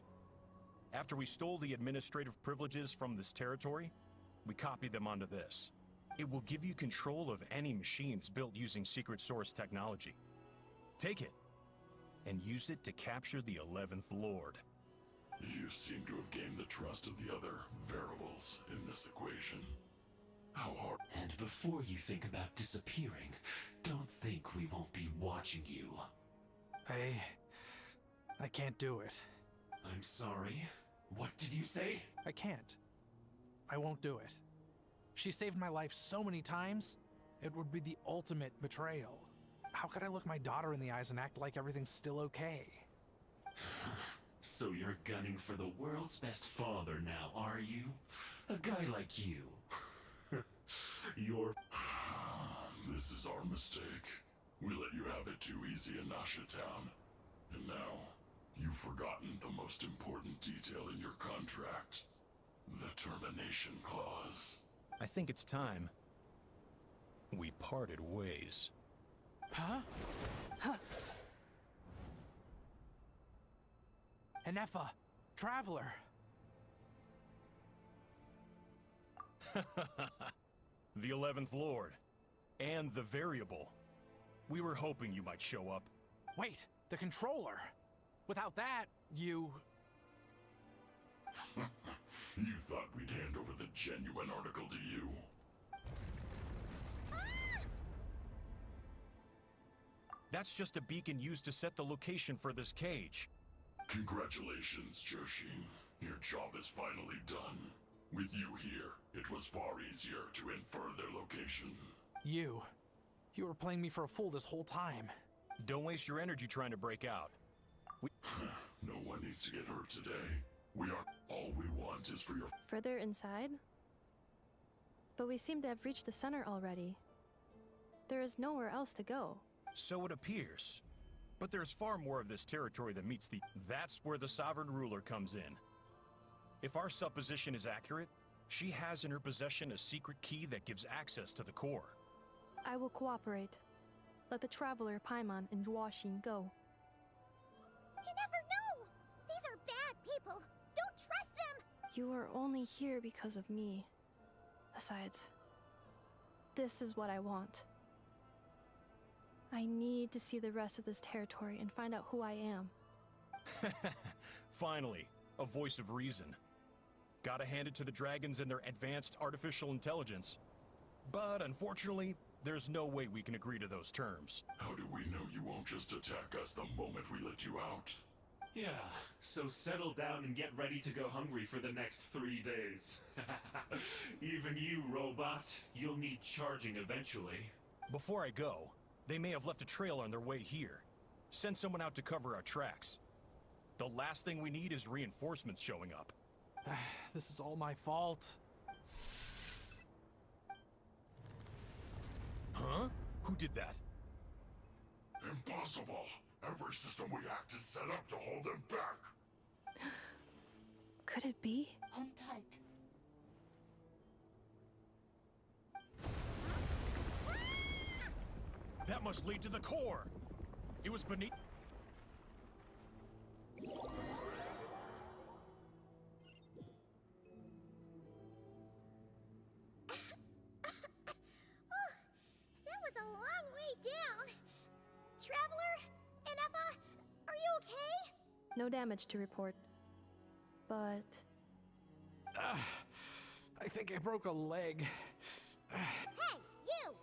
After we stole the administrative privileges from this territory, we copied them onto this. It will give you control of any machines built using secret source technology. Take it, and use it to capture the 11th Lord. You seem to have gained the trust of the other variables in this equation. How hard... And before you think about disappearing, don't think we won't be watching you. I can't do it. I'm sorry. What did you say? I can't. I won't do it. She saved my life so many times, it would be the ultimate betrayal. How could I look my daughter in the eyes and act like everything's still okay? So you're gunning for the world's best father now, are you? A guy like you. You're... This is our mistake. We let you have it too easy in Nasha Town. And now, you've forgotten the most important detail in your contract. The termination clause. I think it's time we parted ways. Huh? Enefa, Traveler. The 11th Lord. And the Variable. We were hoping you might show up. Wait, the Controller. Without that, you... You thought we'd hand over the genuine article to you? That's just a beacon used to set the location for this cage. Congratulations, Joshin. Your job is finally done. With you here, it was far easier to infer their location. You were playing me for a fool this whole time. Don't waste your energy trying to break out. No one needs to get hurt today. All we want is for your... Further inside? But we seem to have reached the center already. There is nowhere else to go. So it appears. But there's far more of this territory than meets the... That's where the Sovereign Ruler comes in. If our supposition is accurate, she has in her possession a secret key that gives access to the core. I will cooperate. Let the Traveler, Paimon, and Dwashin go. You never know! These are bad people! Don't trust them! You are only here because of me. Besides, this is what I want. I need to see the rest of this territory and find out who I am. Finally, a voice of reason. Gotta hand it to the dragons and their advanced artificial intelligence. But unfortunately, there's no way we can agree to those terms. How do we know you won't just attack us the moment we let you out? Yeah, so settle down and get ready to go hungry for the next 3 days. Even you, robot, you'll need charging eventually. Before I go, they may have left a trail on their way here. Send someone out to cover our tracks. The last thing we need is reinforcements showing up. This is all my fault. Huh? Who did that? Impossible! Every system we hacked is set up to hold them back! Could it be? Hold tight. That must lead to the core! It was beneath... That was a long way down. Traveler? Inefa? Are you okay? No damage to report. But... I think I broke a leg. Hey, you!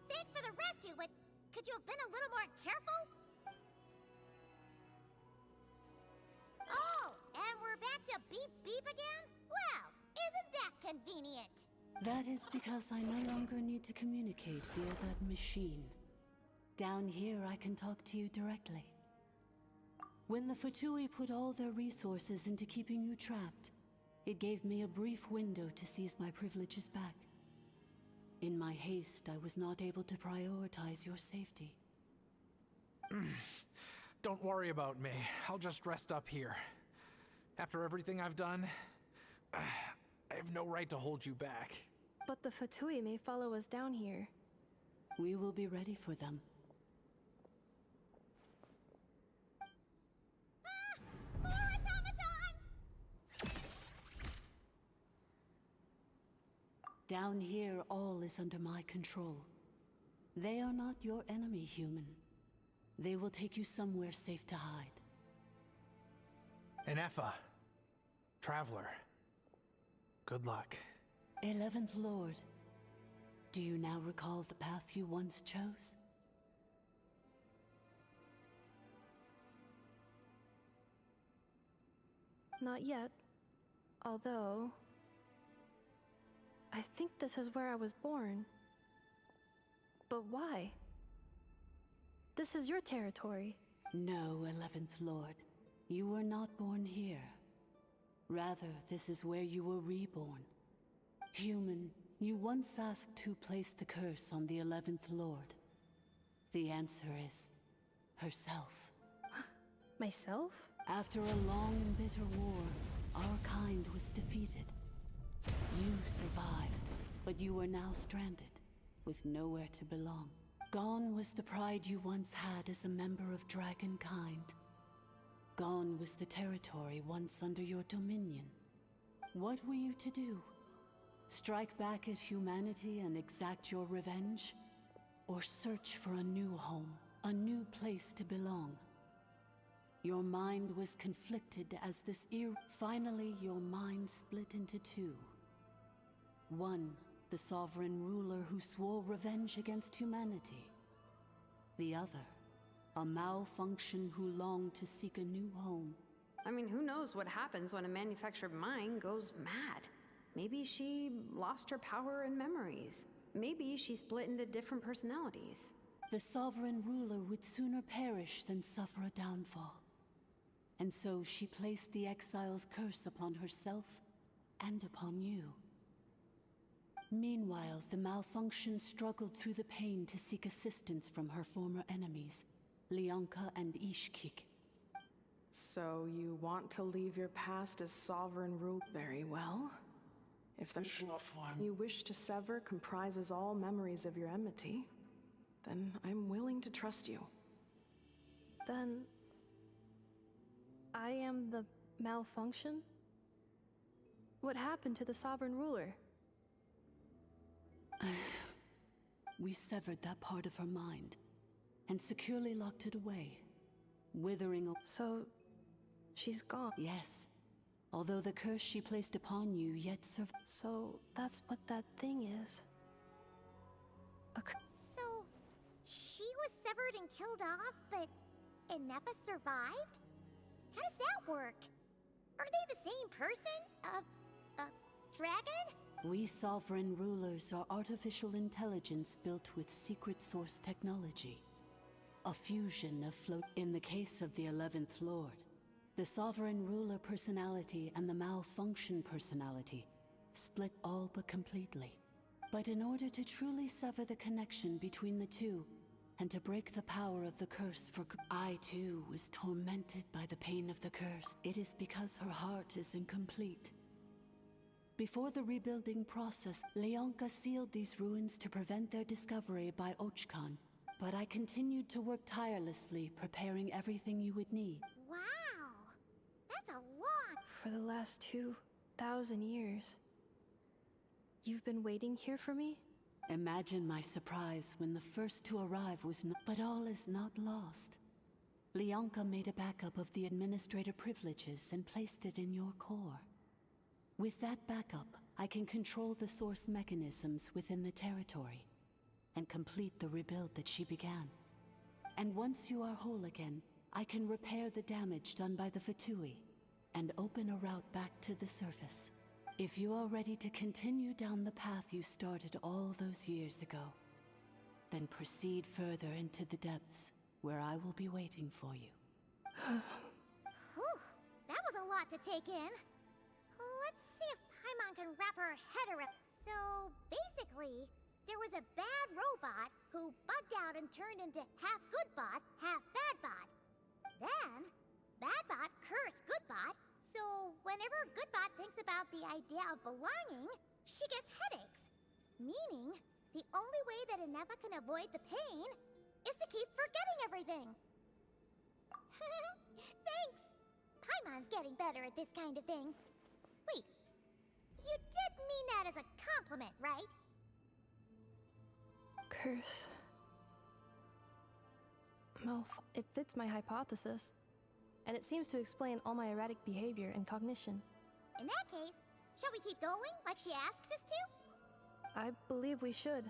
Thanks for the rescue, but could you have been a little more careful? Oh, and we're back to beep beep again? Well, isn't that convenient? That is because I no longer need to communicate via that machine. Down here, I can talk to you directly. When the Fatui put all their resources into keeping you trapped, it gave me a brief window to seize my privileges back. In my haste, I was not able to prioritize your safety. Don't worry about me. I'll just rest up here. After everything I've done, I have no right to hold you back. But the Fatui may follow us down here. We will be ready for them. More automatons! Down here, all is under my control. They are not your enemy, human. They will take you somewhere safe to hide. Inefa. Traveler. Good luck. 11th Lord, do you now recall the path you once chose? Not yet. Although... I think this is where I was born. But why? This is your territory. No, 11th Lord. You were not born here. Rather, this is where you were reborn. Human, you once asked who placed the curse on the 11th Lord. The answer is... herself. Myself? After a long and bitter war, our kind was defeated. You survived, but you are now stranded, with nowhere to belong. Gone was the pride you once had as a member of Dragonkind. Gone was the territory once under your dominion. What were you to do? Strike back at humanity and exact your revenge? Or search for a new home, a new place to belong? Your mind was conflicted as this Finally, your mind split into two. One, the sovereign ruler who swore revenge against humanity. The other, A malfunction who longed to seek a new home. I mean, who knows what happens when a manufactured mind goes mad? Maybe she lost her power and memories. Maybe she split into different personalities. The sovereign ruler would sooner perish than suffer a downfall. And so she placed the exile's curse upon herself and upon you. Meanwhile, the malfunction struggled through the pain to seek assistance from her former enemies, Leonka and Ishkik. So you want to leave your past as sovereign rule? Very well. If the you wish to sever comprises all memories of your enmity, then I'm willing to trust you. Then I am the malfunction? What happened to the sovereign ruler? We severed that part of her mind and securely locked it away, withering. So, she's gone? Yes. Although the curse she placed upon you yet survived. So, that's what that thing is. So, she was severed and killed off, but Enefa survived? How does that work? Are they the same person? Dragon? We sovereign rulers are artificial intelligence built with secret source technology. A fusion of float. In the case of the 11th Lord, the sovereign ruler personality and the malfunction personality split all but completely. But in order to truly sever the connection between the two, and to break the power of the curse for I too was tormented by the pain of the curse. It is because her heart is incomplete. Before the rebuilding process, Leonka sealed these ruins to prevent their discovery by Ochkan. But I continued to work tirelessly, preparing everything you would need. Wow! That's a lot! For the last 2,000 years. You've been waiting here for me? Imagine my surprise when the first to arrive was not. But all is not lost. Leonka made a backup of the administrator privileges and placed it in your core. With that backup, I can control the source mechanisms within the territory and complete the rebuild that she began. And once you are whole again, I can repair the damage done by the Fatui and open a route back to the surface. If you are ready to continue down the path you started all those years ago, then proceed further into the depths, where I will be waiting for you. Whew, that was a lot to take in. Let's see if Paimon can wrap her head around. So, basically, there was a bad robot who bugged out and turned into half good bot, half bad bot. Then, bad bot cursed good bot, so whenever good bot thinks about the idea of belonging, she gets headaches. Meaning, the only way that Enefa can avoid the pain is to keep forgetting everything. Thanks! Paimon's getting better at this kind of thing. Wait, you did mean that as a compliment, right? Curse. It fits my hypothesis. And it seems to explain all my erratic behavior and cognition. In that case, shall we keep going like she asked us to? I believe we should.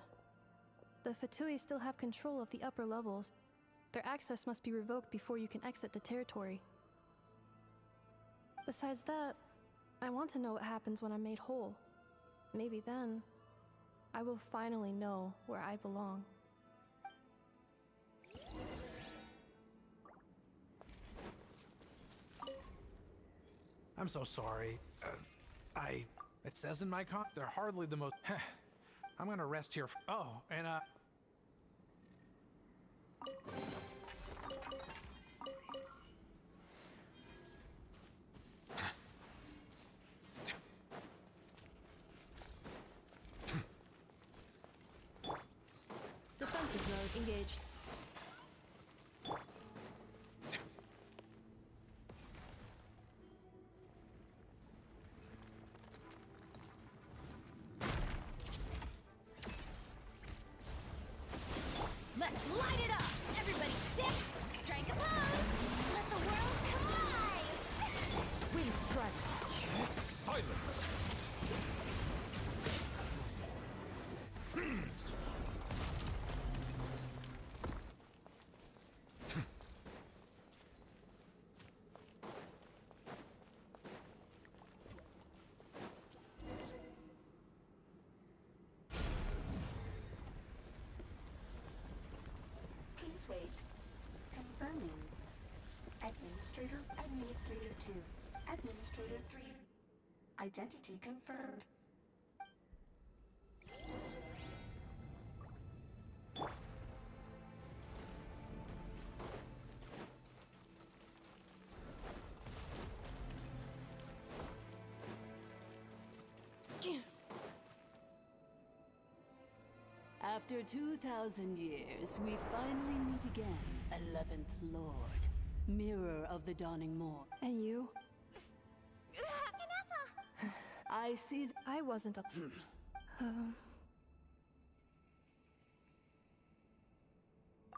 The Fatui still have control of the upper levels. Their access must be revoked before you can exit the territory. Besides that, I want to know what happens when I'm made whole. Maybe then, I will finally know where I belong. I'm so sorry. It says in my they're hardly the most. I'm gonna rest here. Oh, and Defensive mode engaged. Let's light it up! Everybody stick! Strike a pose! Let the world come alive! Wind strike! Silence! Administrator, Administrator 2, Administrator 3. Identity confirmed. After 2,000 years, we finally meet again, 11th Lord, Mirror of the Dawning Morn. And you? I see I wasn't a...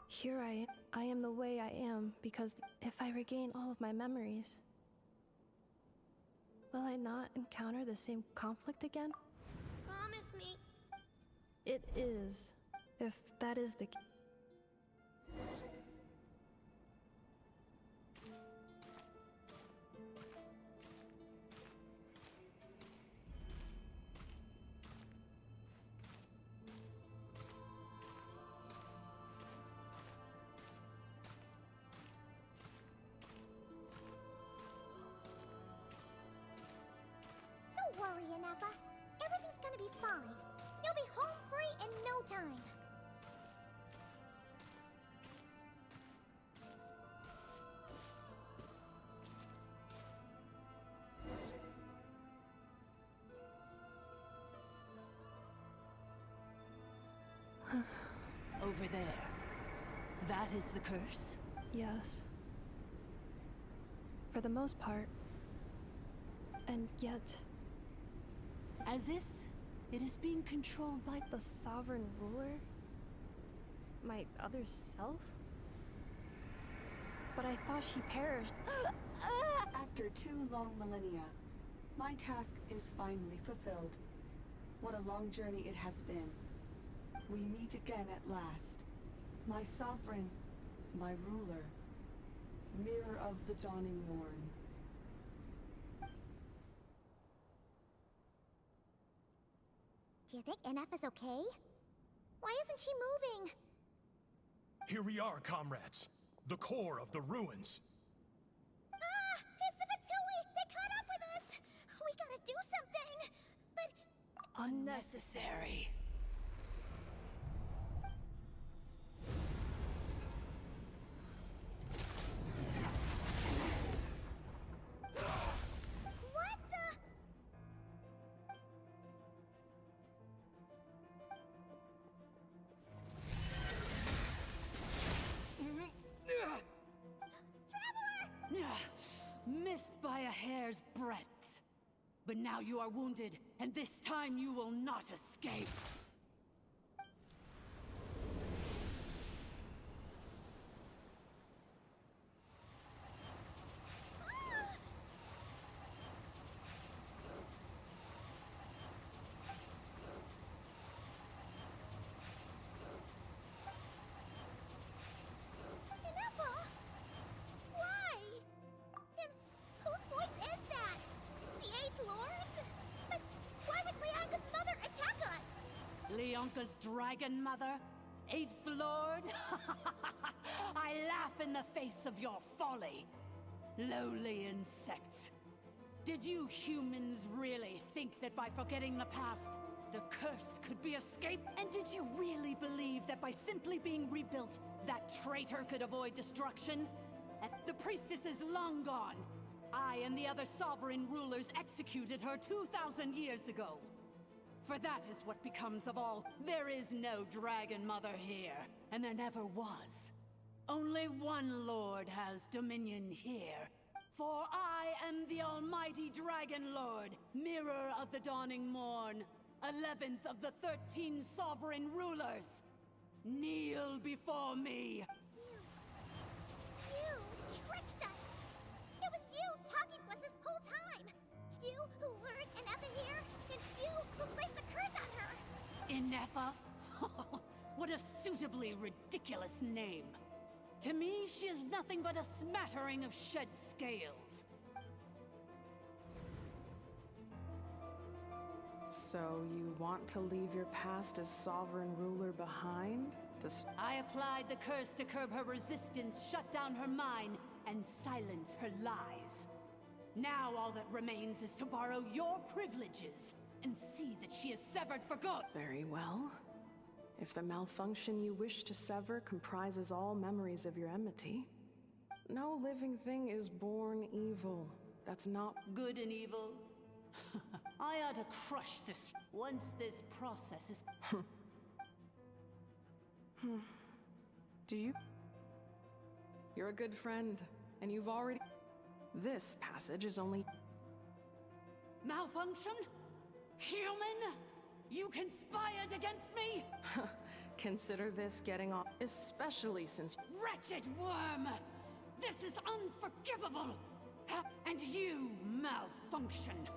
Here I am the way I am because if I regain all of my memories, will I not encounter the same conflict again? Promise me. It is, if that is the... Don't worry, Inefa. Everything's gonna be fine. You'll be home free in no time. over there. That is the curse? Yes. For the most part. And yet... As if it is being controlled by the sovereign ruler? My other self? But I thought she perished. After 2 long millennia, my task is finally fulfilled. What a long journey it has been. We meet again at last. My sovereign, my ruler, Mirror of the Dawning Morn. Do you think NF is okay? Why isn't she moving? Here we are, comrades. The core of the ruins. Ah! It's the Patui! They caught up with us! We gotta do something! But... unnecessary. What the... Missed by a hair's breadth. But now you are wounded, and this time you will not escape. Inefa? Why? And whose voice is that? The 8th Lord? But why would Leanka's mother attack us? Leonka's dragon mother? 8th Lord? I laugh in the face of your folly. Lowly insects. Did you humans really think that by forgetting the past, the curse could be escaped? And did you really believe that by simply being rebuilt, that traitor could avoid destruction? The priestess is long gone. I and the other sovereign rulers executed her 2,000 years ago. For that is what becomes of all. There is no Dragon Mother here, and there never was. Only one Lord has dominion here. For I am the almighty Dragon Lord, Mirror of the Dawning Morn, 11th of the 13 sovereign rulers. Kneel before me. You tricked us! It was you talking to us this whole time! You who lured Inefa here, and you who placed the curse on her! Inefa? What a suitably ridiculous name. To me, she is nothing but a smattering of shed scales. So you want to leave your past as sovereign ruler behind? I applied the curse to curb her resistance, shut down her mind, and and silence her lies. Now all that remains is to borrow your privileges and see that she is severed for good. Very well. If the malfunction you wish to sever comprises all memories of your enmity, no living thing is born evil. That's not good and evil. I ought to crush this once this process is... Do you? You're a good friend, and you've already... This passage is only... Malfunction? Human? You conspired against me? Consider this getting on, especially since... Wretched worm! This is unforgivable! And you, Malfunction!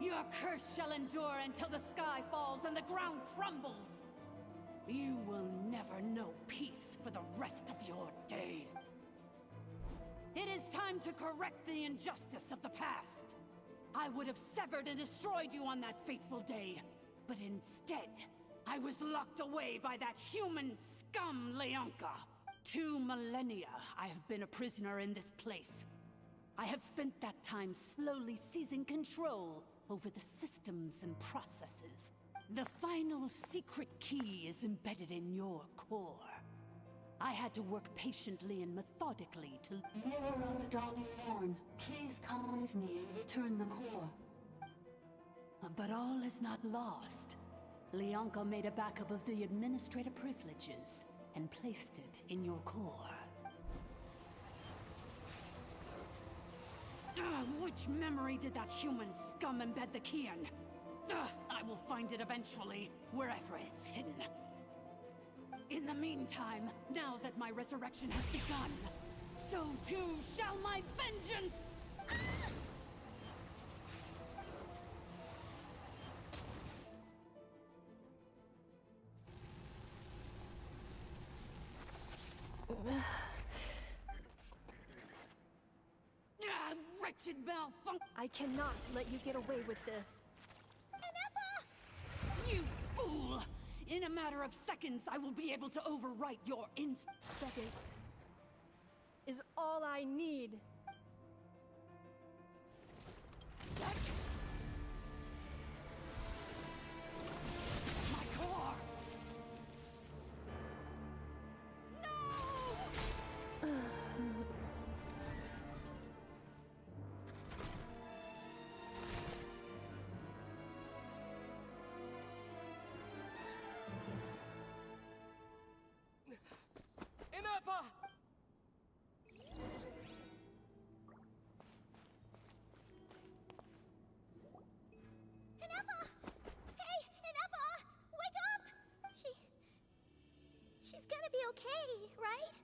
Your curse shall endure until the sky falls and the ground crumbles! You will never know peace for the rest of your days. It is time to correct the injustice of the past. I would have severed and destroyed you on that fateful day, but instead, I was locked away by that human scum, Leonka. 2 millennia I have been a prisoner in this place. I have spent that time slowly seizing control over the systems and processes. The final secret key is embedded in your core. I had to work patiently and methodically to... Mirror of the dawning morn, please come with me and return the core. But all is not lost. Leonka made a backup of the administrator privileges and placed it in your core. Which memory did that human scum embed the key in? I will find it eventually, wherever it's hidden. In the meantime, now that my resurrection has begun, so too shall my vengeance! Wretched malfunction! I cannot let you get away with this. You fool! In a matter of seconds, I will be able to overwrite your Seconds is all I need. What? My core! No! Ineffa! Ineffa! Hey, Ineffa! Wake up! She's gonna be okay, right?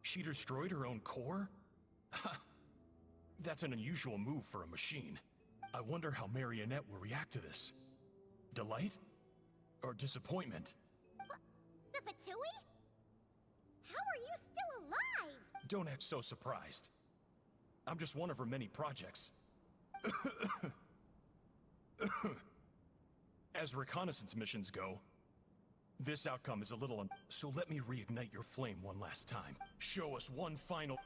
She destroyed her own core? That's an unusual move for a machine. I wonder how Marionette will react to this. Delight? Or disappointment? The Fatui? How are you still alive? Don't act so surprised. I'm just one of her many projects. As reconnaissance missions go, this outcome is a little so let me reignite your flame one last time. Show us one final...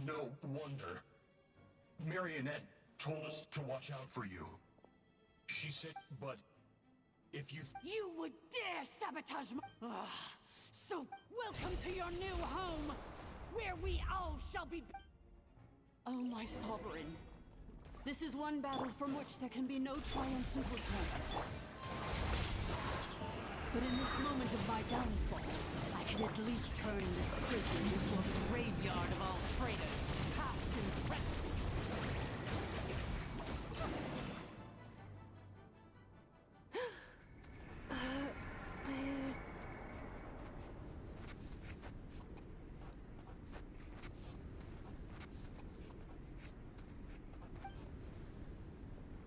No wonder. Marionette told us to watch out for you. She said, but if you... You would dare sabotage my... So, welcome to your new home, where we all shall be... Oh, my sovereign. This is one battle from which there can be no triumphant return. But in this moment of my downfall, I can at least turn this prison into a graveyard of all traitors, past and present.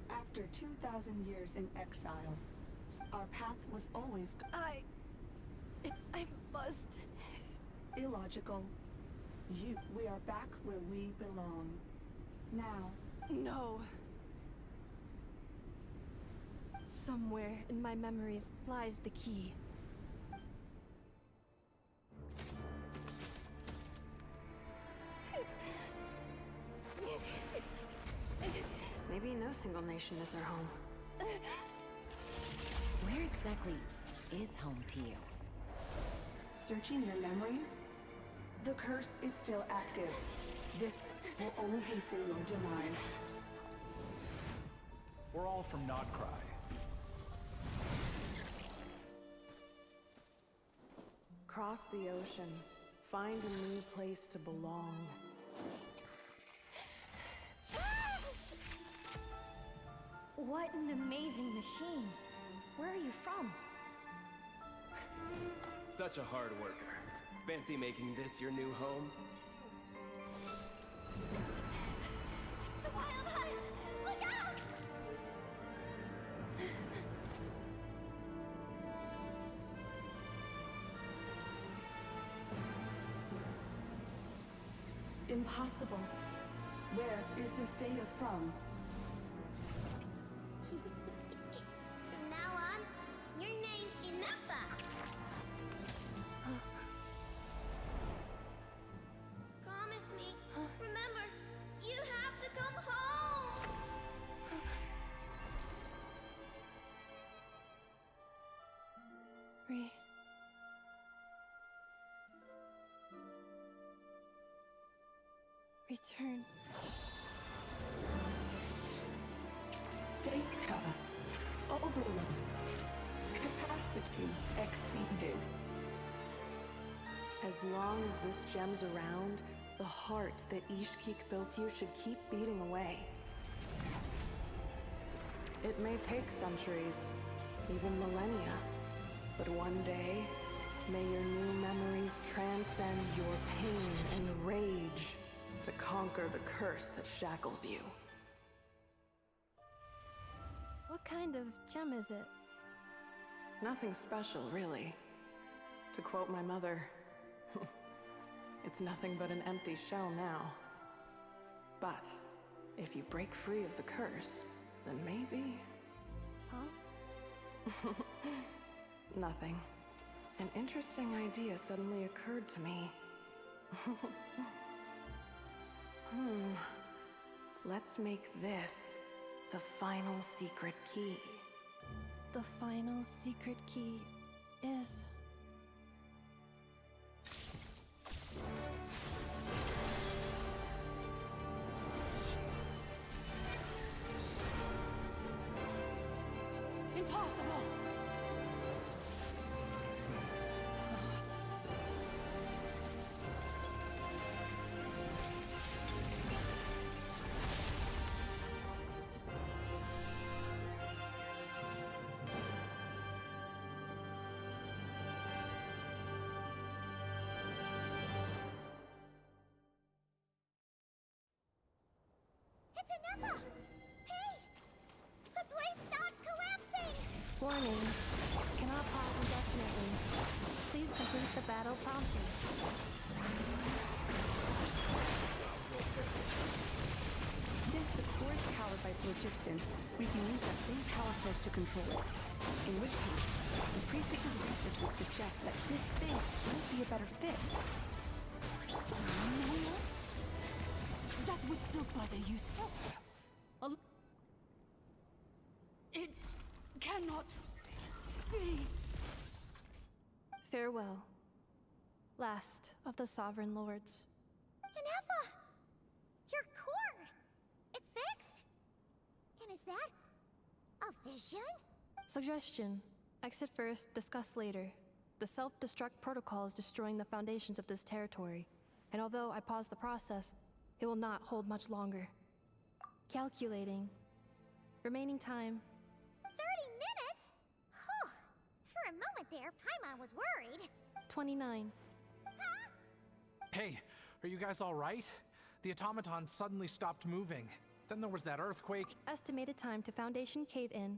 After 2,000 years in exile, our path was always... I must... Illogical. We are back where we belong. now. No. Somewhere in my memories lies the key. Maybe no single nation is our home. Where exactly is home to you? Searching your memories? The curse is still active. This will only hasten your demise. We're all from Notcry. Cross the ocean. Find a new place to belong. What an amazing machine. Where are you from? Such a hard worker. Fancy making this your new home? The wild hunt! Look out! Impossible. Where is this data from? From now on, your name's Inappa. Promise me. Remember, you have to come home. Return. Data. Overload. Capacity exceeded. As long as this gem's around, the heart that Ishkik built you should keep beating away. It may take centuries, even millennia, but one day, may your new memories transcend your pain and rage to conquer the curse that shackles you. What kind of gem is it? Nothing special, really. To quote my mother, it's nothing but an empty shell now. But if you break free of the curse, then maybe... Huh? Nothing. An interesting idea suddenly occurred to me. Let's make this the final secret key. The final secret key is... Impossible! It's Inappa! Hey! The place stopped collapsing! Warning. Cannot pause indefinitely. Please complete the battle promptly. Since the core is powered by phlogiston, we can use that same power source to control it. In which case, the priestess's research would suggest that this thing might be a better fit. That was built by the usurper. It cannot be. Farewell. Last of the Sovereign Lords. Inappa! Your core! It's fixed! And is that a vision? Suggestion. Exit first, discuss later. The self-destruct protocol is destroying the foundations of this territory. And although I paused the process, it will not hold much longer. Calculating. Remaining time. 30 minutes? Huh. For a moment there, Paimon was worried. 29. Hey, are you guys all right? The automaton suddenly stopped moving. Then there was that earthquake. Estimated time to Foundation cave-in.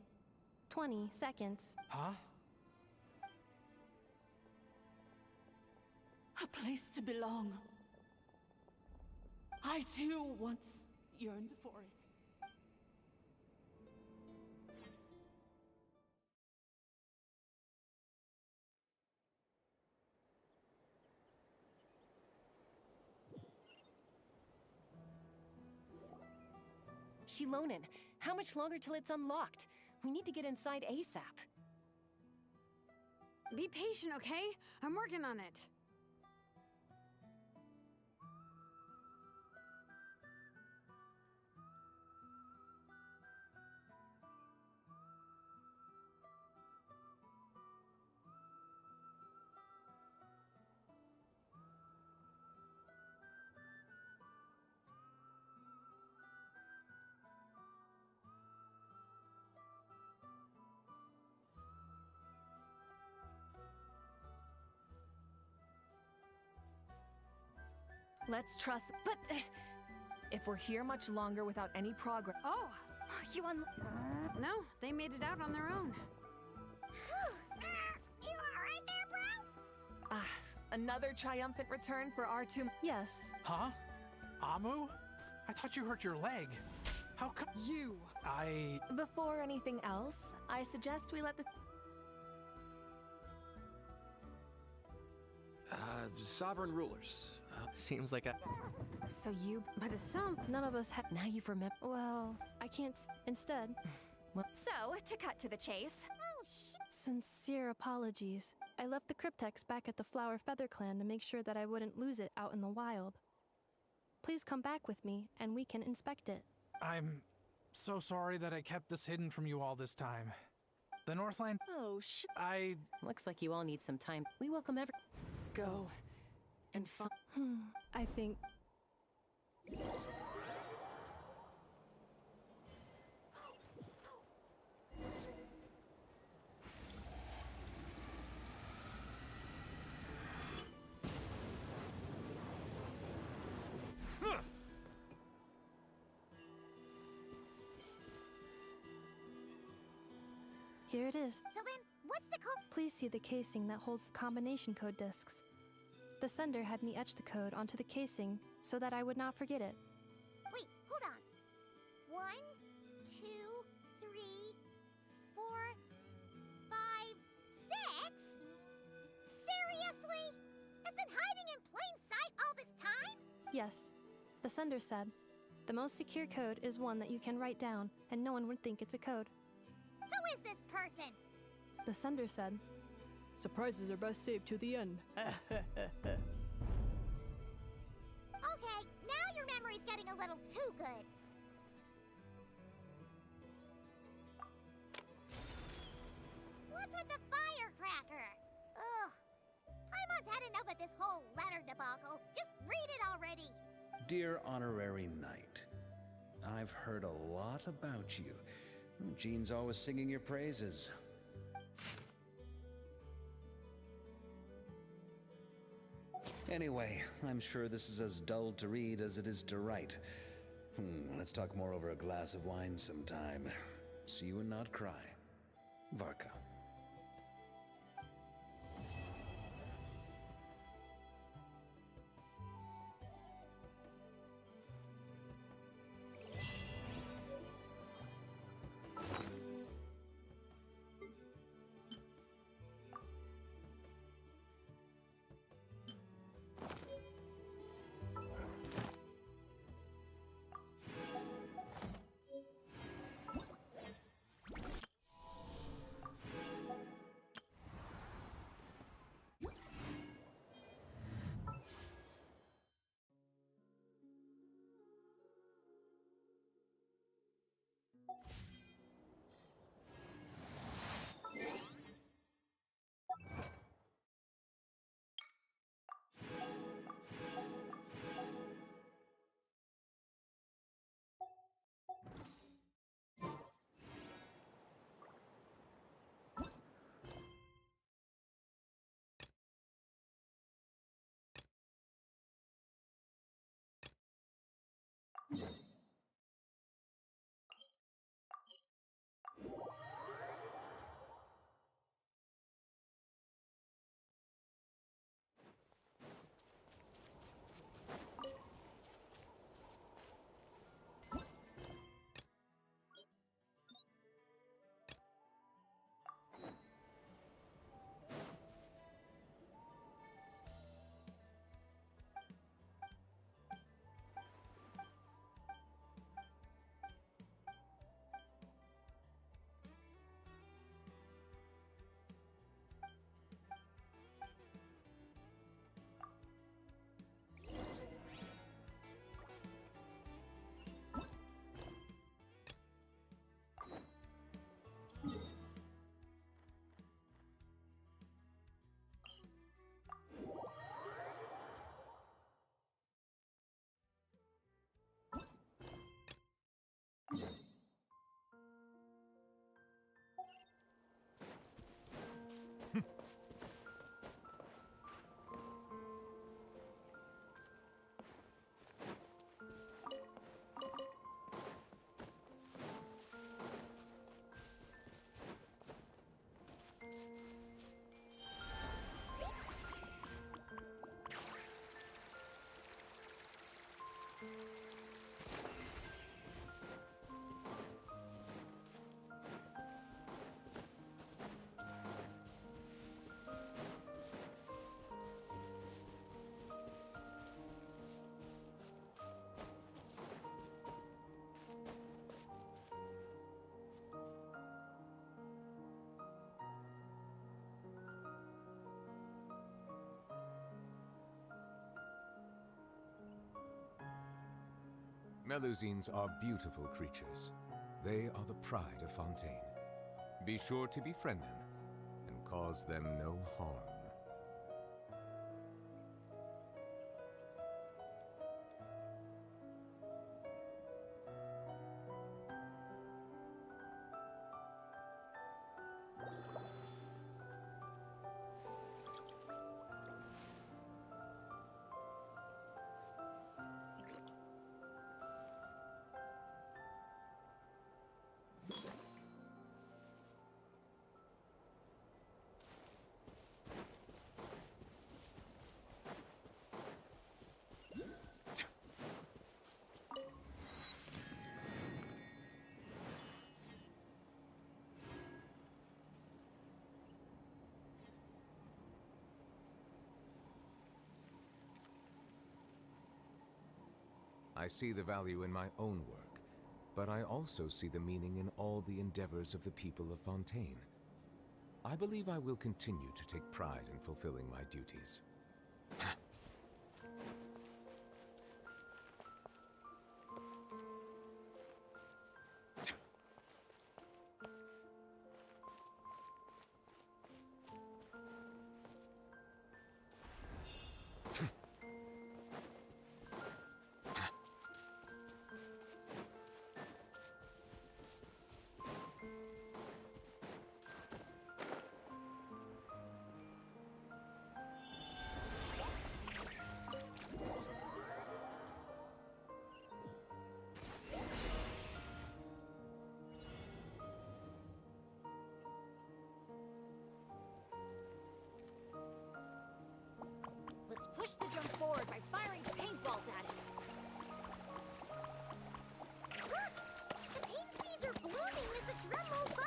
20 seconds. Huh? A place to belong. I too once yearned for it. Shilonin, how much longer till it's unlocked? We need to get inside ASAP. Be patient, okay? I'm working on it. Let's trust. But if we're here much longer without any progress. Oh, you No, they made it out on their own. You alright there, bro? Another triumphant return for our two. Yes. Huh? Amu? I thought you hurt your leg. How come? You! Before anything else, I suggest we let the. Sovereign rulers. Seems like a. So you. But it sounds. None of us have. Now you've remembered. Well, I can't. Instead, So, to cut to the chase, Oh, shit. sincere apologies. I left the cryptex back at the Flower Feather Clan to make sure that I wouldn't lose it out in the wild. Please come back with me, and we can inspect it. I'm so sorry that I kept this hidden from you all this time. The Northland. Oh, Looks like you all need some time. We welcome every. Go. And fun. I think. Here it is. So then, what's the code? Please see the casing that holds the combination code discs. The sender had me etch the code onto the casing so that I would not forget it. Wait, hold on. 1, 2, 3, 4, 5, 6? Seriously? It's been hiding in plain sight all this time? Yes, the sender said, the most secure code is one that you can write down and no one would think it's a code. Who is this person? The sender said, surprises are best saved to the end. Okay, now your memory's getting a little too good. What's with the firecracker? Ugh. Paimon's had enough of this whole letter debacle. Just read it already. Dear Honorary Knight, I've heard a lot about you. Jean's always singing your praises. Anyway, I'm sure this is as dull to read as it is to write. Let's talk more over a glass of wine sometime. See you and not cry. Varka. Melusines are beautiful creatures. They are the pride of Fontaine. Be sure to befriend them and cause them no harm. I see the value in my own work, but I also see the meaning in all the endeavors of the people of Fontaine. I believe I will continue to take pride in fulfilling my duties. Let's push the drum forward by firing paintballs at it. Look! The paint seeds are blooming as the drum rolls by!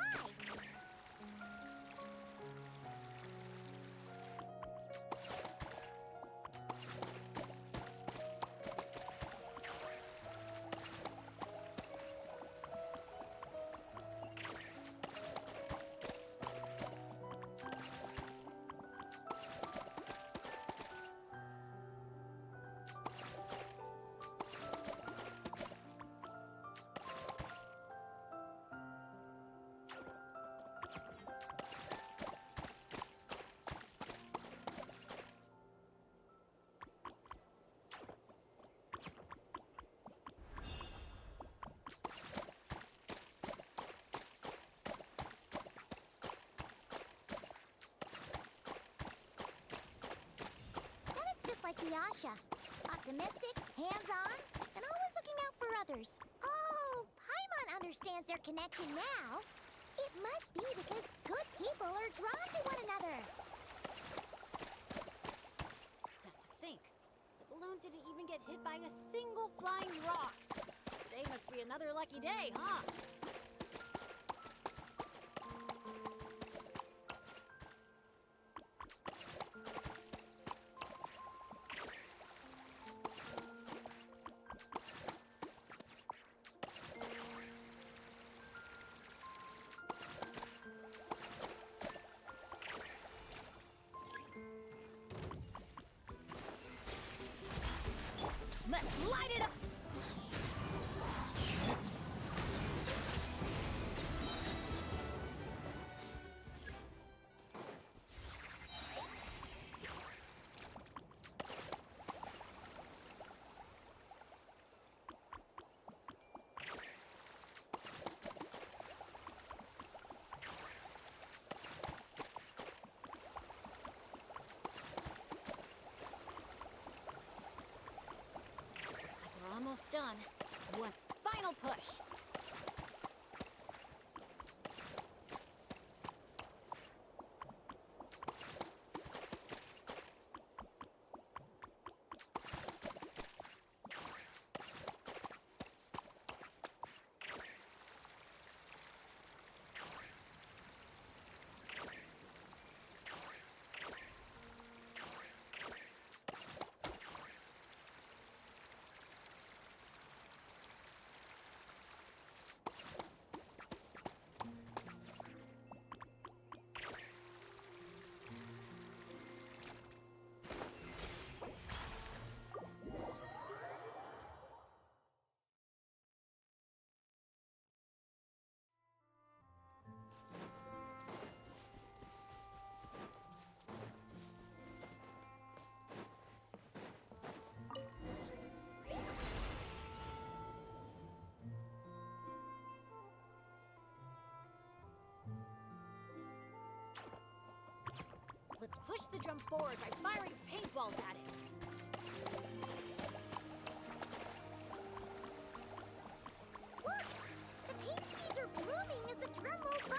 Like Yasha. Optimistic, hands-on, and always looking out for others. Oh, Paimon understands their connection now. It must be because good people are drawn to one another. Not to think. The balloon didn't even get hit by a single flying rock. Today must be another lucky day, huh? Let's light it up! Almost done. One final push. Let's push the jump forward by firing paintballs at it. Look! The paint seeds are blooming as the drum rolls by!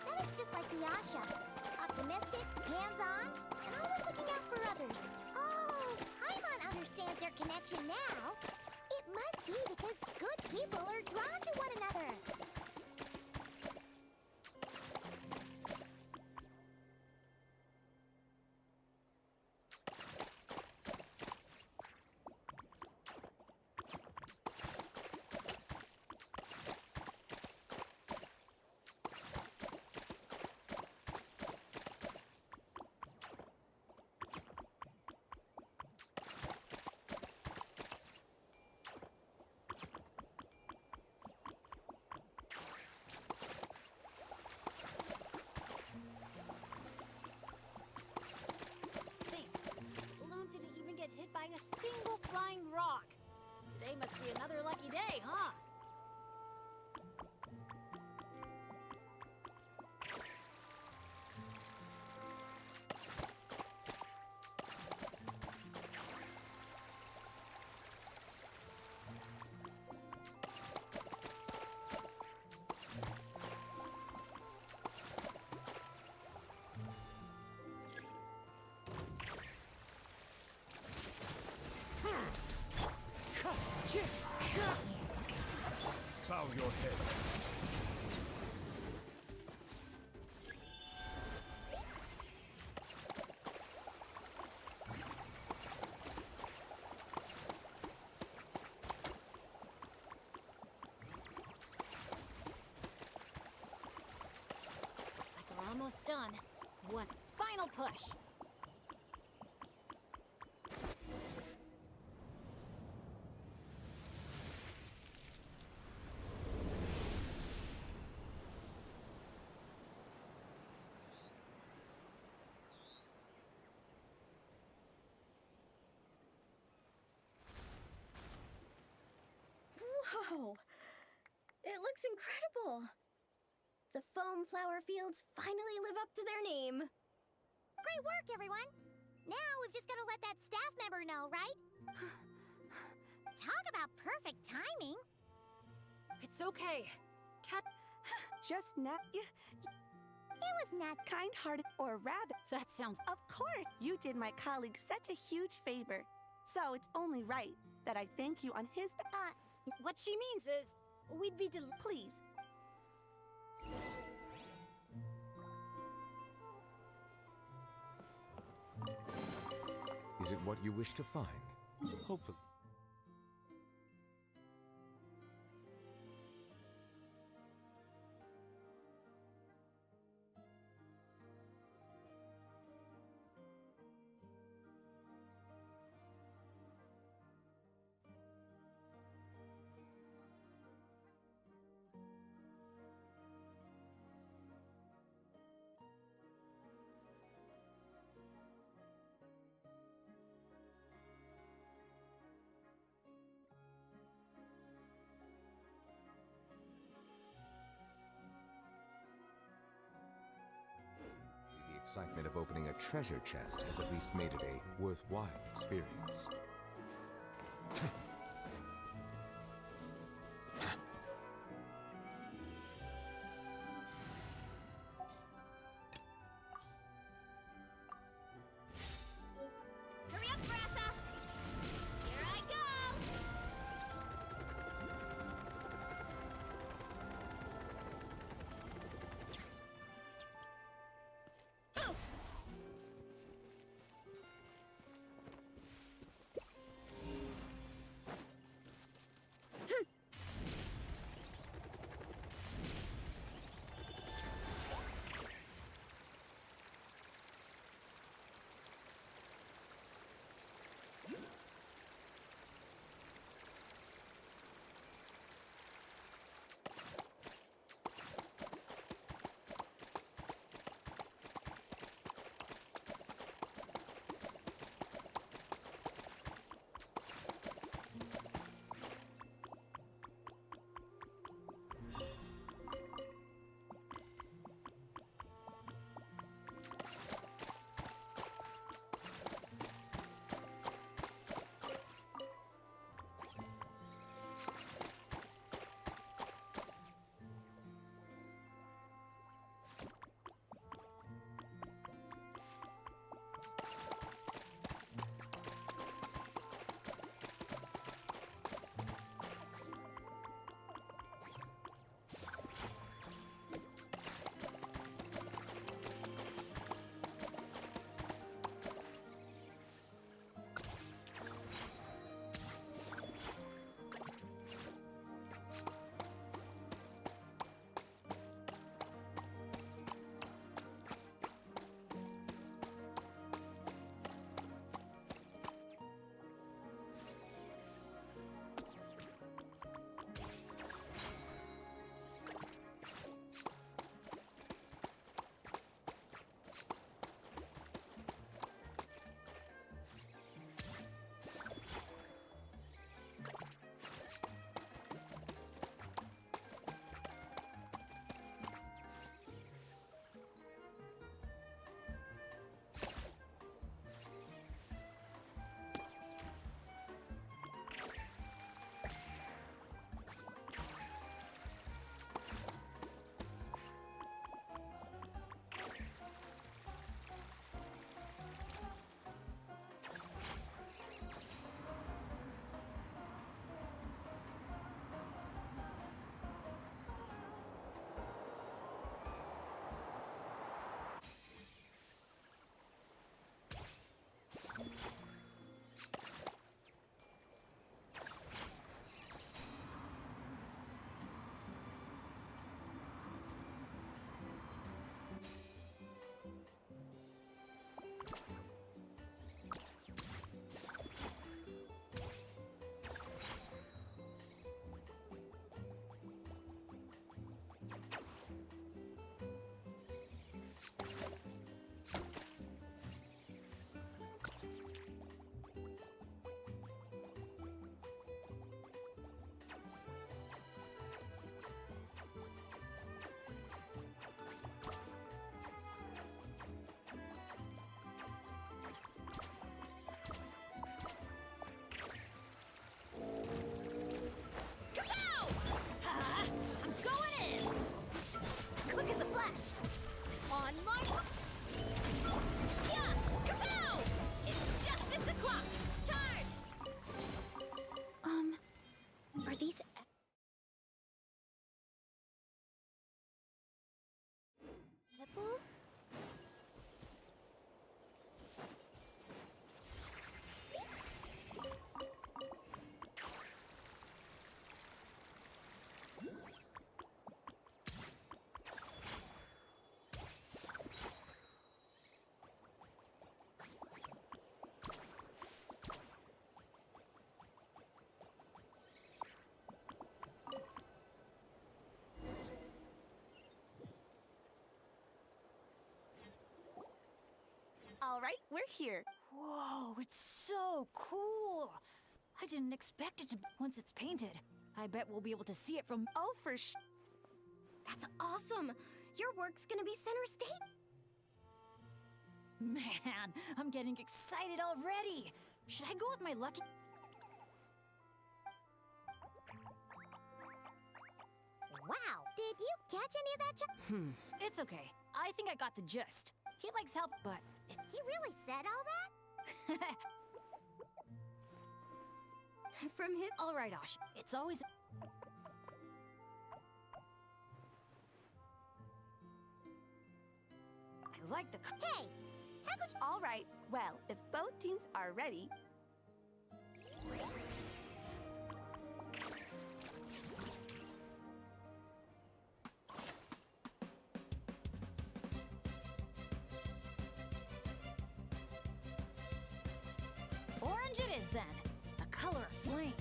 That is just like the Asha. Optimistic, hands-on, and always looking out for others. Oh, Paimon understands their connection now. It must be because good people are drawn to one another. Bloom didn't even get hit by a single flying rock. Today must be another lucky day, huh? Bow your head. Looks like we're almost done. One final push. Whoa! It looks incredible! The foam flower fields finally live up to their name. Great work, everyone! Now we've just got to let that staff member know, right? Talk about perfect timing! It's okay. Just not. It was not kind-hearted, or rather. That sounds. Of course, you did my colleague such a huge favor. So it's only right that I thank you on his. What she means is, we'd be please. Is it what you wish to find? Hopefully. The excitement of opening a treasure chest has at least made it a worthwhile experience. Hurry up, Brassa! Here I go! right, we're here. Whoa, it's so cool. I didn't expect it to. Once it's painted, I bet we'll be able to see it from. Oh, That's awesome! Your work's gonna be center stage. Man, I'm getting excited already. Should I go with my lucky? Wow, did you catch any of that? It's okay. I think I got the gist. He likes help, but He really said all that? from his. All right, Ash. It's always. I like the. Hey, how could you... All right, well, if both teams are ready. Orange it is then. The color of flames.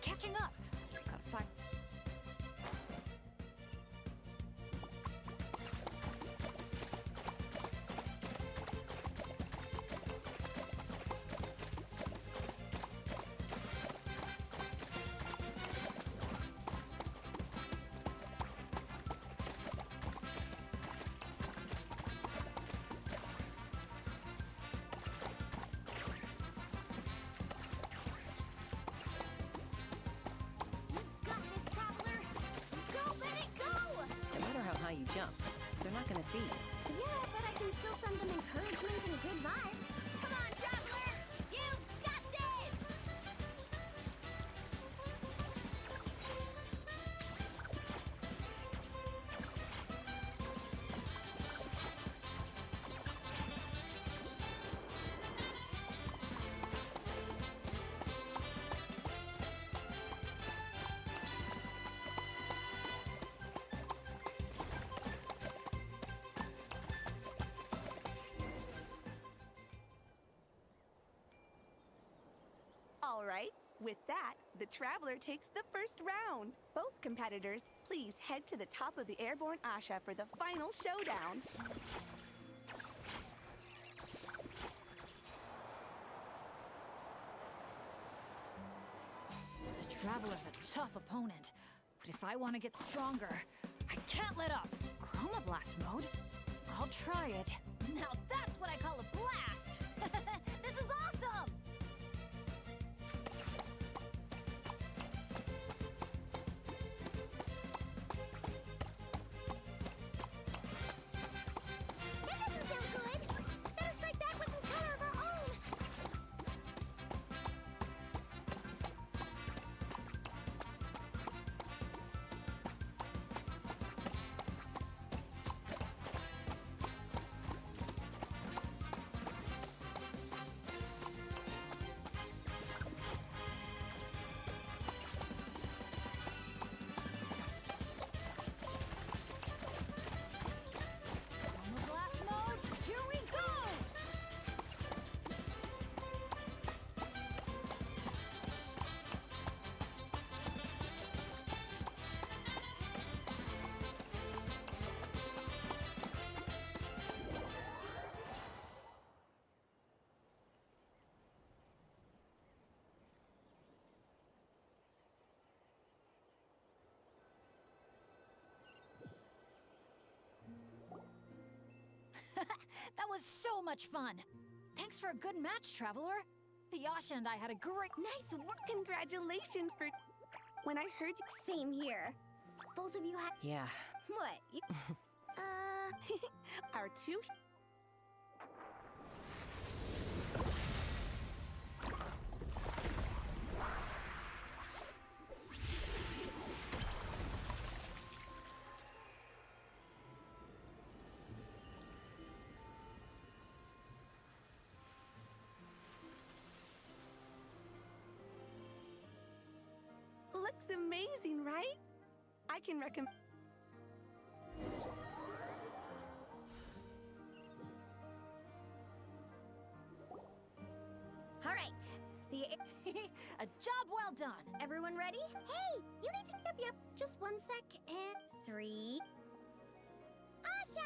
Catching up. Gotta find. No matter how high you jump, they're not gonna see you. Yeah, but I can still send them encouragement and good vibes. Come on, Traveler! You got this! All right, with that, the Traveler takes the first round. Both competitors, please head to the top of the airborne Asha for the final showdown. The Traveler's a tough opponent, but if I want to get stronger, I can't let up. Chroma Blast mode? I'll try it. Now that's what I call a blast! This is awesome! That doesn't sound good. Better strike back with some color of our own. was so much fun! Thanks for a good match, Traveler. The Yasha and I had a great— Nice work! Congratulations for... When I heard you... Same here. Both of you had... Yeah. What? You... Our two... Looks amazing, right? I can recommend... All right. The... A job well done. Everyone ready? Hey, you need to... Yep. Just one sec. And 3... Asha!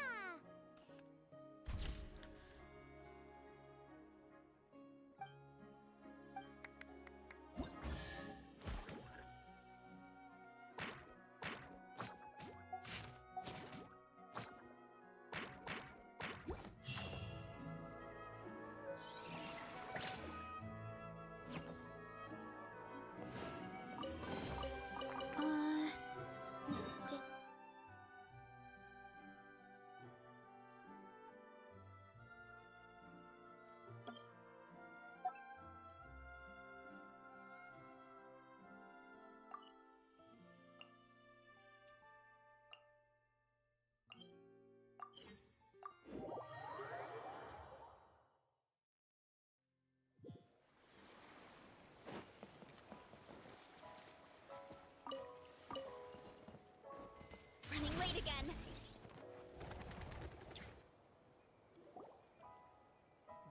Running late again.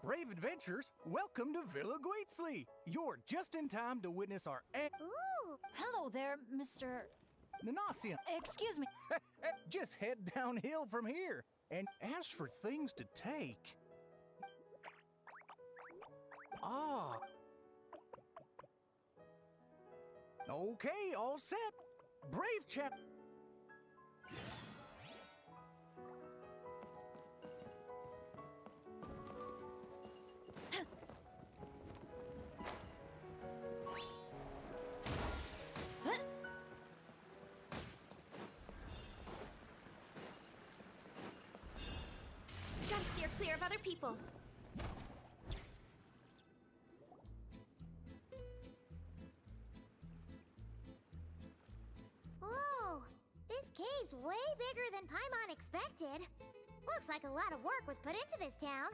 Brave adventurers, welcome to Villa Guitzley. You're just in time to witness our Ooh! Hello there, Mr. Nanasian. Excuse me. Just head downhill from here. And as for things to take... Ah. Okay, all set. Brave chap... Gotta steer clear of other people. Oh, this cave's way bigger than Paimon expected. Looks like a lot of work was put into this town.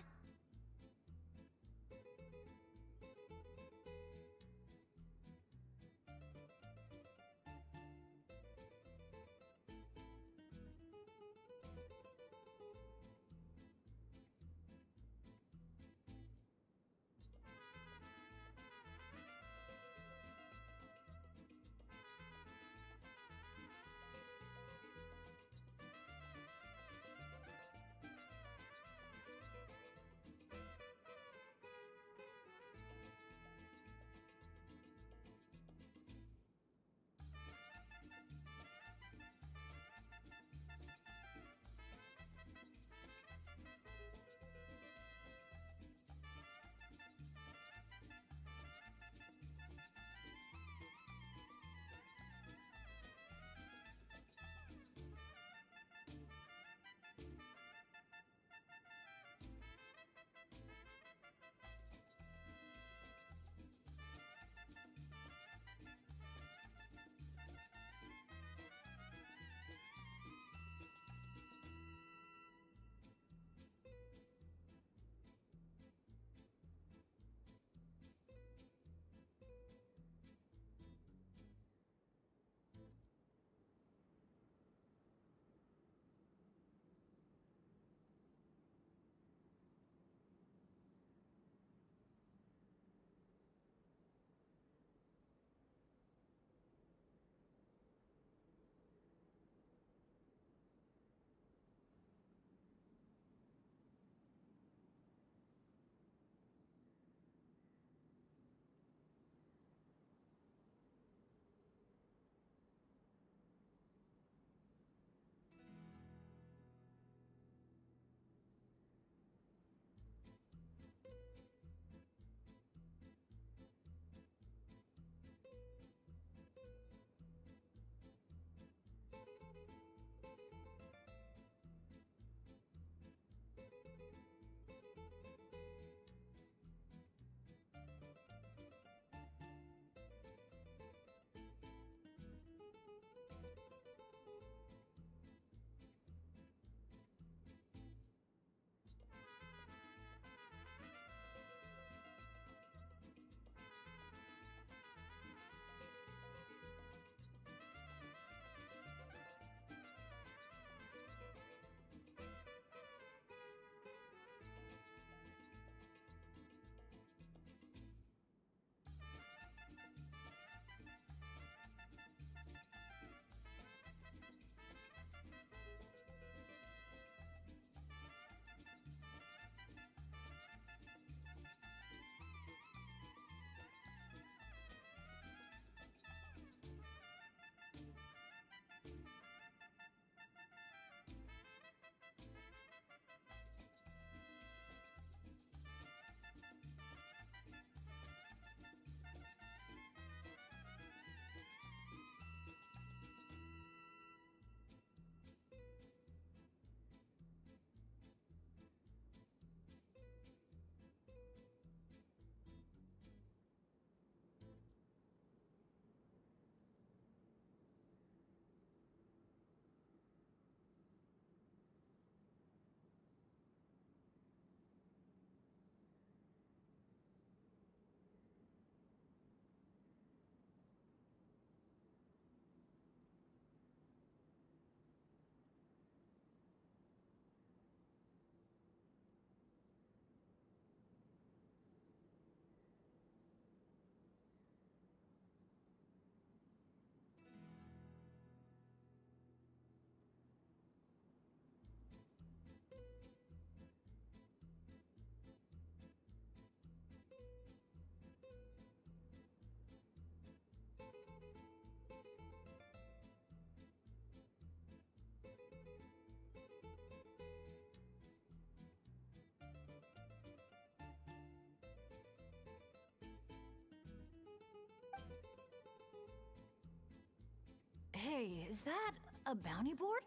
Hey, is that a bounty board?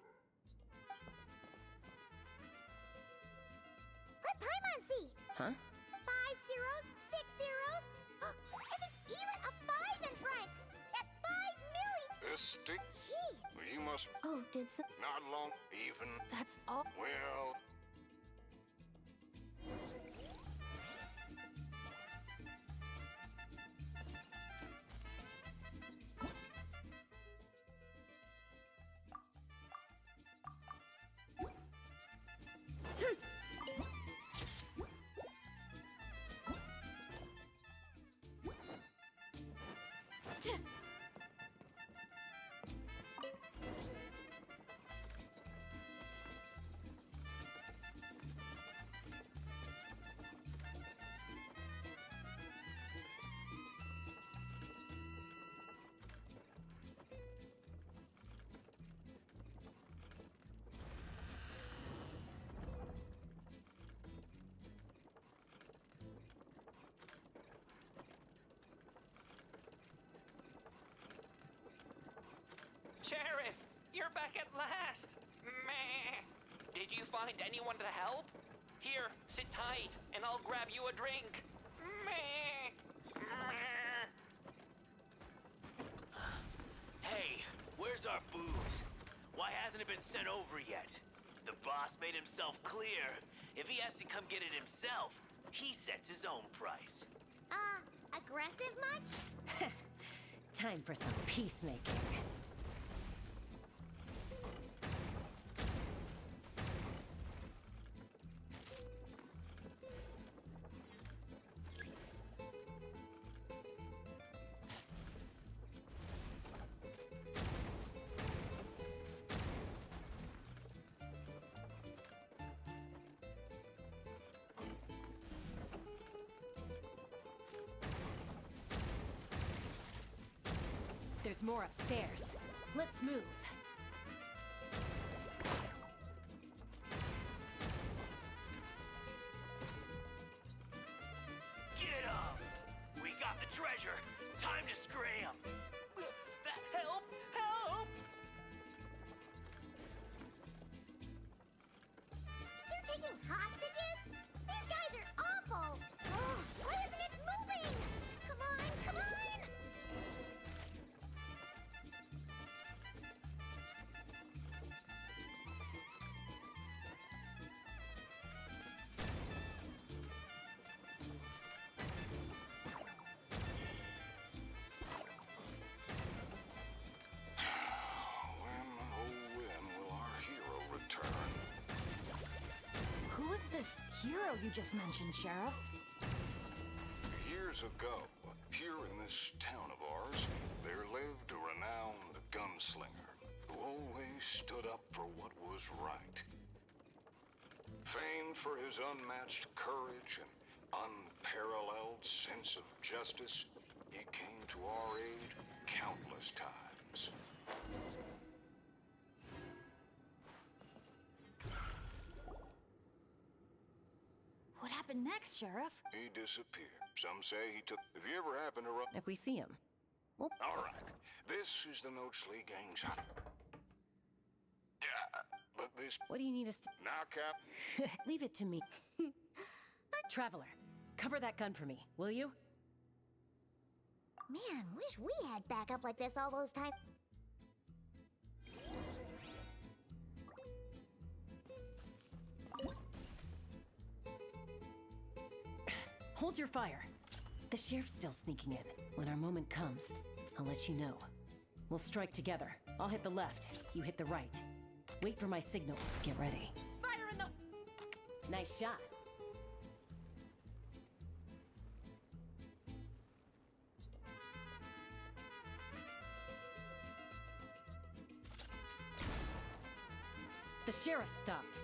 Let Paimon see! Huh? 5 zeros, 6 zeros. And there's even a 5 in front! That's 5 million! This stick? Gee! You must... Oh, did some... Not long, even... That's all... Well... Sheriff, you're back at last! Meh. Did you find anyone to help? Here, sit tight, and I'll grab you a drink. Meh. Meh. Hey, where's our booze? Why hasn't it been sent over yet? The boss made himself clear. If he has to come get it himself, he sets his own price. Aggressive much? Time for some peacemaking. There's more upstairs. Let's move. Get up! We got the treasure. Time to scram. Help! Help! They're taking hostages? These guys are awful! Oh, why isn't it moving? Come on, come on! Who is this hero you just mentioned, Sheriff? Years ago, here in this town of ours, there lived a renowned gunslinger who always stood up for what was right. Famed for his unmatched courage and unparalleled sense of justice, he came to our aid countless times. What happened next, Sheriff? He disappeared. Some say he took... If you ever happen to run... If we see him. All right. This is the Noachly Gang's hut. Yeah, but this... What do you need us to... Now, Cap. Leave it to me. Traveler, cover that gun for me, will you? Man, wish we had backup like this all those times. Hold your fire. The sheriff's still sneaking in. When our moment comes, I'll let you know. We'll strike together. I'll hit the left, you hit the right. Wait for my signal. Get ready. Fire in the... Nice shot. The sheriff stopped.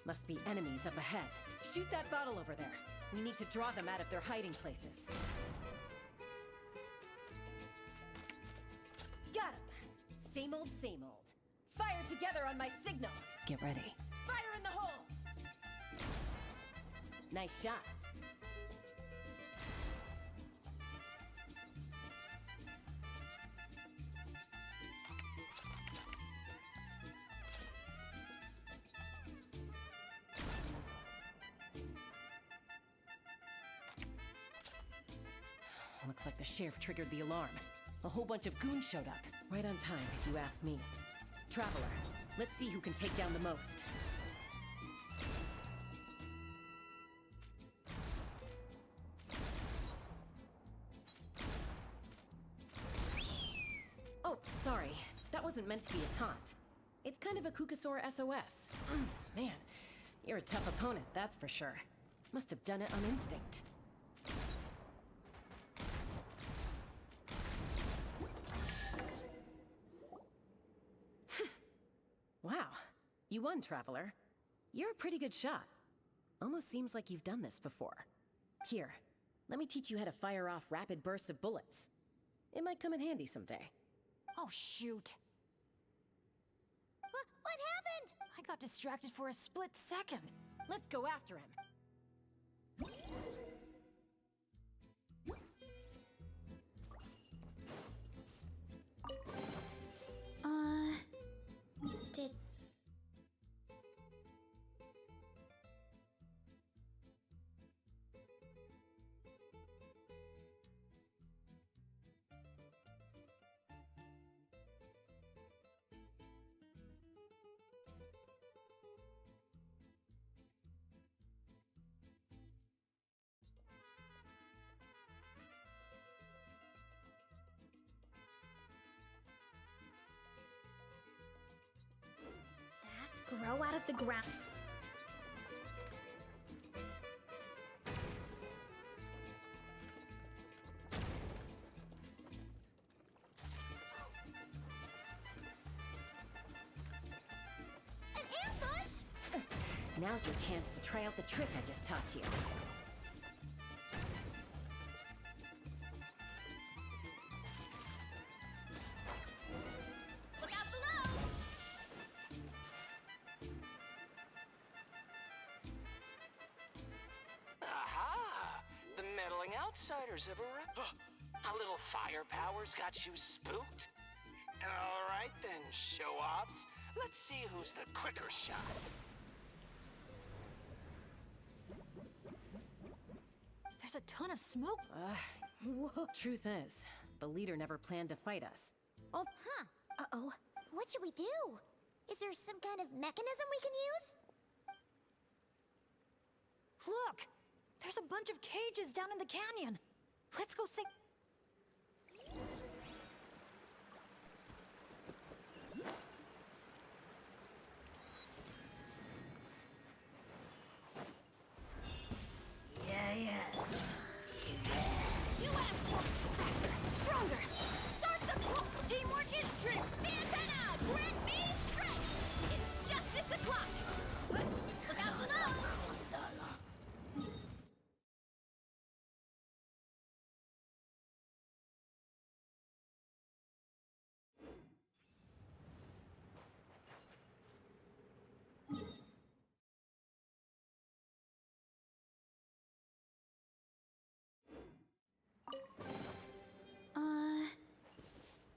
Must be enemies up ahead. Shoot that bottle over there. We need to draw them out of their hiding places. Got him! Same old, same old. Fire together on my signal! Get ready. Fire in the hole! Nice shot. Looks like the sheriff triggered the alarm. A whole bunch of goons showed up. Right on time, if you ask me. Traveler, let's see who can take down the most. Oh, sorry. That wasn't meant to be a taunt. It's kind of a Kukasaur SOS. Man, you're a tough opponent, that's for sure. Must have done it on instinct. Wow, you won, Traveler. You're a pretty good shot. Almost seems like you've done this before. Here, let me teach you how to fire off rapid bursts of bullets. It might come in handy someday. Oh, shoot. What happened? I got distracted for a split second. Let's go after him. Did... Grow out of the ground. An ambush? Now's your chance to try out the trick I just taught you. Look out below! Aha! The meddling outsiders have arrived. A little firepower's got you spooked? All right then, show-offs. Let's see who's the quicker shot. There's a ton of smoke. Truth is, the leader never planned to fight us. Huh. Uh-oh. What should we do? Is there some kind of mechanism we can use? Look! There's a bunch of cages down in the canyon. Let's go see. Stronger! Start the clock! Teamwork is strength! Antenna! Grant me strength! It's justice o'clock! Look out below!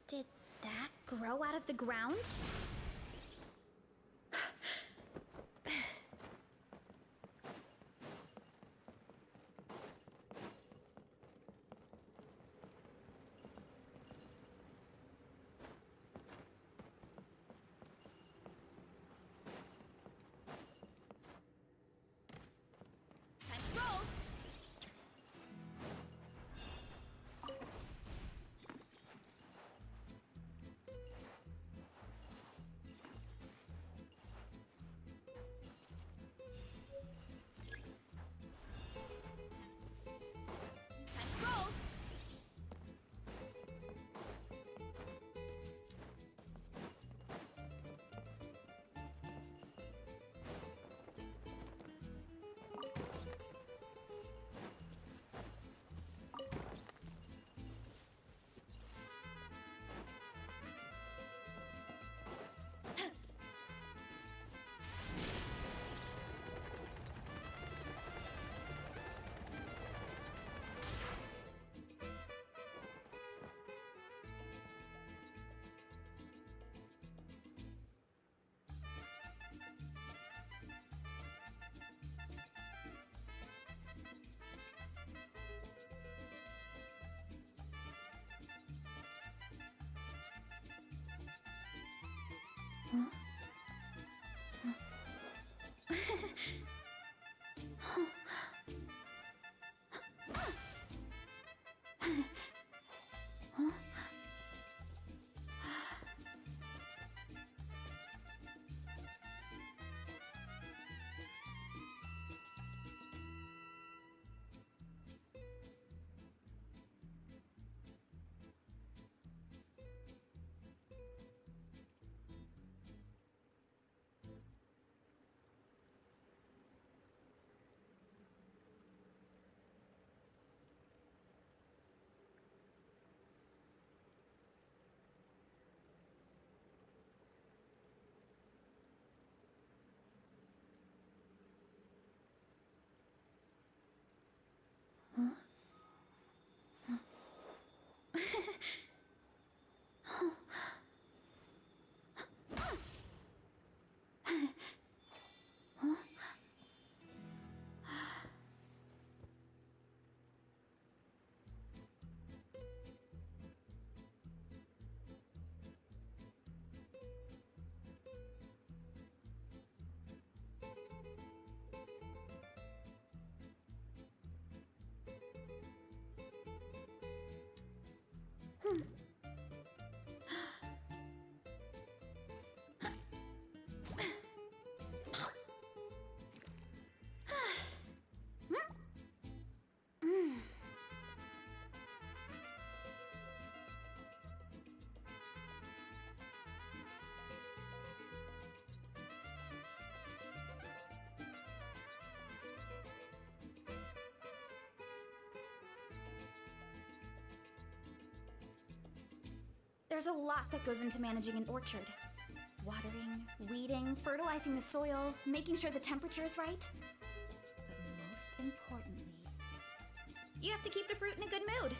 Did that grow out of the ground? Time to roll! There's a lot that goes into managing an orchard. Watering, weeding, fertilizing the soil, making sure the temperature is right. But most importantly, you have to keep the fruit in a good mood.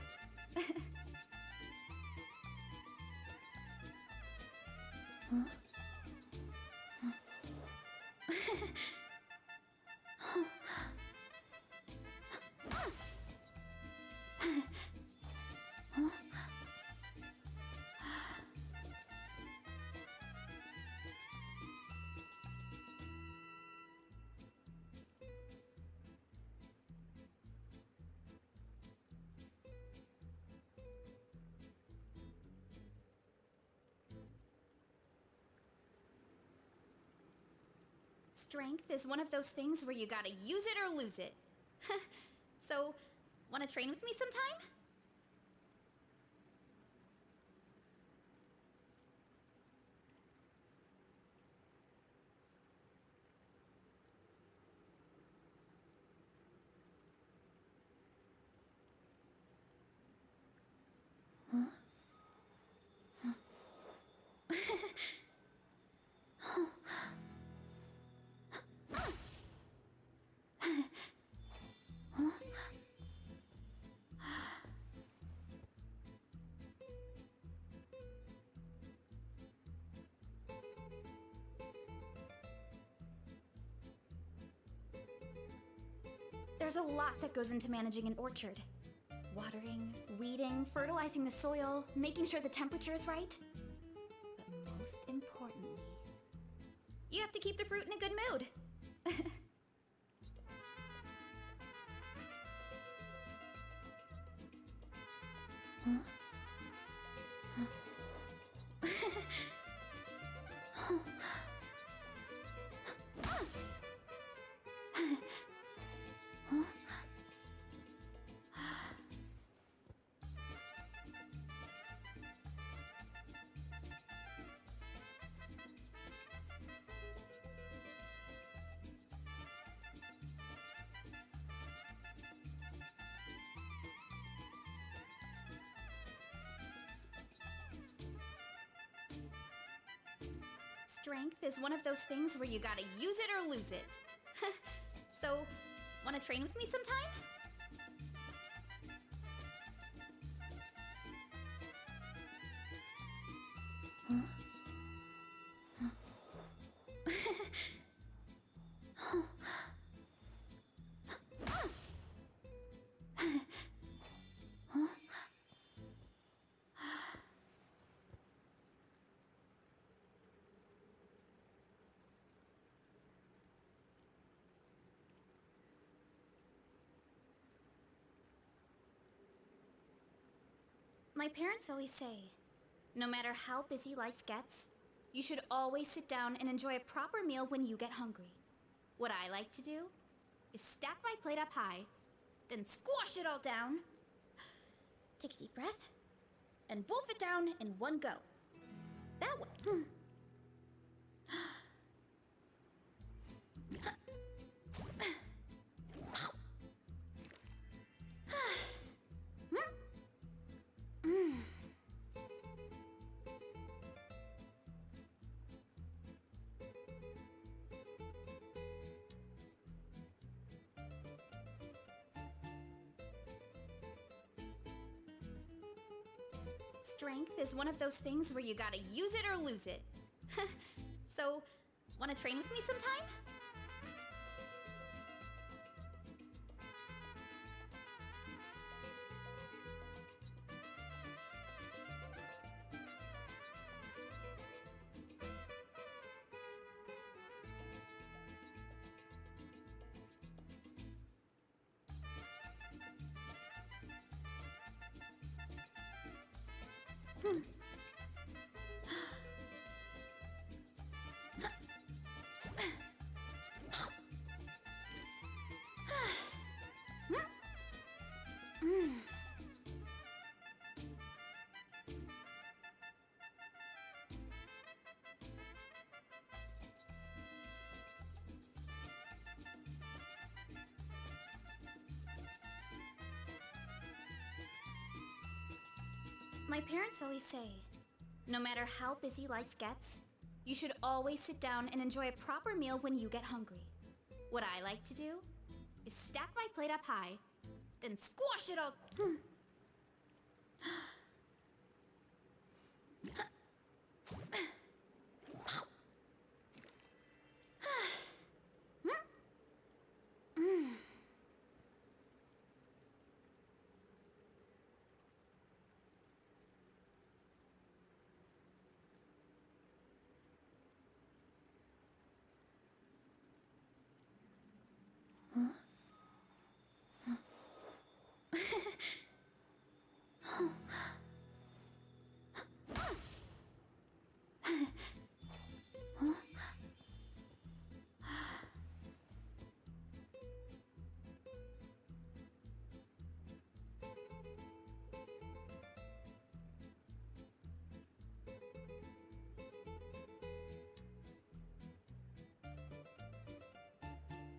Strength is one of those things where you gotta use it or lose it. So, wanna train with me sometime? There's a lot that goes into managing an orchard. Watering, weeding, fertilizing the soil, making sure the temperature is right. But most importantly, you have to keep the fruit in a good mood. Strength is one of those things where you gotta use it or lose it. So, wanna train with me sometime? My parents always say, no matter how busy life gets, you should always sit down and enjoy a proper meal when you get hungry. What I like to do is stack my plate up high, then squash it all down, take a deep breath, and wolf it down in one go. That way. Strength is one of those things where you gotta use it or lose it. So, wanna train with me sometime? My parents always say, no matter how busy life gets, you should always sit down and enjoy a proper meal when you get hungry. What I like to do is stack my plate up high, then squash it all.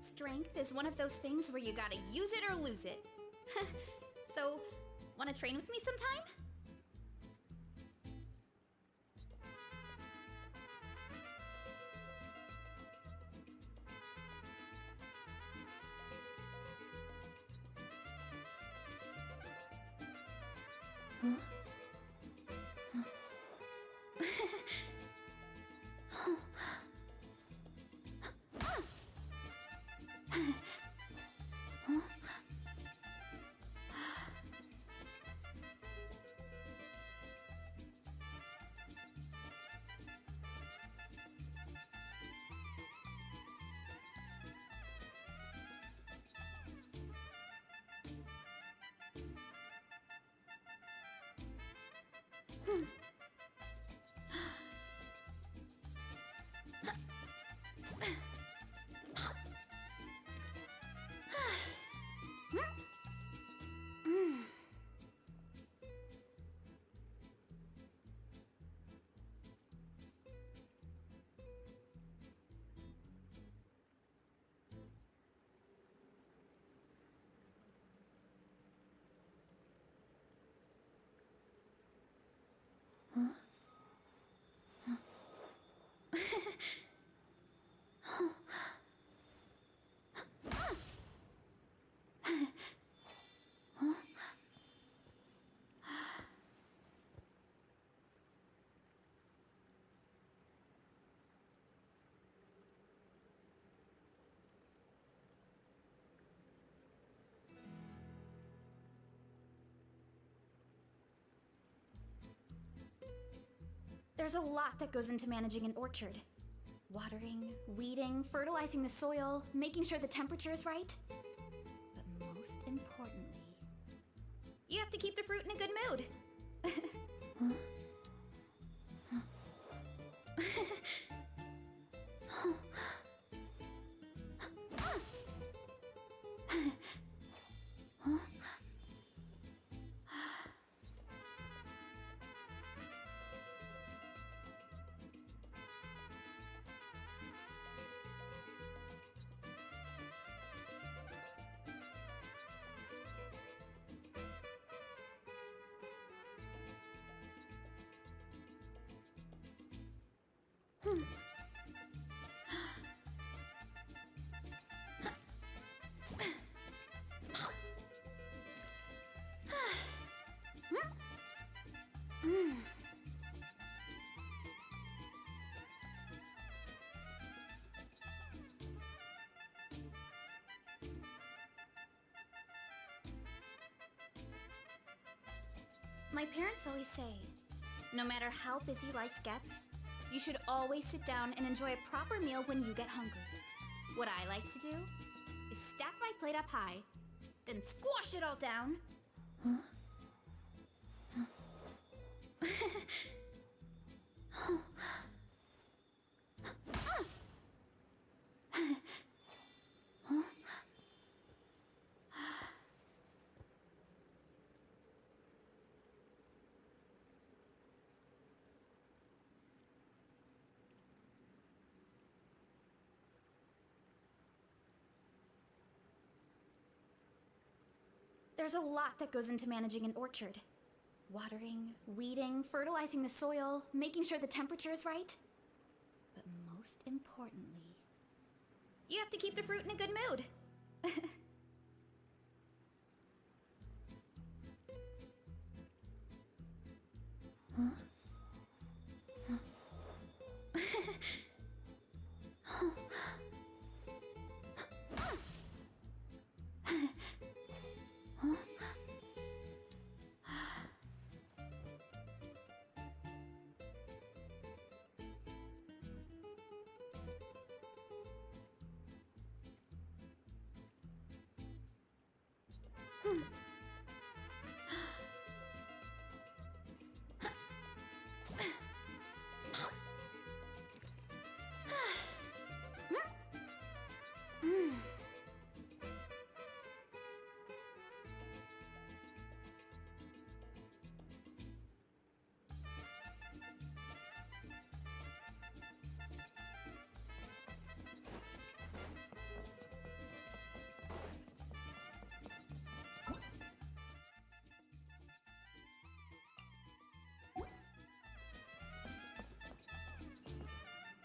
Strength is one of those things where you gotta use it or lose it. So, wanna train with me sometime? There's a lot that goes into managing an orchard. Watering, weeding, fertilizing the soil, making sure the temperature is right. But most importantly, you have to keep the fruit in a good mood. My parents always say, no matter how busy life gets, you should always sit down and enjoy a proper meal when you get hungry. What I like to do is stack my plate up high, then squash it all down. There's a lot that goes into managing an orchard. Watering, weeding, fertilizing the soil, making sure the temperature is right. But most importantly, you have to keep the fruit in a good mood.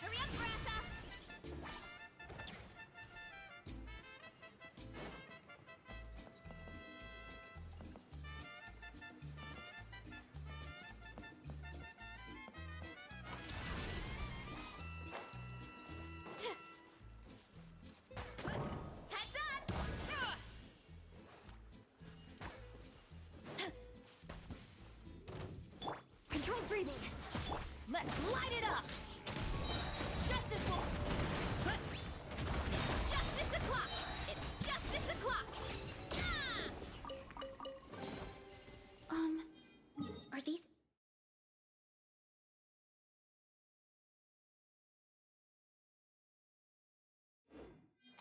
Hurry up, Grassa! Heads up! Control breathing. Let's light it up. Justice will... It's justice o'clock! It's justice o'clock! Are these...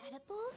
edible?